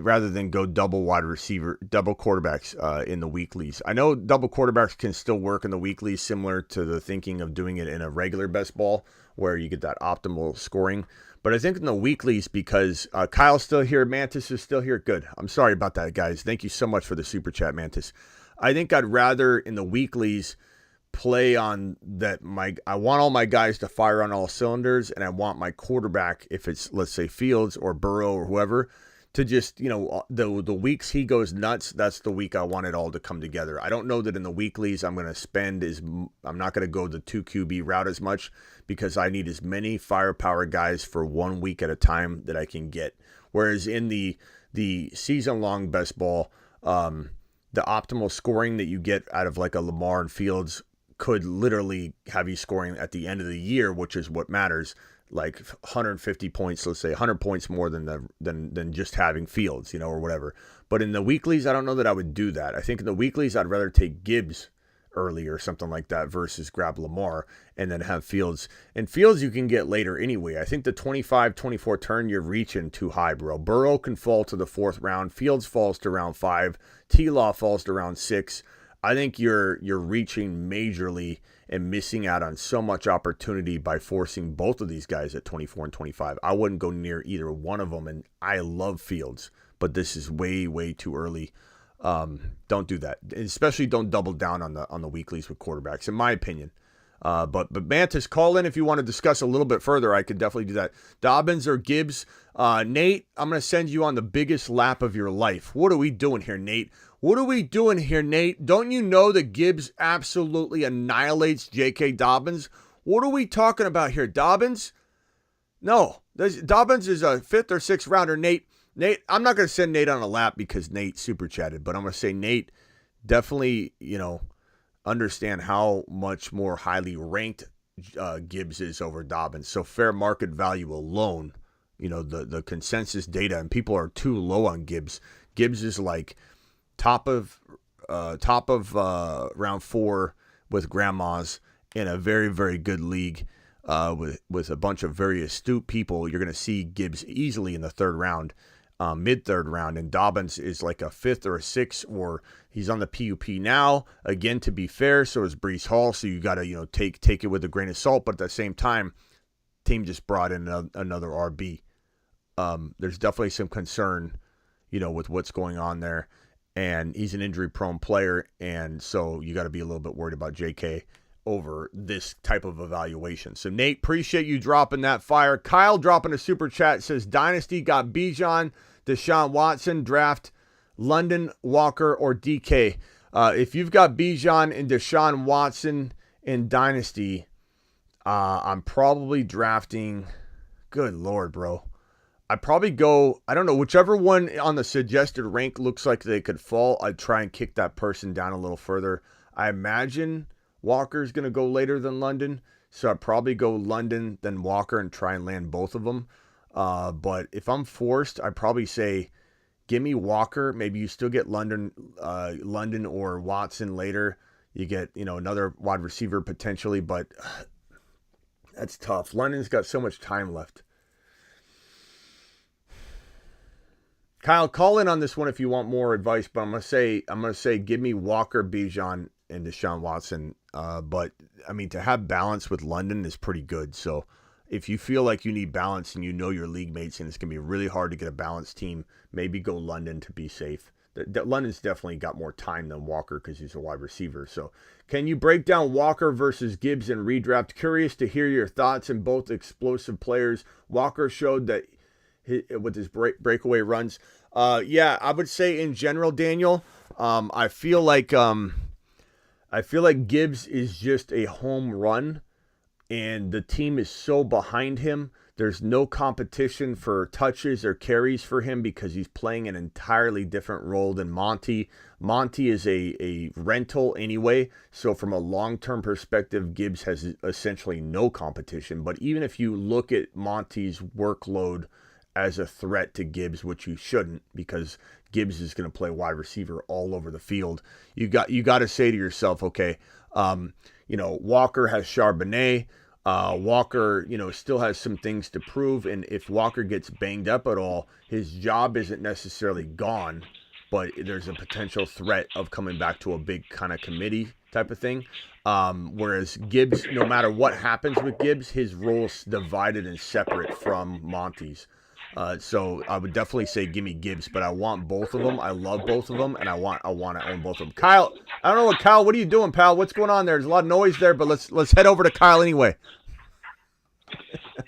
rather than go double wide receiver, double quarterbacks in the weeklies. I know double quarterbacks can still work in the weeklies, similar to the thinking of doing it in a regular best ball where you get that optimal scoring. But I think in the weeklies, because Kyle's still here, Mantis is still here. Good. I'm sorry about that, guys. Thank you so much for the super chat, Mantis. I think I'd rather in the weeklies play on that. I want all my guys to fire on all cylinders, and I want my quarterback, if it's, let's say, Fields or Burrow or whoever, to just, the weeks he goes nuts, that's the week I want it all to come together. I don't know that in the weeklies I'm going to I'm not going to go the 2 QB route as much because I need as many firepower guys for 1 week at a time that I can get. Whereas in the season-long best ball, the optimal scoring that you get out of like a Lamar and Fields could literally have you scoring at the end of the year, which is what matters. Like 150 points, let's say 100 points more than just having Fields, or whatever. But in the weeklies, I don't know that I would do that. I think in the weeklies, I'd rather take Gibbs early or something like that versus grab Lamar and then have Fields. And Fields you can get later anyway. I think the 25-24 turn, you're reaching too high, bro. Burrow can fall to the 4th round. Fields falls to round 5. T-Law falls to round 6. I think you're reaching majorly and missing out on so much opportunity by forcing both of these guys at 24 and 25. I wouldn't go near either one of them, and I love Fields, but this is way, way too early. Don't do that. Especially don't double down on the weeklies with quarterbacks, in my opinion. But Mantis, call in if you want to discuss a little bit further. I could definitely do that. Dobbins or Gibbs. Nate, I'm going to send you on the biggest lap of your life. What are we doing here, Nate? What are we doing here, Nate? Don't you know that Gibbs absolutely annihilates J.K. Dobbins? What are we talking about here? Dobbins? No. Dobbins is a 5th or 6th rounder. Nate, I'm not going to send Nate on a lap because Nate super chatted, but I'm going to say Nate definitely, understand how much more highly ranked Gibbs is over Dobbins. So fair market value alone, the consensus data, and people are too low on Gibbs. Gibbs is like top of round 4 with grandmas in a very, very good league with a bunch of very astute people. You're going to see Gibbs easily in the 3rd round, mid-3rd round, and Dobbins is like a 5th or a 6th, or he's on the PUP now. Again, to be fair, so is Breece Hall, so you got to take it with a grain of salt, but at the same time, team just brought in another RB. There's definitely some concern, with what's going on there. And he's an injury-prone player, and so you got to be a little bit worried about JK over this type of evaluation. So, Nate, appreciate you dropping that fire. Kyle dropping a super chat, says, Dynasty got Bijan, Deshaun Watson, draft London, Walker, or DK. If you've got Bijan and Deshaun Watson in Dynasty, I'm probably drafting, good Lord, bro. I'd probably go, I don't know, whichever one on the suggested rank looks like they could fall, I'd try and kick that person down a little further. I imagine Walker's going to go later than London, so I'd probably go London, then Walker, and try and land both of them. But if I'm forced, I'd probably say, give me Walker. Maybe you still get London or Watson later. You get, another wide receiver potentially, but that's tough. London's got so much time left. Kyle, call in on this one if you want more advice, but I'm gonna say give me Walker, Bijan, and Deshaun Watson. But, I mean, to have balance with London is pretty good. So if you feel like you need balance and you know your league mates and it's going to be really hard to get a balanced team, maybe go London to be safe. London's definitely got more time than Walker because he's a wide receiver. So can you break down Walker versus Gibbs in redraft? Curious to hear your thoughts in both explosive players. Walker showed that with his breakaway runs. Yeah, I would say in general, Daniel, I feel like Gibbs is just a home run, and the team is so behind him. There's no competition for touches or carries for him because he's playing an entirely different role than Monty. Monty is a rental anyway, so from a long-term perspective, Gibbs has essentially no competition. But even if you look at Monty's workload as a threat to Gibbs, which you shouldn't, because Gibbs is going to play wide receiver all over the field, you got to say to yourself, okay, Walker has Charbonnet. Walker, still has some things to prove, and if Walker gets banged up at all, his job isn't necessarily gone, but there's a potential threat of coming back to a big kind of committee type of thing. Whereas Gibbs, no matter what happens with Gibbs, his role's divided and separate from Monty's. So I would definitely say give me Gibbs, but I want both of them. I love both of them, and I want to own both of them. Kyle, I don't know Kyle, what are you doing, pal? What's going on there? There's a lot of noise there, but let's head over to Kyle anyway.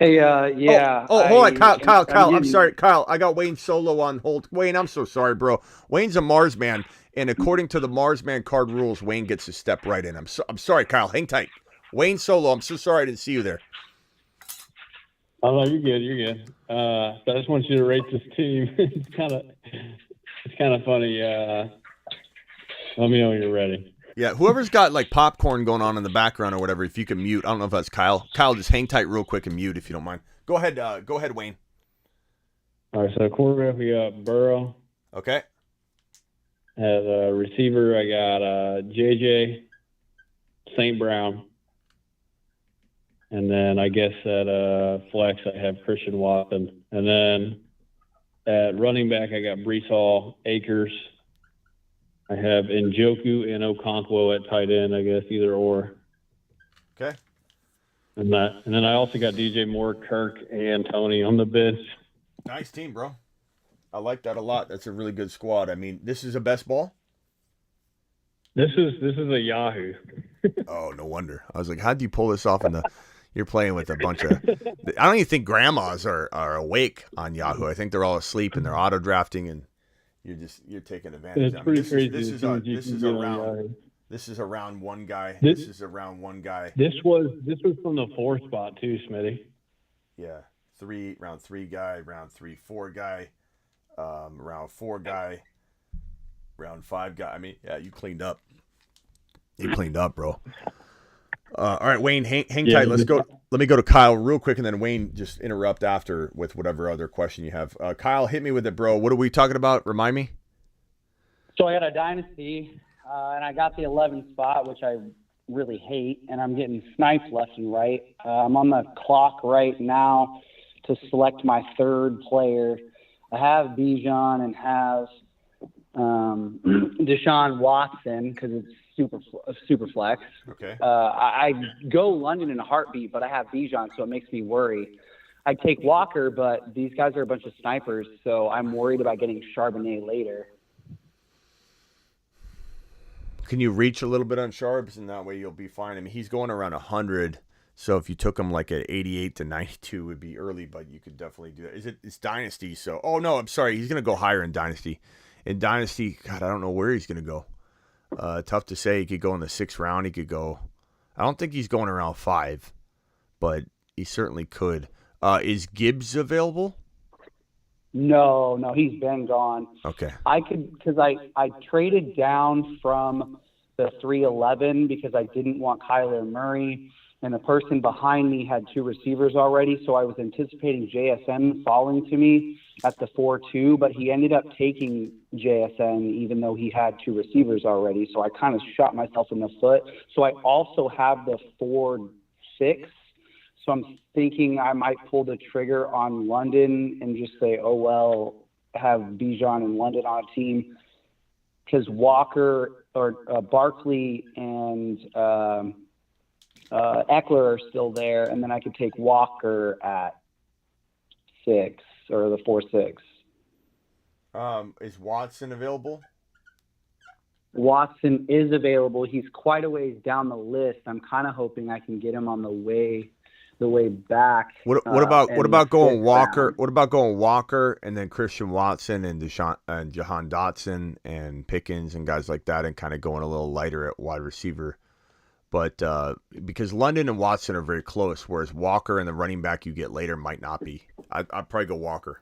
Hey, yeah. Hold on, Kyle. I'm sorry, Kyle. I got Wayne Solo on hold. Wayne, I'm so sorry, bro. Wayne's a Mars man, and according to the Mars man card rules, Wayne gets to step right in. I'm sorry, Kyle. Hang tight. Wayne Solo, I'm so sorry I didn't see you there. Oh, no, you're good. You're good. I just want you to rate this team. It's kind of funny. Let me know when you're ready. Yeah, whoever's got like popcorn going on in the background or whatever, if you can mute. I don't know if that's Kyle. Kyle, just hang tight real quick and mute if you don't mind. Go ahead, Wayne. All right, so quarterback we got Burrow. Okay. As a receiver, I got JJ, St. Brown. And then I guess at flex, I have Christian Watson. And then at running back, I got Breece Hall, Akers. I have Njoku and Okonkwo at tight end, I guess, either or. Okay. And then I also got DJ Moore, Kirk, and Tony on the bench. Nice team, bro. I like that a lot. That's a really good squad. I mean, this is a best ball? This is a Yahoo. Oh, no wonder. I was like, how'd you pull this off you're playing with a bunch of I don't even think grandmas are awake on Yahoo. I think they're all asleep and they're auto drafting and you're taking advantage. It's pretty crazy. This is around one guy. This is around one guy. This was from the 4 spot too, Smitty. Yeah. Round 3 guy, round 3, 4 guy, round 4 guy, round 5 guy. I mean, yeah, you cleaned up. You cleaned up, bro. All right, Wayne, hang tight. Let's go. Let me go to Kyle real quick, and then Wayne just interrupt after with whatever other question you have. Kyle, hit me with it, bro. What are we talking about? Remind me. So I had a Dynasty, and I got the 11th spot, which I really hate, and I'm getting sniped left and right. I'm on the clock right now to select my third player. I have Bijan and have Deshaun Watson because it's super flex. Okay. I go London in a heartbeat, but I have Bijan, so it makes me worry. I take Walker, but these guys are a bunch of snipers, so I'm worried about getting Charbonnet later. Can you reach a little bit on Charbs, and that way you'll be fine? I mean, he's going around 100, so if you took him like at 88 to 92, it would be early, but you could definitely do that. It's Dynasty, so... Oh, no, I'm sorry. He's going to go higher in Dynasty. In Dynasty, God, I don't know where he's going to go. Tough to say. He could go in the 6th round. He could go... I don't think he's going around 5, but he certainly could. Is Gibbs available? No, he's been gone. Okay. I could, because I traded down from the 311 because I didn't want Kyler Murray, and the person behind me had 2 receivers already, so I was anticipating JSN falling to me at the 4-2, but he ended up taking JSN even though he had 2 receivers already, so I kind of shot myself in the foot. So I also have the 4-6, so I'm thinking I might pull the trigger on London and just say, have Bijan and London on a team, because Walker Barkley and Eckler are still there, and then I could take Walker at 6 or the 4-6. Is Watson available? Watson is available. He's quite a ways down the list. I'm kind of hoping I can get him on the way back. What about going Walker? Round. What about going Walker and then Christian Watson and Jahan Dotson and Pickens and guys like that, and kind of going a little lighter at wide receiver? But because London and Watson are very close, whereas Walker and the running back you get later might not be. I'd probably go Walker.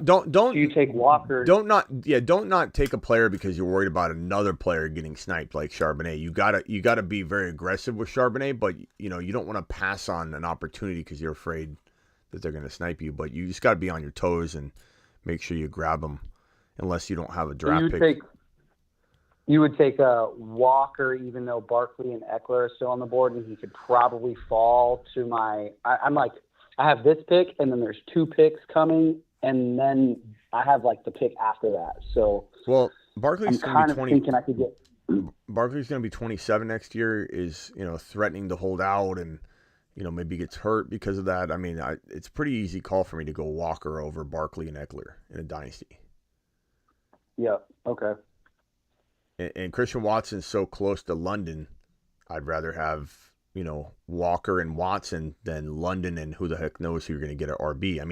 Don't you take Walker? Don't not take a player because you're worried about another player getting sniped like Charbonnet. You gotta be very aggressive with Charbonnet, but you don't want to pass on an opportunity because you're afraid that they're gonna snipe you. But you just gotta be on your toes and make sure you grab them, unless you don't have a draft pick. You would take Walker, even though Barkley and Eckler are still on the board, and he could probably fall to my. I have this pick, and then there's 2 picks coming. And then I have the pick after that. So Barkley's I'm going to be 20. Thinking I could get. Barkley's going to be 27 next year. Is threatening to hold out, and maybe gets hurt because of that. I mean, it's a pretty easy call for me to go Walker over Barkley and Eckler in a dynasty. Yeah. Okay. And Christian Watson's so close to London. I'd rather have Walker and Watson than London and who the heck knows who you're going to get at RB. I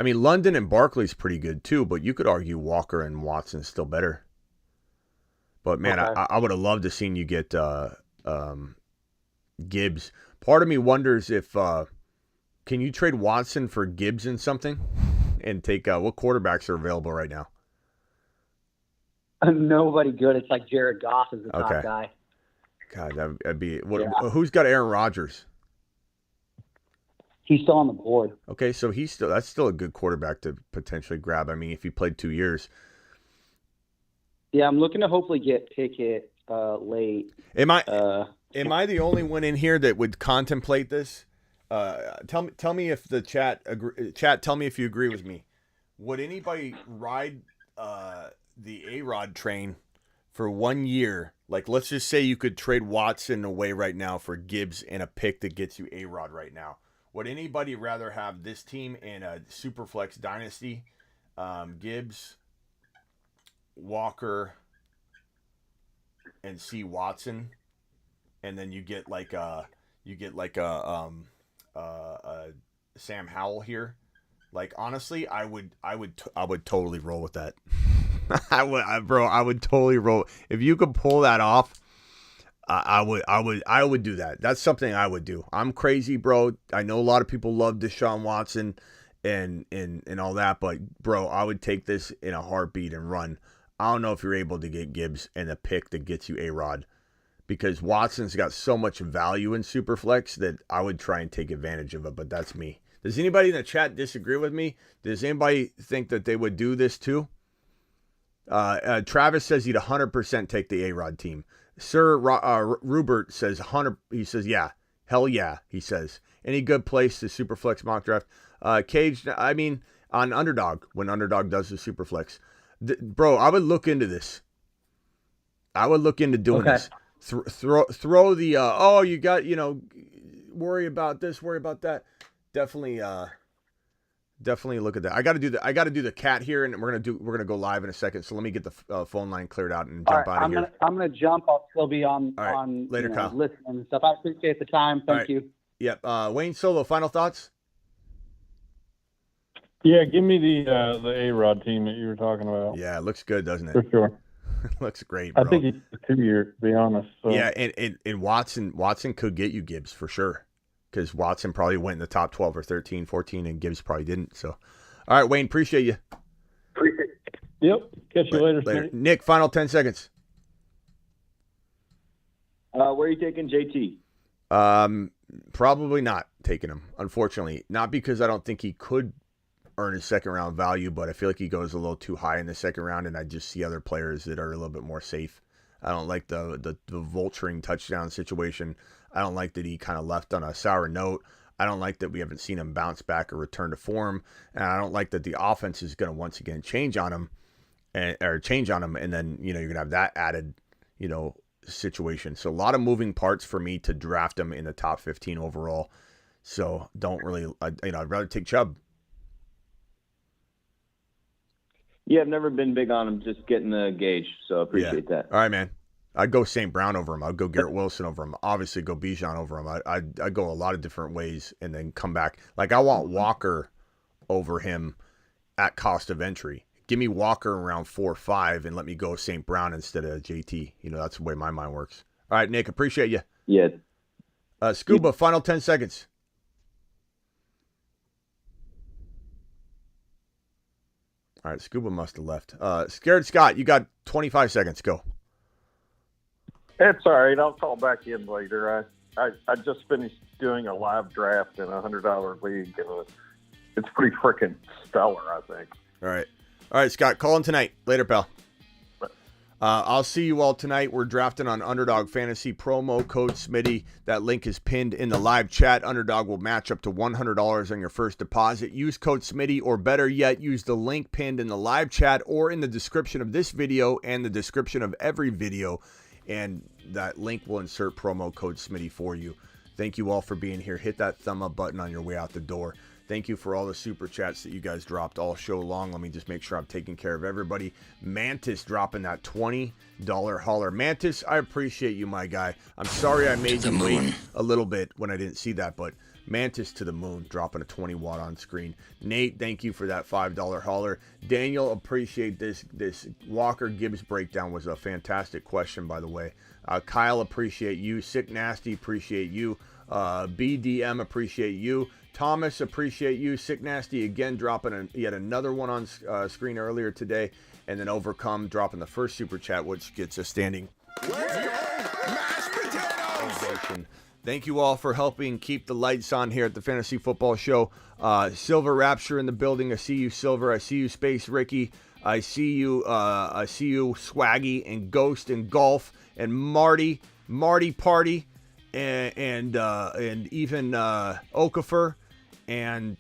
mean, London and Barkley's pretty good too, but you could argue Walker and Watson's still better. But man, okay. I would have loved to seen you get Gibbs. Part of me wonders if can you trade Watson for Gibbs in something, and take what quarterbacks are available right now? Nobody good. It's like Jared Goff is the top guy. God, that'd be who's got Aaron Rodgers? He's still on the board. Okay, so that's still a good quarterback to potentially grab. I mean, if he played 2 years. Yeah, I'm looking to hopefully get Pickett late. Am I the only one in here that would contemplate this? Tell me if the chat tell me if you agree with me. Would anybody ride the A-Rod train for 1 year? Like, let's just say you could trade Watson away right now for Gibbs and a pick that gets you A-Rod right now. Would anybody rather have this team in a Superflex Dynasty? Gibbs, Walker, and C. Watson, and then you get a Sam Howell here. Like, honestly, I would totally roll with that. I would totally roll if you could pull that off. I would do that. That's something I would do. I'm crazy, bro. I know a lot of people love Deshaun Watson and all that, but bro, I would take this in a heartbeat and run. I don't know if you're able to get Gibbs and a pick that gets you A-Rod, because Watson's got so much value in Superflex that I would try and take advantage of it, but that's me. Does anybody in the chat disagree with me? Does anybody think that they would do this too? Travis says he'd 100% take the A-Rod team. Sir Rupert says 100. He says, yeah, hell yeah. He says, any good place to Superflex mock draft? Cage. I mean, on Underdog, when Underdog does the Superflex, bro, I would look into this. I would look into doing this. Throw the you got worry about this, worry about that. Definitely look at that. I got to do the cat here, and we're gonna go live in a second. So let me get the phone line cleared out and jump out of here. I'm gonna jump. I'll still be on later, Kyle. Listening and stuff. I appreciate the time. Thank you. Yep. Wayne Solo, final thoughts. Yeah, give me the A-Rod team that you were talking about. Yeah, it looks good, doesn't it? For sure. Looks great, bro. I think he's 2 years, to be honest. So. Yeah, and Watson could get you Gibbs for sure, because Watson probably went in the top 12 or 13, 14, and Gibbs probably didn't. So, all right, Wayne, appreciate you. Yep. Catch you later. Nick, final 10 seconds. Where are you taking JT? Probably not taking him, unfortunately. Not because I don't think he could earn his second round value, but I feel like he goes a little too high in the second round, and I just see other players that are a little bit more safe. I don't like the vulturing touchdown situation. I don't like that he kind of left on a sour note. I don't like that we haven't seen him bounce back or return to form, and I don't like that the offense is going to once again change on him. or change on him, and then you're gonna have that added situation. So a lot of moving parts for me to draft him in the top 15 overall. So don't really, I'd rather take Chubb. Yeah, I've never been big on him, just getting the gauge, so I appreciate that. All right, man. I'd go St. Brown over him. I'd go Garrett Wilson over him. Obviously, go Bijan over him. I'd go a lot of different ways and then come back. Like, I want Walker over him at cost of entry. Give me Walker around 4 or 5 and let me go St. Brown instead of JT. That's the way my mind works. All right, Nick, appreciate you. Yeah. Scuba, final 10 seconds. All right, Scuba must have left. Scared Scott, you got 25 seconds. Go. It's all right. I'll call back in later. I just finished doing a live draft in a $100 league, and it's pretty freaking stellar, I think. All right, Scott, call in tonight. Later, pal. I'll see you all tonight. We're drafting on Underdog Fantasy. Promo code Smitty. That link is pinned in the live chat. Underdog will match up to $100 on your first deposit. Use code Smitty, or better yet, use the link pinned in the live chat or in the description of this video and the description of every video, and that link will insert promo code Smitty for you. Thank you all for being here. Hit that thumb up button on your way out the door. Thank you for all the super chats that you guys dropped all show long. Let me just make sure I'm taking care of everybody. Mantis dropping that $20 holler. Mantis, I appreciate you, my guy. I'm sorry I made you wait a little bit when I didn't see that, but Mantis to the moon, dropping a 20 watt on screen. Nate, thank you for that $5 holler. Daniel, appreciate this. This Walker Gibbs breakdown was a fantastic question, by the way. Kyle, appreciate you. Sick Nasty, appreciate you. BDM, appreciate you. Thomas, appreciate you. Sick Nasty, again, dropping yet another one on screen earlier today. And then Overcome, dropping the first super chat, which gets a standing ovation. Thank you all for helping keep the lights on here at the Fantasy Football Show. Silver Rapture in the building. I see you, Silver. I see you, Space Ricky. I see you, Swaggy and Ghost and Golf and Marty Party, and even Okafor, and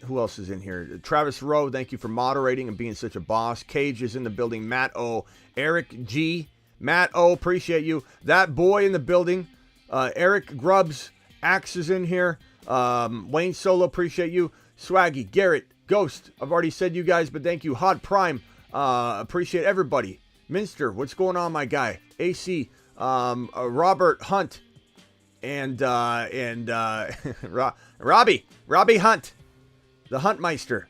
who else is in here? Travis Rowe, thank you for moderating and being such a boss. Cage is in the building. Matt O, Eric G, Matt O, appreciate you. That boy in the building. Eric Grubbs, Axe is in here. Wayne Solo, appreciate you. Swaggy, Garrett, Ghost, I've already said you guys, but thank you. Hot Prime, appreciate everybody. Minster, what's going on, my guy? AC, Robert Hunt, and Robbie Hunt, the Huntmeister.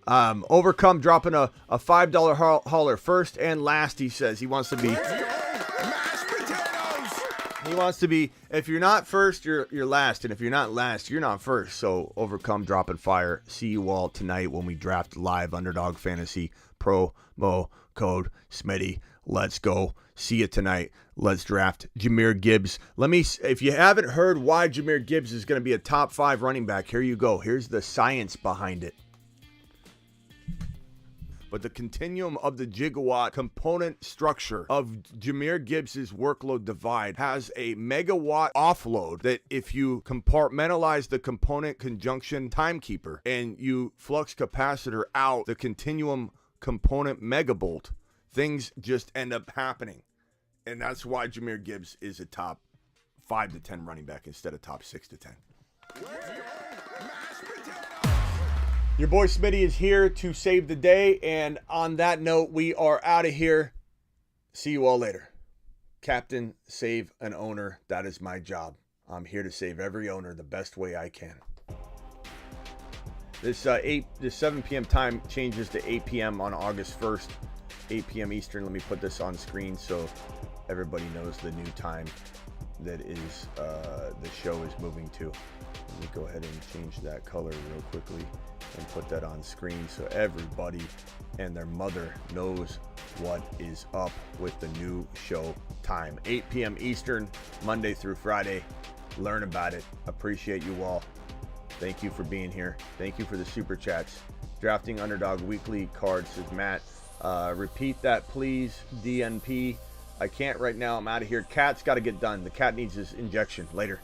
Overcome dropping a $5 hauler first and last. He says he wants to be. He wants to be. If you're not first, you're last, and if you're not last, you're not first. So Overcome dropping fire. See you all tonight when we draft live Underdog Fantasy promo code Smitty. Let's go. See you tonight. Let's draft Jahmyr Gibbs. If you haven't heard why Jahmyr Gibbs is going to be a top 5 running back, here you go. Here's the science behind it. But the continuum of the gigawatt component structure of Jahmyr Gibbs' workload divide has a megawatt offload that if you compartmentalize the component conjunction timekeeper and you flux capacitor out the continuum component megabolt, things just end up happening. And that's why Jahmyr Gibbs is a top 5 to 10 running back instead of top 6 to 10. Your boy Smitty is here to save the day. And on that note, we are out of here. See you all later. Captain, save an owner. That is my job. I'm here to save every owner the best way I can. This 7 p.m. time changes to 8 p.m. on August 1st. 8 p.m. Eastern. Let me put this on screen so everybody knows the new time that is the show is moving to. Let me go ahead and change that color real quickly and put that on screen so everybody and their mother knows what is up with the new show time. 8 p.m. Eastern, Monday through Friday. Learn about it. Appreciate you all. Thank you for being here. Thank you for the super chats. Drafting Underdog Weekly card, says Matt. Repeat that, please. DNP. I can't right now. I'm out of here. Cat's got to get done. The cat needs his injection later.